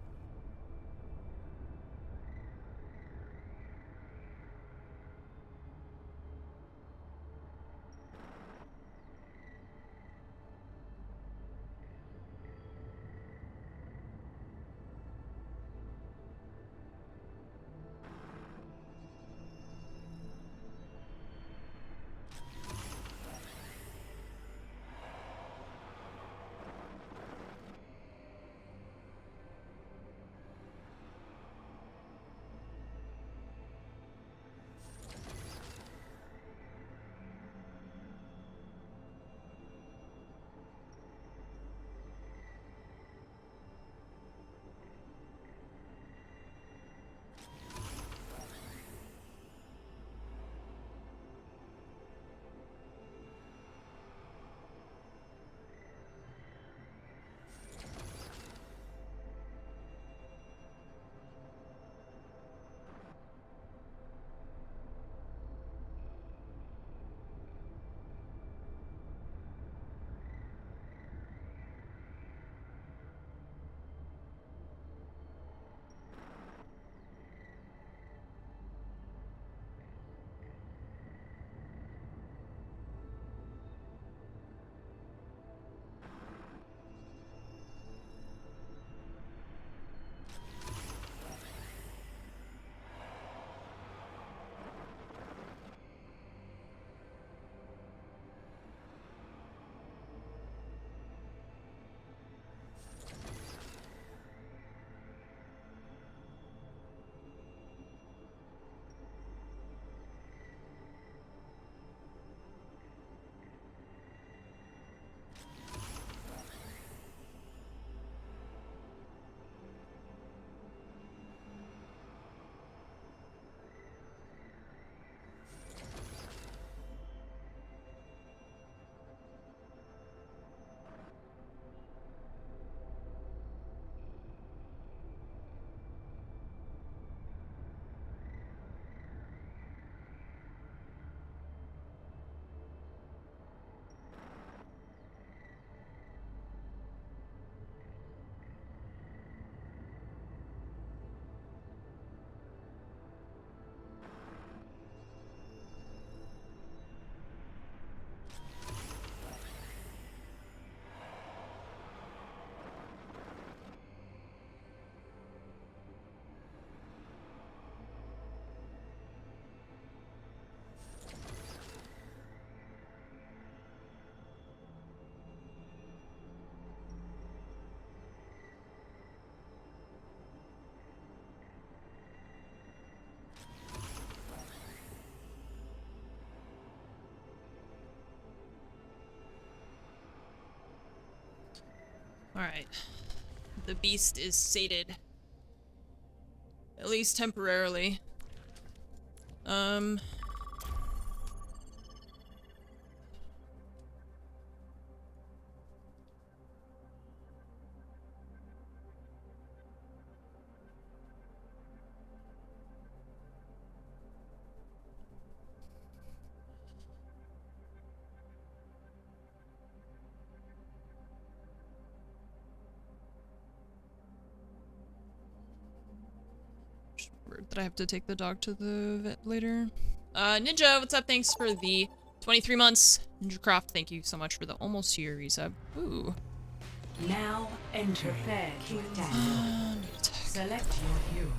Alright. The beast is sated. At least temporarily. That I have to take the dog to the vet later. Ninja, what's up? Thanks for the 23 months. Ninja Croft, thank you so much for the almost year resub. Ooh. Now enter King Daniel. Select your hero.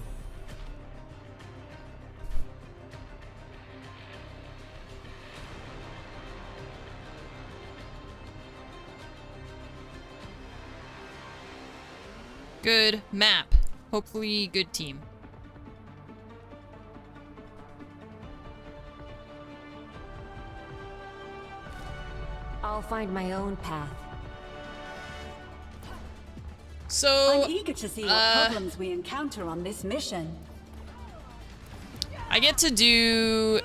Good map. Hopefully good team. I'll find my own path. So, I'm eager to see what problems we encounter on this mission. I get to do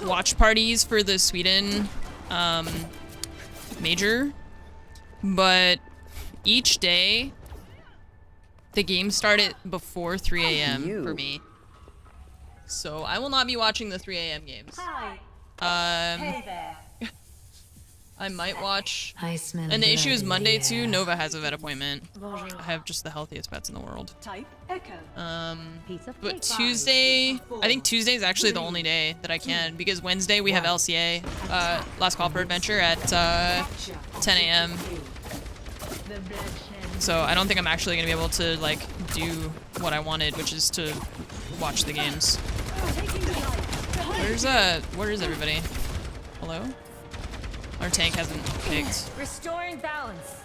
watch parties for the Sweden major, but each day the games start at before 3 a.m. for me. So I will not be watching the 3 a.m. games. Hi. Hey there. I might watch. I smell And the issue is blood in Monday the too. air. Nova has a vet appointment. Bonjour. I have just the healthiest pets in the world. Type Echo. But Tuesday, I think Tuesday is actually the only day that I can, because Wednesday we have LCA, Last Call for Adventure at 10 a.m. So I don't think I'm actually gonna be able to like do what I wanted, which is to watch the games. Where is everybody? Hello? Our tank hasn't picked. Restoring balance.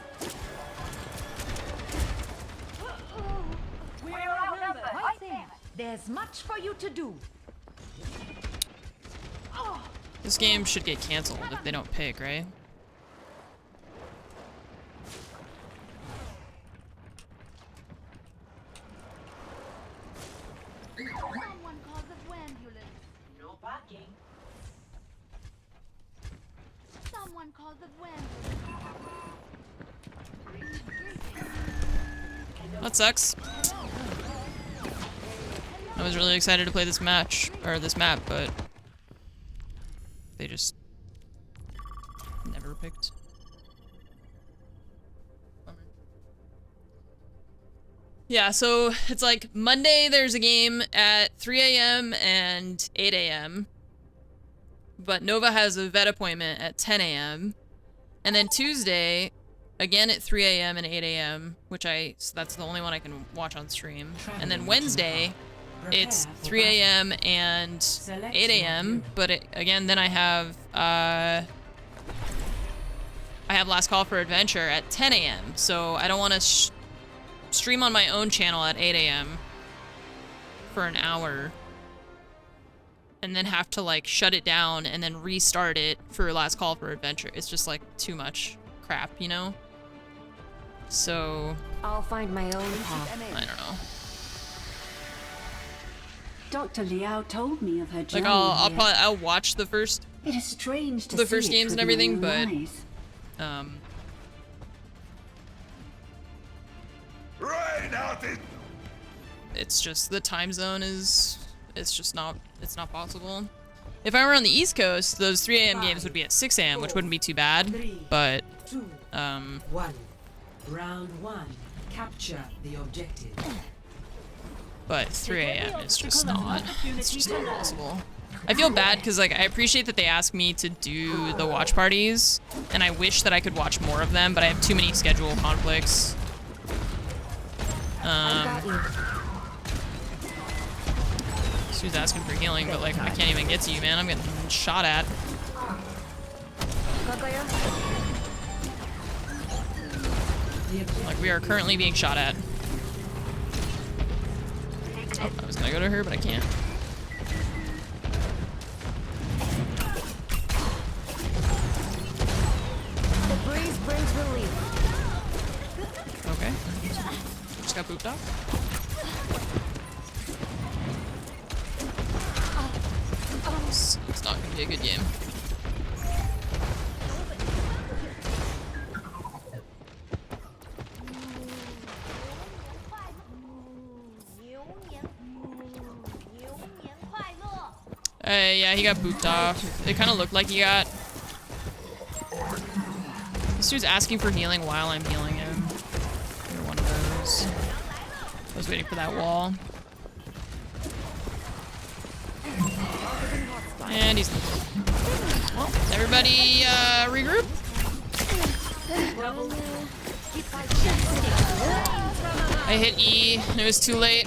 We're outnumbered. I think there's much for you to do. This game should get canceled if they don't pick, right? Someone call the ambulance. No parking. Someone call the ambulance. That sucks. I was really excited to play this match, or this map, but they just never picked. Bummer. Yeah, so it's like Monday there's a game at 3 a.m. and 8 a.m. But Nova has a vet appointment at 10 a.m. And then Tuesday, again at 3 a.m. and 8 a.m., so that's the only one I can watch on stream. And then Wednesday, it's 3 a.m. and 8 a.m. But again, then I have Last Call for Adventure at 10 a.m. So I don't want to stream on my own channel at 8 a.m. for an hour. And then have to like shut it down and then restart it for Last Call for Adventure. It's just like too much crap, you know? So I'll find my own path. I don't know. Dr. Liao told me of her journey. Like I'll watch the first It is strange to the see first it games and with everything, my but own eyes. Right out the it's just the time zone it's not possible. If I were on the East Coast, those 3 a.m. games would be at 6 a.m., which wouldn't be too bad. But 2, 1. Round 1. Capture the objective. But 3 a.m. is just not. It's just not possible. I feel bad because like I appreciate that they ask me to do the watch parties, and I wish that I could watch more of them, but I have too many schedule conflicts. Sue's asking for healing, but like I can't even get to you, man. I'm getting shot at. Like we are currently being shot at. Oh, I was gonna go to her, but I can't. The breeze brings relief. got booped off. It's not gonna be a good game. Yeah, he got booped off. It kind of looked like he got... This dude's asking for healing while I'm healing him. You're one of those. I was waiting for that wall. And he's... Well, everybody, regroup. I hit E, and it was too late.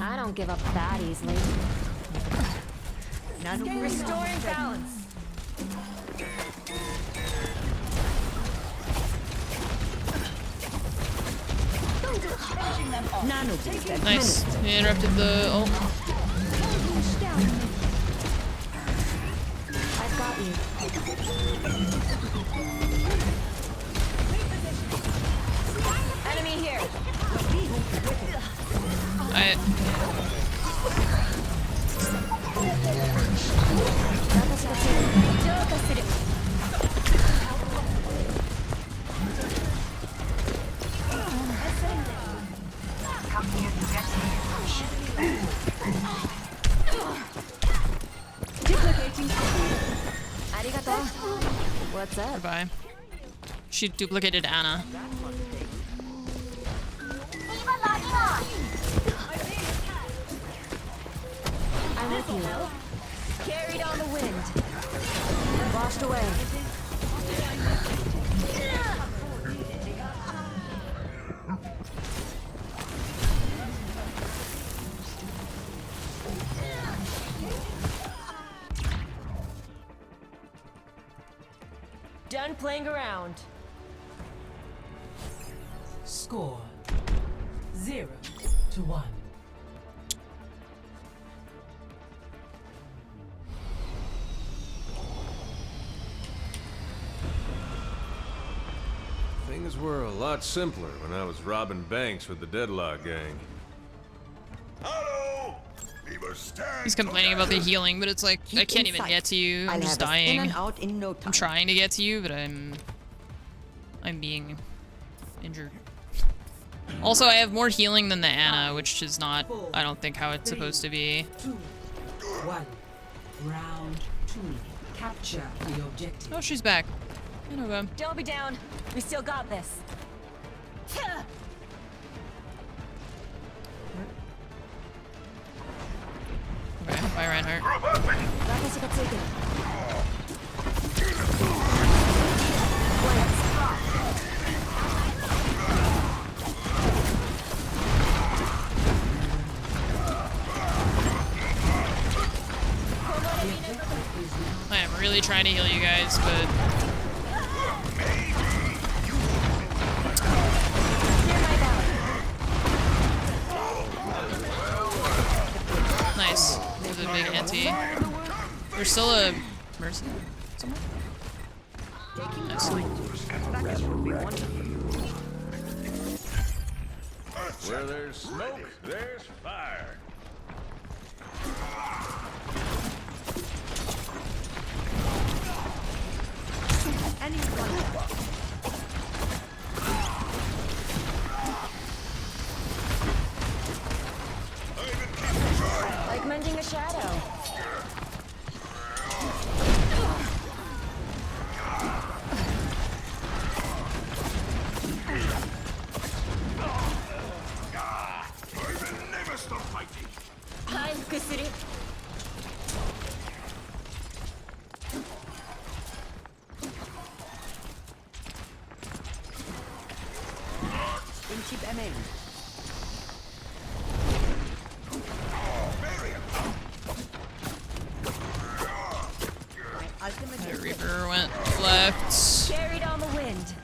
I don't give up that easily. Restoring balance. Nice. He interrupted the ult. I've got you. Enemy here. What's up? Goodbye. She duplicated Anna. I'm with you. Carried on the wind. Washed away. Done playing around. Score 0-1. Things were a lot simpler when I was robbing banks with the Deadlock gang. He's complaining about the healing, but it's like, I can't even get to you. I'm just dying. I'm trying to get to you, but I'm being injured. Also, I have more healing than the Anna, which is not, I don't think, how it's supposed to be. 2, 1. Round 2. Capture the objective. Oh, she's back. I know them. Don't be down. We still got this. Okay, bye Reinhardt. I am really trying to heal you guys, but... Nice. There's a big anti. There's still a Mercy somewhere? Nice. Where there's smoke, there's fire. Like mending a shadow. I'm Kusuri. The Reaper went left. Carried on the wind.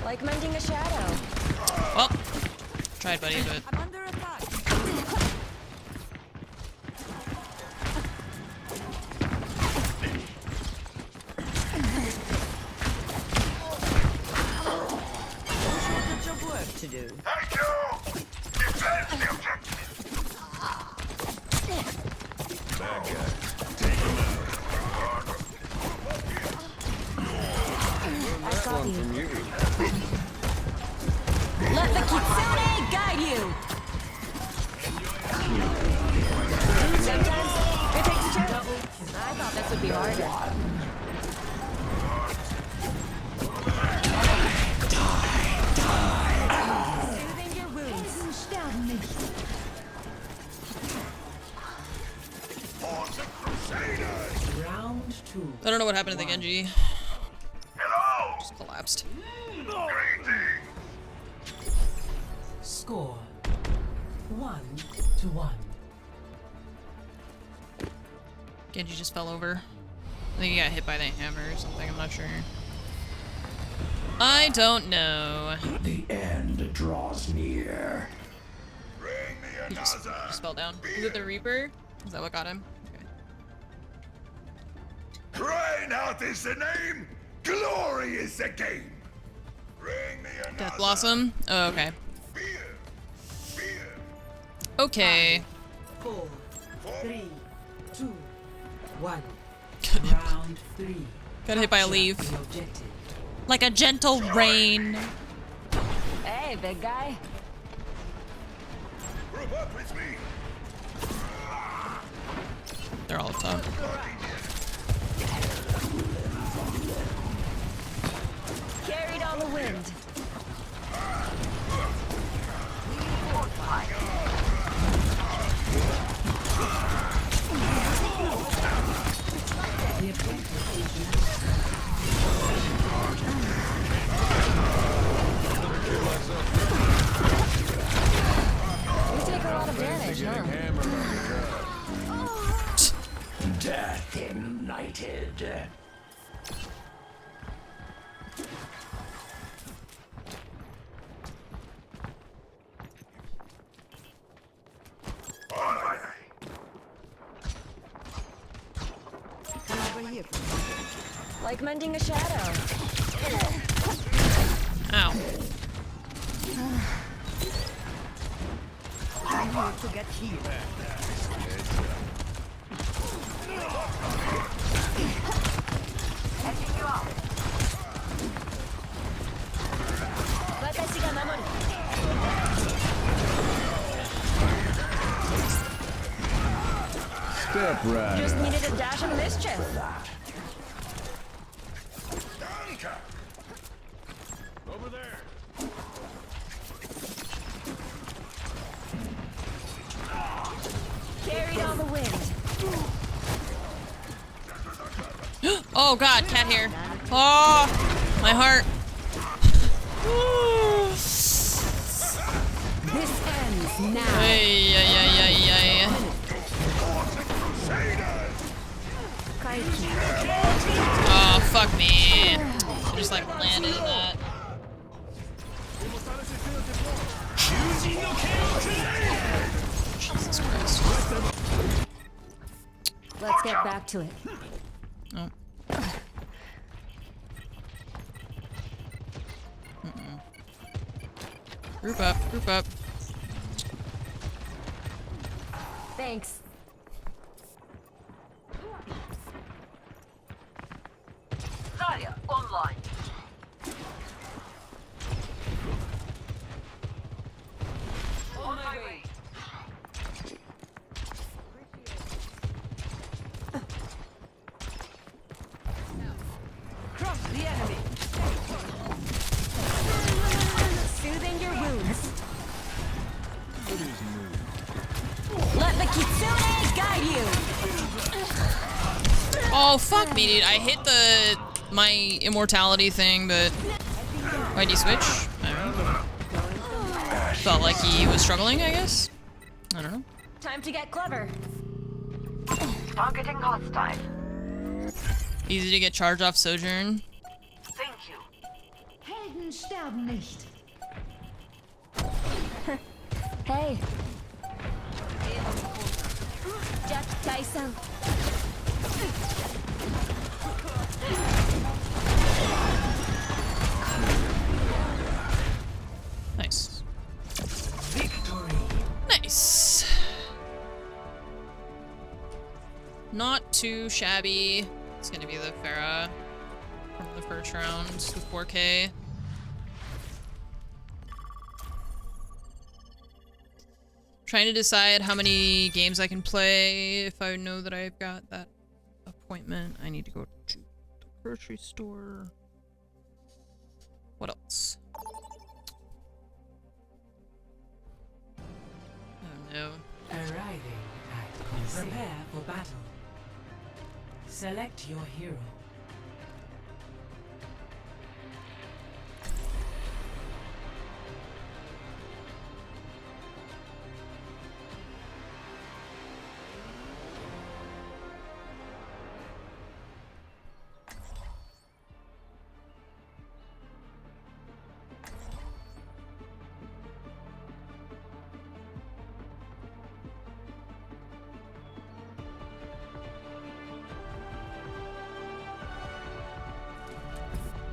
Like mending a shadow. Well, tried, buddy, but. I'm under attack. Work to do. Thank you! Defend the objective! Bad guy. Take him out. I got you. From you. Let the kitsune guide you. Sometimes it takes a turn. I thought this would be harder. Soothing your wounds. Round 2. I don't know what happened to the Genji. Just collapsed. Score 1-1. Genji just fell over. I think he got hit by the hammer or something, I'm not sure. I don't know. The end draws near. He just fell down. Is it the Reaper? Is that what got him? Crying out is the name, glory is the game. Bring me another. Death Blossom? Oh, okay. Okay. 4, 3, 2, 1. Round 3. Got hit by a leaf. The objective. Like a gentle rain. Hey, big guy. Group up with me. They're all up top. Carried on the wind. We take a lot of damage, huh? Death ignited. Like mending a shadow. Ow. I need to get healed. Step right. Just needed a dash of mischief. Over there. Carried on the wind. Oh god, cat hair. Oh, my heart. This ends now. Ay, ay, ay, ay, ay. Oh, fuck me. I just like landed in that. Jesus Christ. Let's get back to it. Oh. Group up, group up. Thanks. Zarya online. On my way. Crush the enemy. Soothing your wounds. Let the kitsune guide you. Oh, fuck me, dude. I hit my immortality thing, but why'd he switch? I don't know. Felt like he was struggling, I guess? I don't know. Time to get clever. Targeting hostile. Easy to get charge off Sojourn. Thank you. Helden sterben nicht. Hey. Jack Tyson. Nice. Victory. Nice. Not too shabby. It's gonna be the Farah from the first round with 4K. Trying to decide how many games I can play if I know that I've got that appointment. I need to go to the grocery store. What else? Oh no. Arriving at Coliseum. Prepare for battle. Select your hero.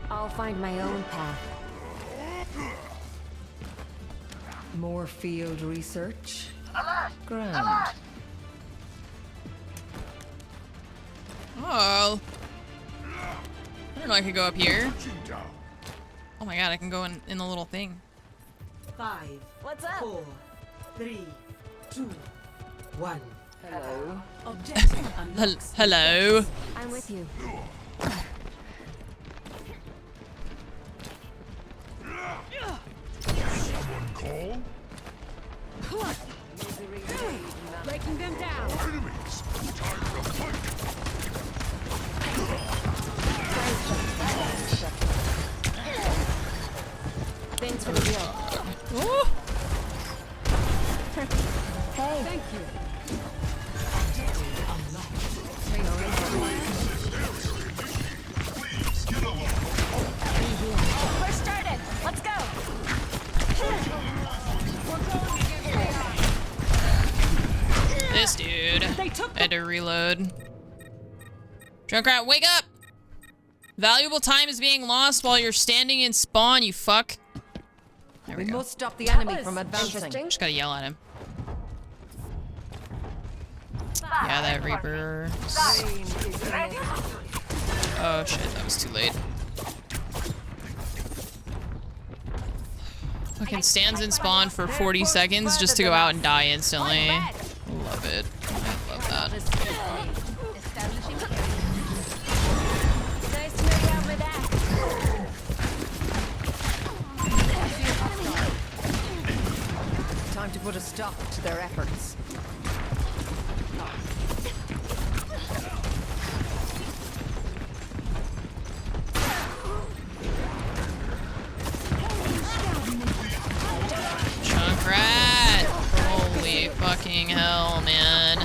I'll find my own path. More field research? Grand. Oh. I don't know I could go up here. Oh my god, I can go in the little thing. 5. What's up? 4, 3, 2, 1. Hello. Objective unlocked. Hello. I'm with you. Someone call? Breaking them down. Enemies! Time to fight! Thanks for the deal. Oh. Hey. Thank you. Please, get along! We're started. Let's go. This dude. I had to reload. Junkrat, wake up! Valuable time is being lost while you're standing in spawn, you fuck. There we go. Must stop the enemy from advancing. Just gotta yell at him. Yeah, that Reaper. Oh shit, that was too late. Fucking stands in spawn for 40 seconds just to go out and die instantly. Love it. I love that. Nice to make out my back. Time to put a stop to their efforts. Junkrat! Holy fucking hell, man.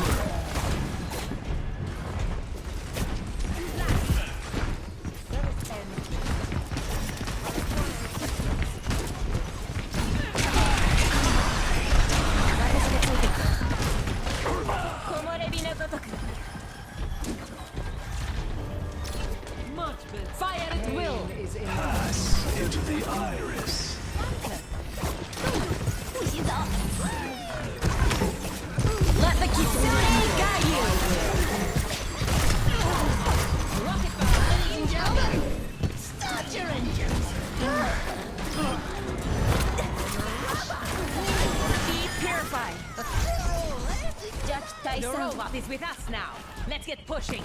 Fire at will. Pass into the iris. Let the Kitsune guide you. Rocket fire, ladies and gentlemen. Start your engines. Be purified. Jack Tyson. The robot is with us now. Let's get pushing.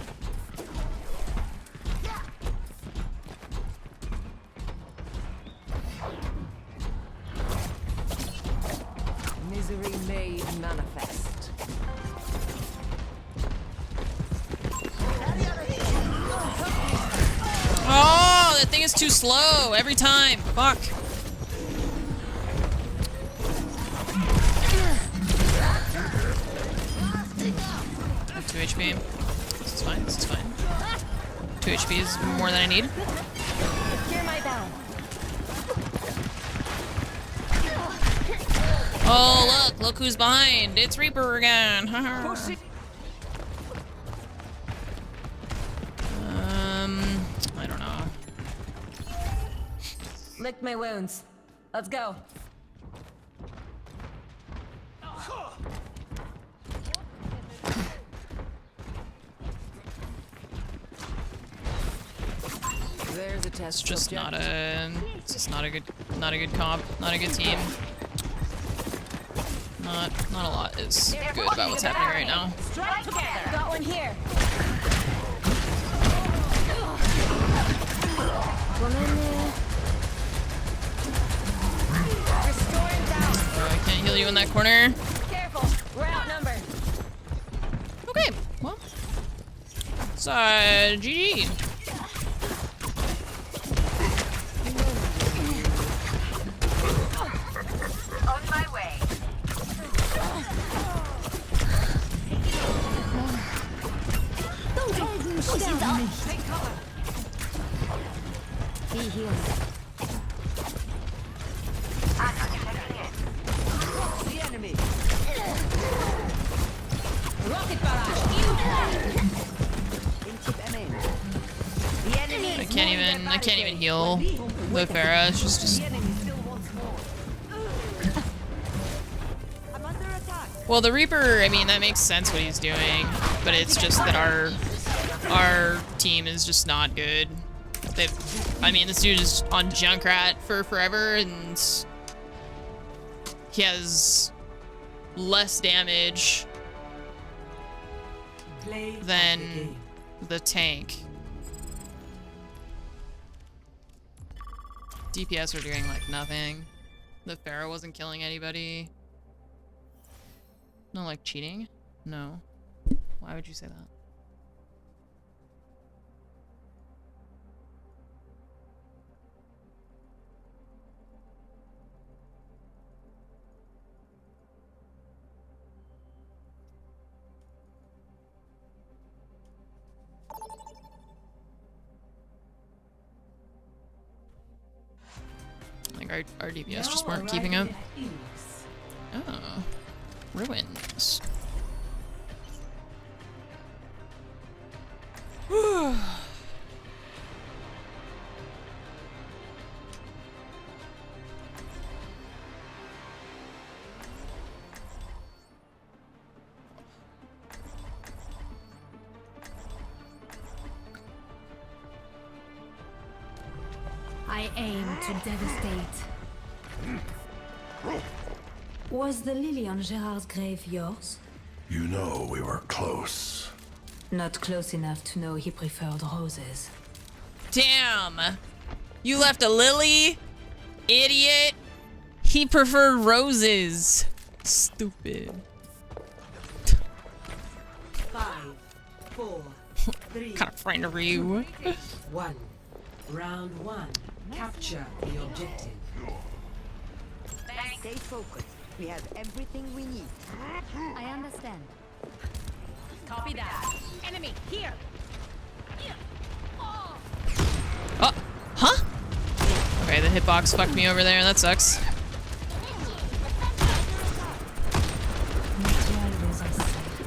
Misery made manifest. Oh, that thing is too slow every time. Fuck. 2 HP. This is fine. This is fine. 2 HP is more than I need. Hear my bell. Oh, look who's behind. It's Reaper again. I don't know. Lick my wounds. Let's go. There's a test. It's just not a good comp, not a good team. Not a lot is good about what's happening right now. Strike together. Got one here. Restoring down. I can't heal you in that corner. Careful. We're outnumbered. Okay, well. So, GG. On my way. Take cover. Be healed. The enemy. Rocket barrage. The enemy. I can't even heal the Pharah. It's just well, the Reaper, I mean, that makes sense what he's doing, but it's just that our team is just not good. I mean, this dude is on Junkrat for forever, and he has less damage than the tank. DPS are doing like nothing. The Pharah wasn't killing anybody. No, like cheating? No. Why would you say that? Like our DPS just weren't keeping up. Oh. Ruins. I aim to devastate. Was the lily on Gerard's grave yours? You know we were close. Not close enough to know he preferred roses. Damn! You left a lily? Idiot! He preferred roses. Stupid. 5, 4, 3. Kind of frightened of you. 1. Round 1. Capture the objective. Stay focused. We have everything we need. I understand. Copy that. Enemy here. Oh! Huh? Okay, the hitbox fucked me over there. That sucks.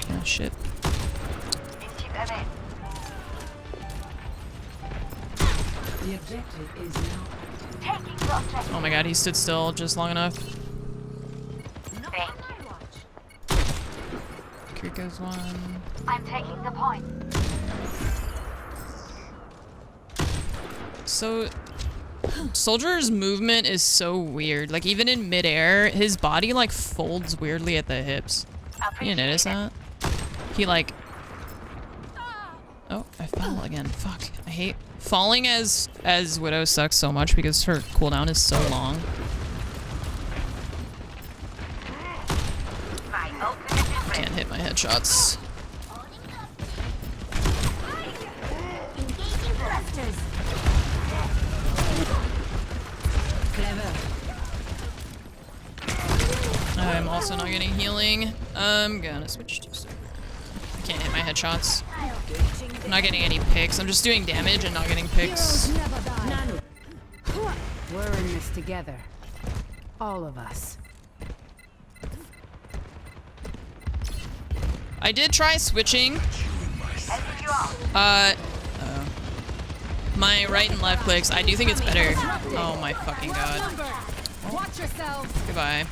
Oh, shit. The objective is now. Oh my god, he stood still just long enough. Kiriko's one. I'm taking the point. So, Soldier's movement is so weird. Like, even in midair, his body, like, folds weirdly at the hips. You notice that? He, like... Oh, I fell again. Fuck. I hate... Falling as Widow sucks so much because her cooldown is so long. Can't hit my headshots. I'm also not getting healing. I'm gonna switch to server. I can't hit my headshots. I'm not getting any picks. I'm just doing damage and not getting picks. We're in this together. All of us. I did try switching. My right and left clicks. I do think it's better. Oh my fucking god. Watch yourselves. Goodbye.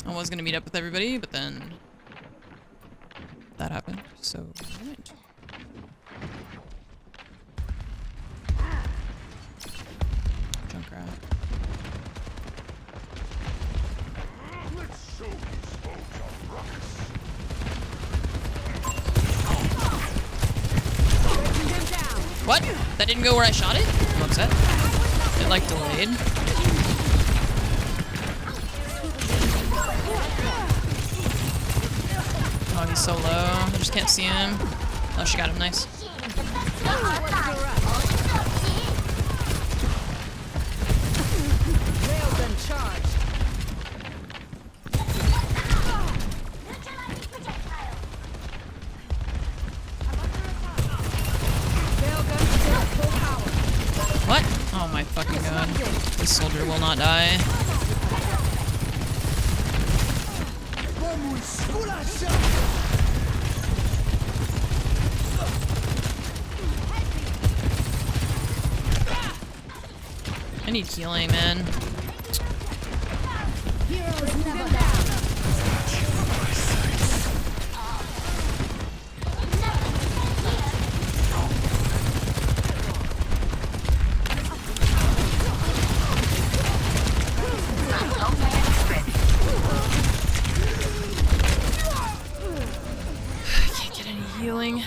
I was gonna meet up with everybody, but then that happened. So. Junkrat. What? That didn't go where I shot it? I'm upset. It like delayed. Oh, he's so low. I just can't see him. Oh, she got him. Nice. Railgun charged. What? Oh my fucking god. This soldier will not die. I need healing, man. Heroes never die. Healing.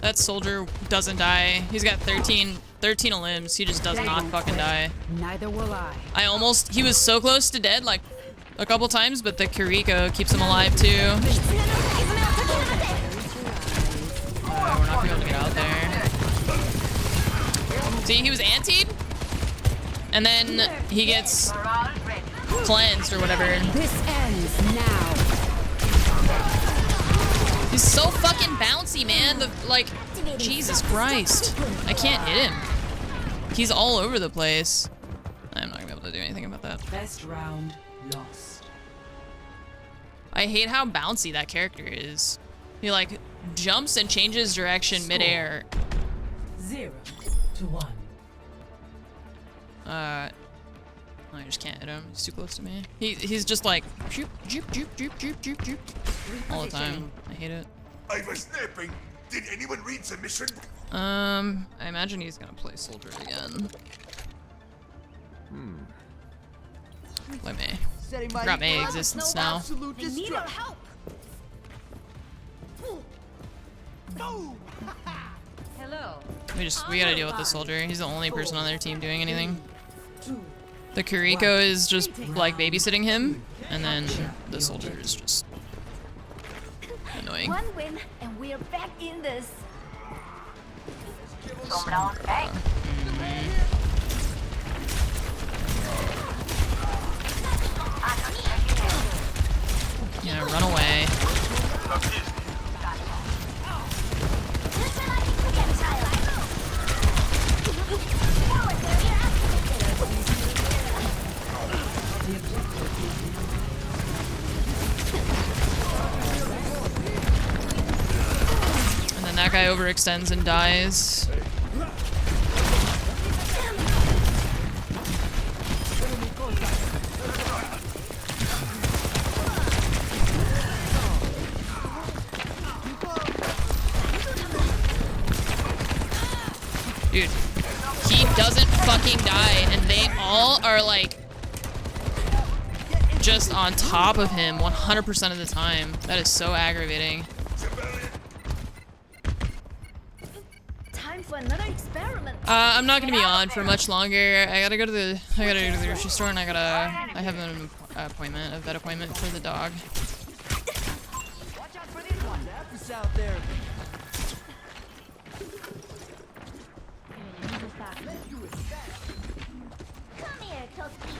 That soldier doesn't die. He's got 13 limbs. He just does not fucking die. Neither will I. He was so close to dead like a couple times, but the Kiriko keeps him alive too. We're not gonna be able to get out there. See, he was antied, and then he gets cleansed or whatever. This ends now. He's so fucking bouncy, man. Like, Jesus Christ. I can't hit him. He's all over the place. I'm not gonna be able to do anything about that. Best round lost. I hate how bouncy that character is. He like jumps and changes direction midair. 0-1. I just can't hit him. He's too close to me. He's just like joop, joop, joop, joop, joop, joop, joop, all the time. I hate it. I was napping. Did anyone read the mission? I imagine he's gonna play soldier again. Let me grab A existence now. Hello. We gotta deal with this soldier. He's the only person on their team doing anything. The Kiriko is just like babysitting him, and then the soldier is just annoying. One win, and we're back in this. Yeah, run away. And then that guy overextends and dies. Dude, he doesn't fucking die, and they all are like just on top of him 100% of the time. That is so aggravating. Time for another experiment. I'm not gonna be on for much longer. I gotta go to the grocery store, and I have an appointment, a vet appointment for the dog. Watch out for these ones. Apps out there. Come here, Toasty.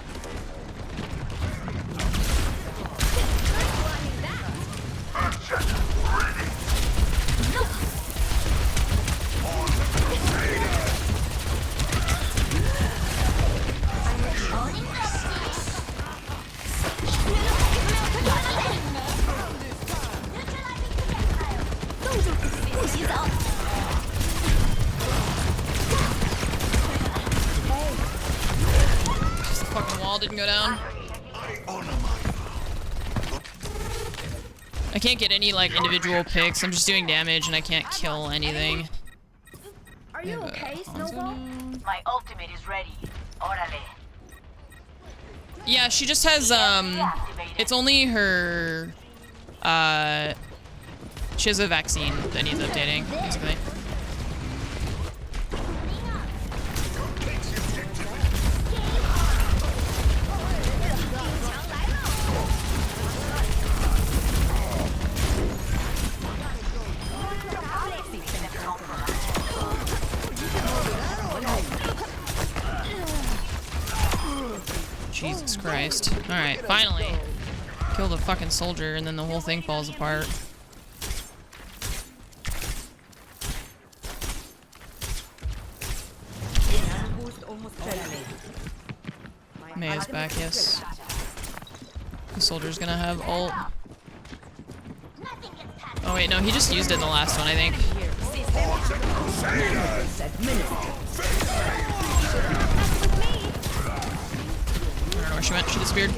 didn't go down. I can't get any like individual picks. I'm just doing damage and I can't kill anything. Are you okay, Snowball? My ultimate is ready. Orale. Yeah, she just has it's only her she has a vaccine that needs updating, basically. Jesus Christ. Alright, finally. Kill the fucking soldier and then the whole thing falls apart. May is back, yes. The soldier's gonna have ult. Oh wait, no, he just used it in the last one, I think. I don't know where she went, she disappeared.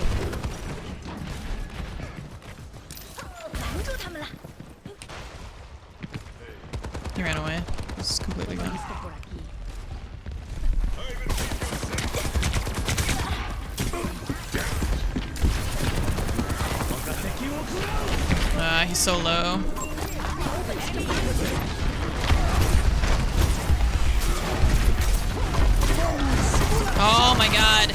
He ran away. It's completely gone. He's so low. Oh my god.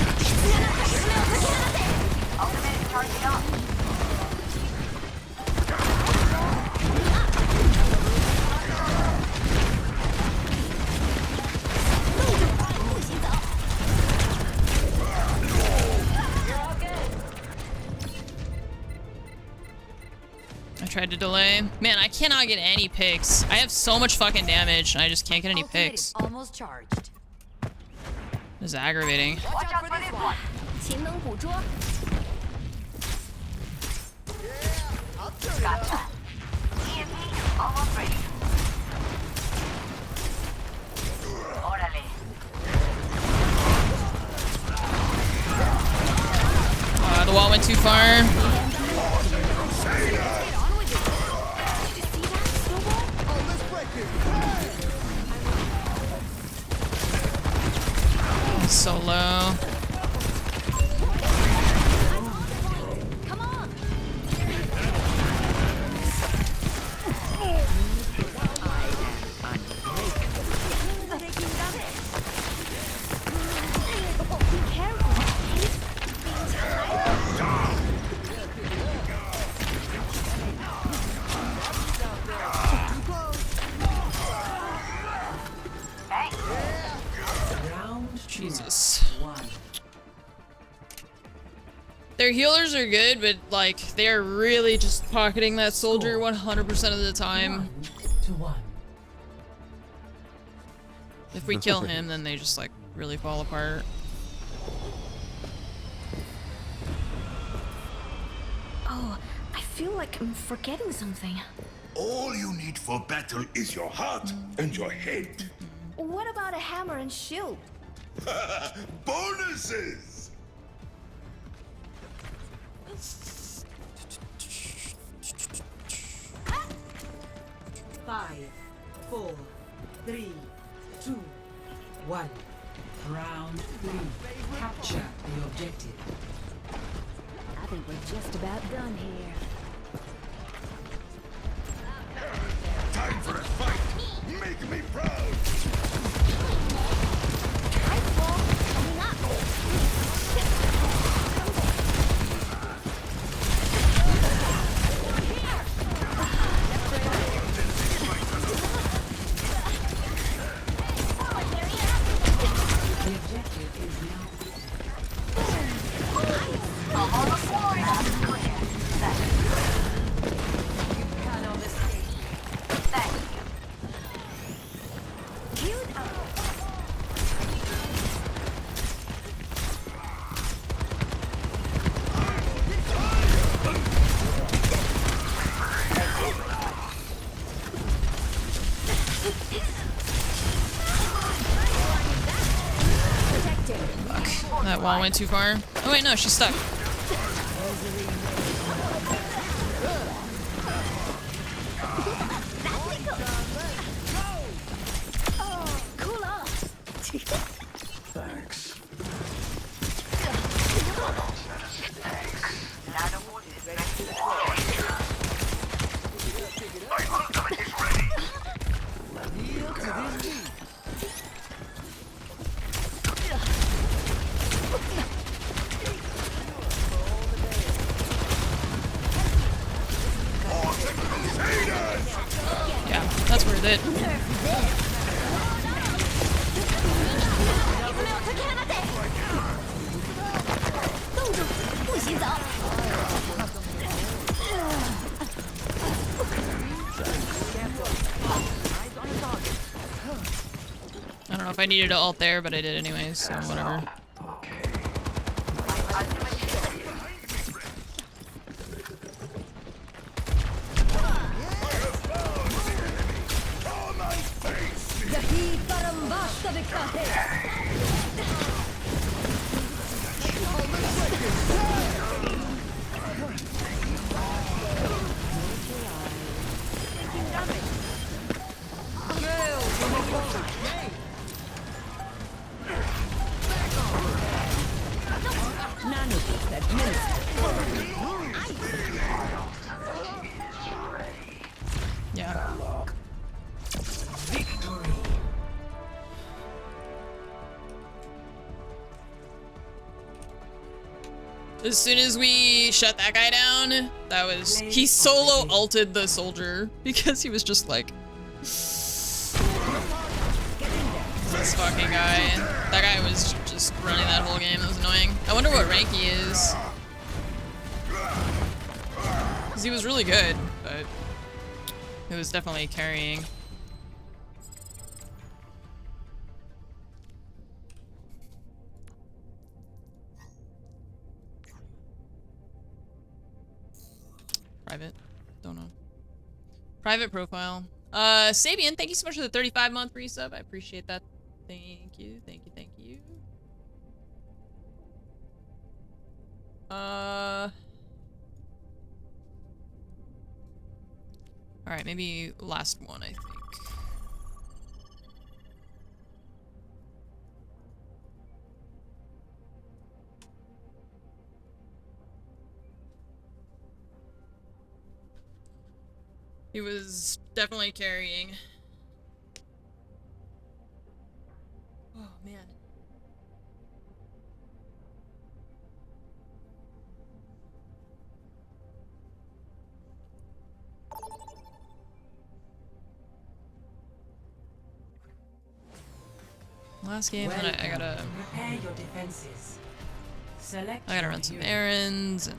I tried to delay. Man, I cannot get any picks. I have so much fucking damage, and I just can't get any picks. Almost charged. This is aggravating. Watch out for this one. Gotcha. EMP almost ready. Orale. The wall went too far. He's so low. Come on. Be careful. Jesus. Their healers are good, but like they're really just pocketing that soldier 100% of the time. 1-1. If we kill him, then they just like really fall apart. Oh, I feel like I'm forgetting something. All you need for battle is your heart and your head. What about a hammer and shield? Bonuses! 5, 4, 3, 2, 1. Round 3. Capture the objective. I think we're just about done here. Time for a fight! Make me proud! That wall went too far. Oh wait, no, she's stuck. Cool off. Thanks. Yeah, that's worth it. I don't know if I needed to ult there, but I did anyways, so whatever. Yeah. As soon as we shut that guy down, that was... He solo ulted the soldier because he was just like... This fucking guy. That guy was just running that whole game. That was annoying. I wonder what rank he is. Because he was really good, but... It was definitely carrying. Private. Don't know. Private profile. Sabian, thank you so much for the 35-month resub. I appreciate that. Thank you. Thank you. Thank you. Alright, maybe last one, I think. He was definitely carrying. Oh, man. Last game, then I gotta... Repair your defenses. Select I gotta run some errands and...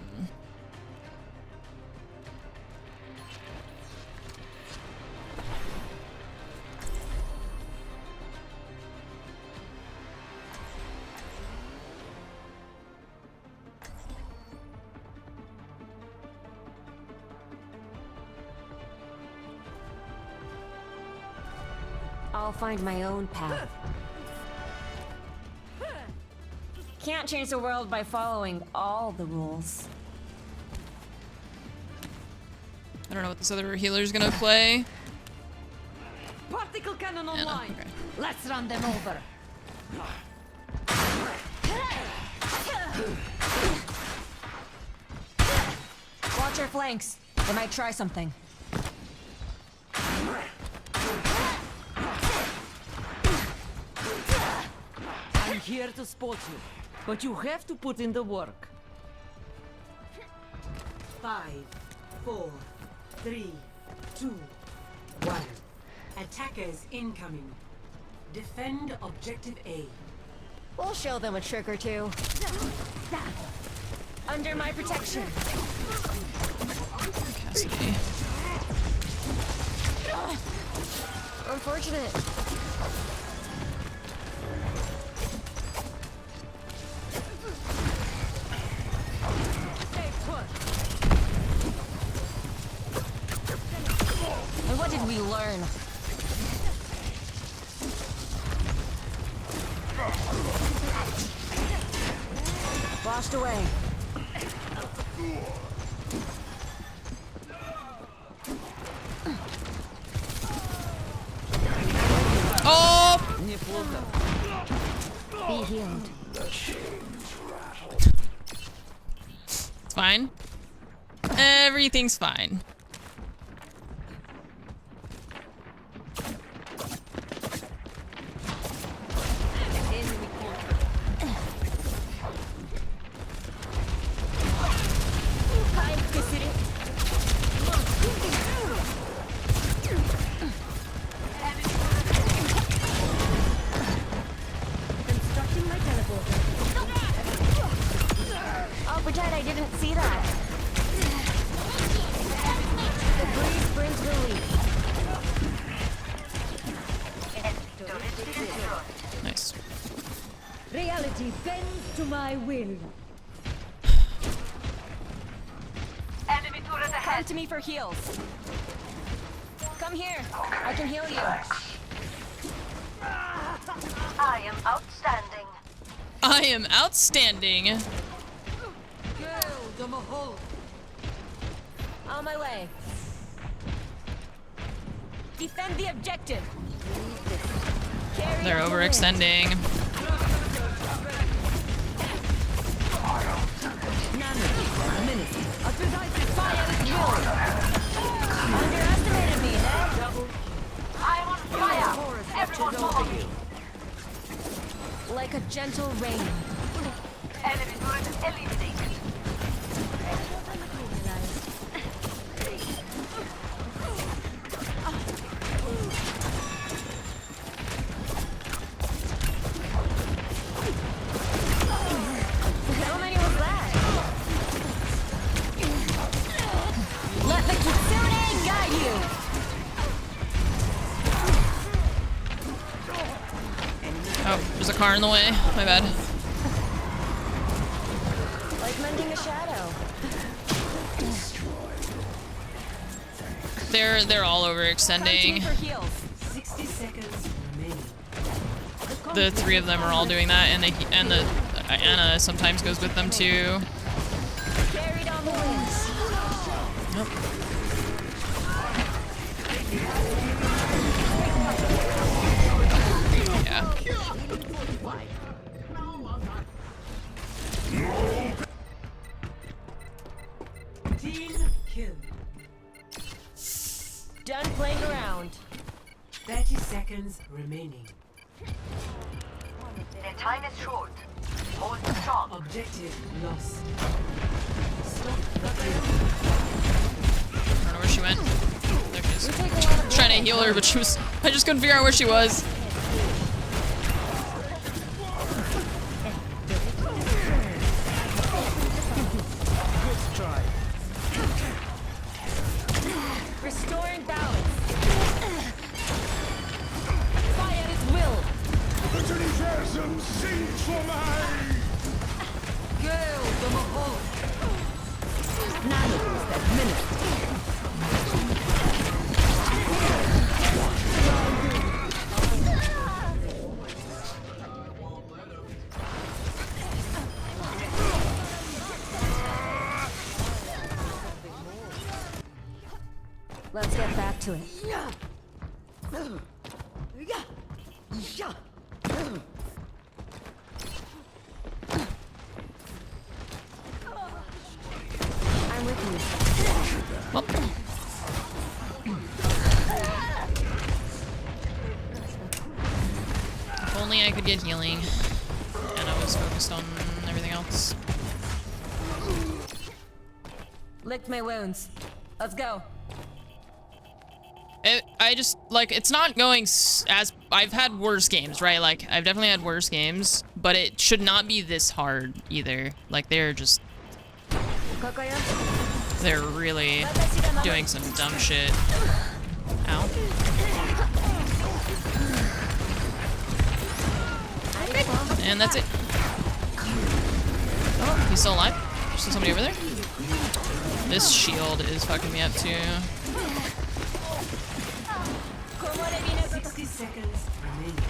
I'll find my own path. Can't change the world by following all the rules. I don't know what this other healer's gonna play. Particle cannon Anna, online. okay. Let's run them over. Watch your flanks. They might try something. I'm here to support you, but you have to put in the work. 5, 4, 3, 2, 1. Attackers incoming. Defend objective A. We'll show them a trick or two. Under my protection. Cassidy. Unfortunate. And what did we learn? washed away. Oh! Be healed. It's fine. Everything's fine. Constructing my teleporter. I'll pretend I didn't see that. The breeze brings relief. Nice. Reality bends to my will. Enemy turret ahead. Come to me for heals. Come here. I can heal you. I am outstanding. I am outstanding. On my way. Defend the objective. They're overextending. Underestimated me, eh? I am on fire. Everyone follow me. Like a gentle rain. Enemy turret eliminated. How many was that? Let the Kitsune guide you. Oh, there's a car in the way. My bad. Like mending a shadow. They're all overextending. 60 seconds remaining. The three of them are all doing that, and the Anna sometimes goes with them too. Carried on the winds. Nope. Yeah. Team kill. Done playing around. 30 seconds remaining. The time is short. Hold strong. Objective lost. I don't know where she went. There she is. I was trying to heal her, but I just couldn't figure out where she was. Restoring balance. Fire at will. The universum sings for me! Gale the Mahal! Nanos that minute. Let's get back to it. I'm with you. Well. If only I could get healing, and I was focused on everything else. Licked my wounds. Let's go. I just, like, it's not going as... I've had worse games, right? Like, I've definitely had worse games, but it should not be this hard, either. Like, they're just... They're really doing some dumb shit. Ow. Okay, and that's it. Oh, he's still alive? There's still somebody over there? This shield is fucking me up, too. 60 seconds remaining.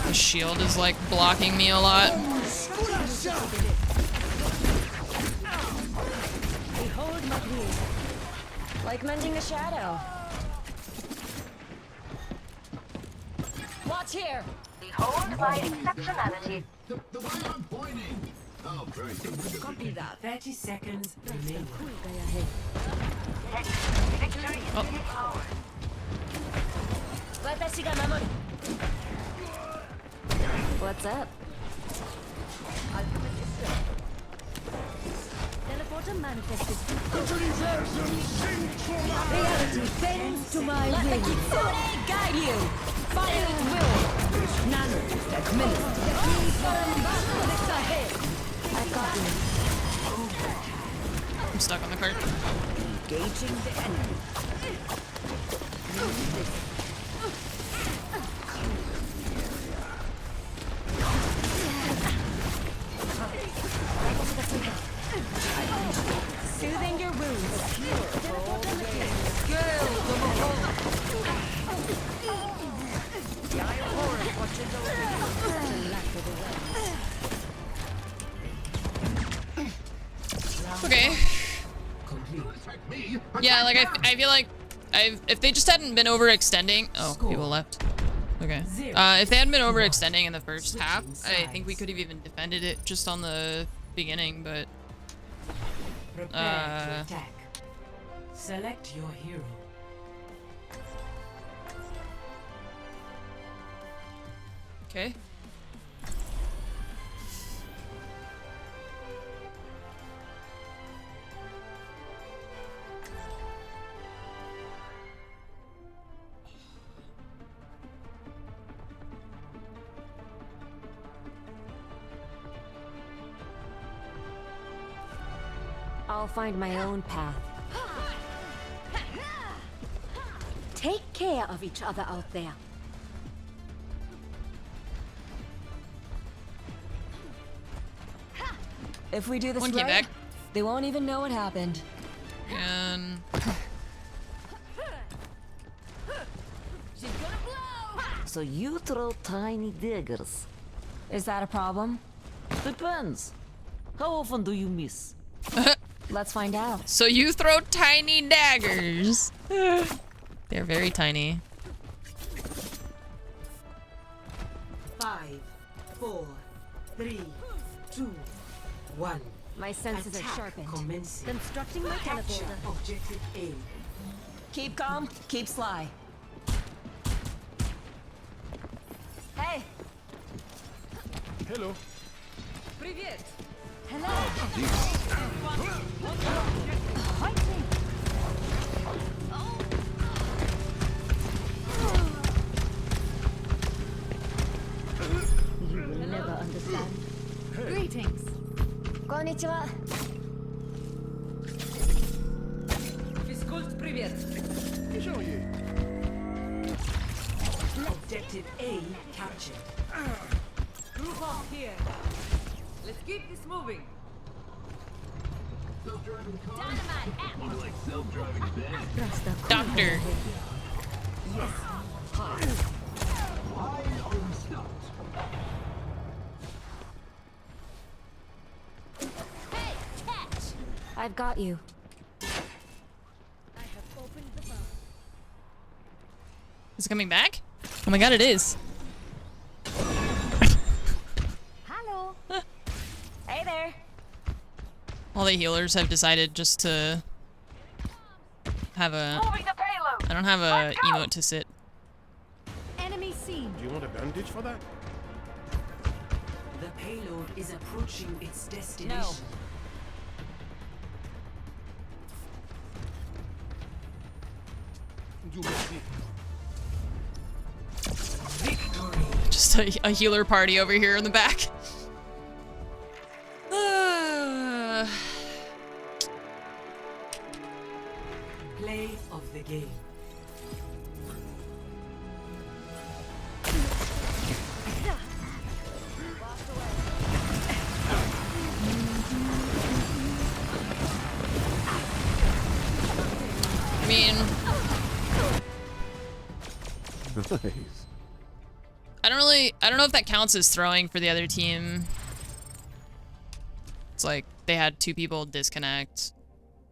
The shield is like blocking me a lot. Behold my view. Like mending a shadow. Watch here. Behold my exceptionality. The way I'm pointing. Oh, very good. Copy that. 30 seconds remaining. Oh. What's up? Teleporter manifested. Reality bends to my will. Let the Kitsune guide you. Follow its will. None that minister. I got you. I'm stuck on the cart. Engaging the enemy. Soothing your wounds. The Eye of Horus watches over you. Okay. Yeah, like I feel like if they just hadn't been overextending. Oh, people left. Okay. If they hadn't been overextending in the first half, I think we could have even defended it just on the beginning, but Prepare to attack. Select your hero. okay. I'll find my own path. Take care of each other out there. If we do this One came right, back. they won't even know what happened. And So you throw tiny daggers. Is that a problem? Depends. How often do you miss? Let's find out. so you throw tiny daggers. They're very tiny. 5, 4, 3, 2, 1. My senses are Attack sharpened. commencing. Constructing my Capture teleporter. objective A. Keep calm, keep sly. Hey! Hello. Привет! You will never understand. Greetings. Konnichiwa. Физкульт, привет! Objective A captured. Group up here. Let's keep this moving. Doctor. Yes. Hey, catch! I've got you. I have opened the bow. Is it coming back? Oh my god, it is. Hello. Hey there. All the healers have decided just to have a... I don't have a emote to sit. Enemy seen. Do you want a bandage for that? The payload is approaching its destination. No. You will see. Victory. Just a healer party over here in the back. Play of the game. I mean, Nice. I don't know if that counts as throwing for the other team. It's like they had 2 people disconnect.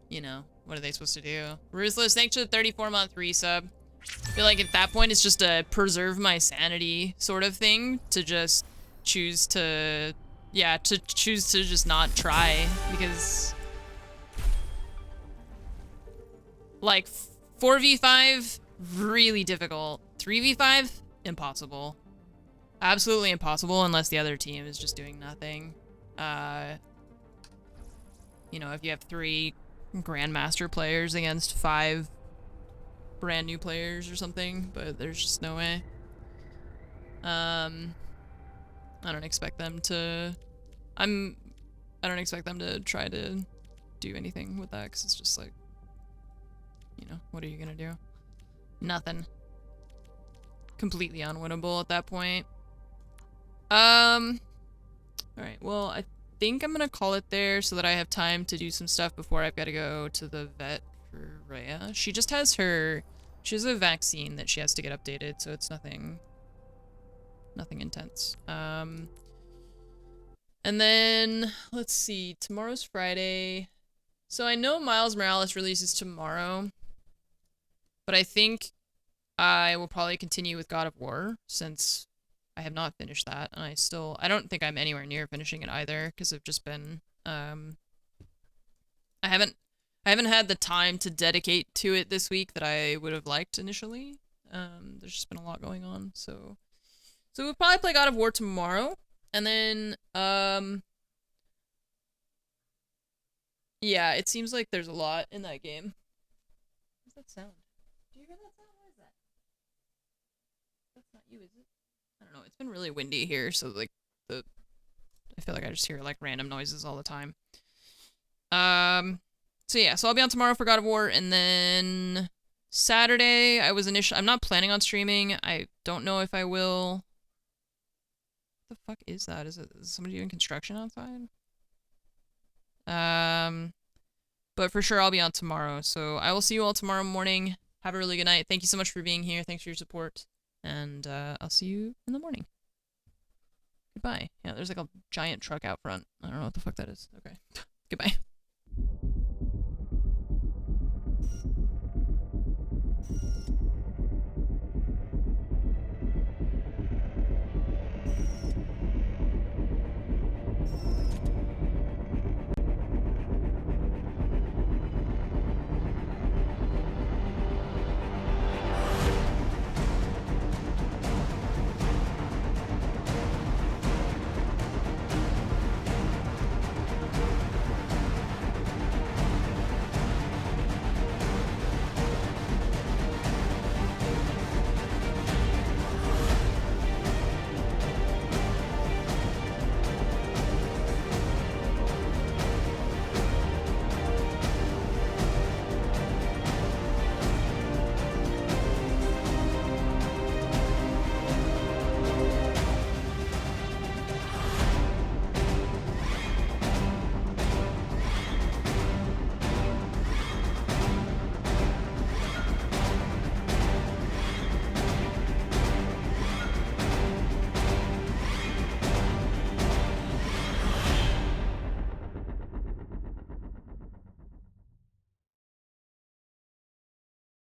You know, what are they supposed to do? Ruthless, thanks for the 34-month resub. I feel like at that point it's just a preserve my sanity sort of thing to just choose to, yeah, to choose to just not try, because like 4v5 really difficult, 3v5 impossible, absolutely impossible unless the other team is just doing nothing. You know, if you have 3 grandmaster players against 5 brand new players or something, but there's just no way. I don't expect them to I don't expect them to try to do anything with that, because it's just like, you know, what are you gonna do? Nothing. Completely unwinnable at that point. Alright, well, I think I'm gonna call it there so that I have time to do some stuff before I've got to go to the vet for Rhea. She just has she has a vaccine that she has to get updated, so it's nothing intense. And then, let's see, tomorrow's Friday. So I know Miles Morales releases tomorrow, but I think I will probably continue with God of War, since I have not finished that, and I don't think I'm anywhere near finishing it either, because I've just been, I haven't had the time to dedicate to it this week that I would have liked initially. There's just been a lot going on, so we'll probably play God of War tomorrow, and then, yeah, it seems like there's a lot in that game. What's that sound? Do you hear that sound? What is that? That's not you, is it? I don't know, it's been really windy here, so like I feel like I just hear like random noises all the time. So yeah, so I'll be on tomorrow for God of War, and then Saturday I'm not planning on streaming. I don't know if I will. What the fuck is that? Is somebody doing construction outside? But for sure I'll be on tomorrow, so I will see you all tomorrow morning. Have a really good night. Thank you so much for being here. Thanks for your support. And I'll see you in the morning. Goodbye. Yeah, there's like a giant truck out front. I don't know what the fuck that is. Okay. Goodbye.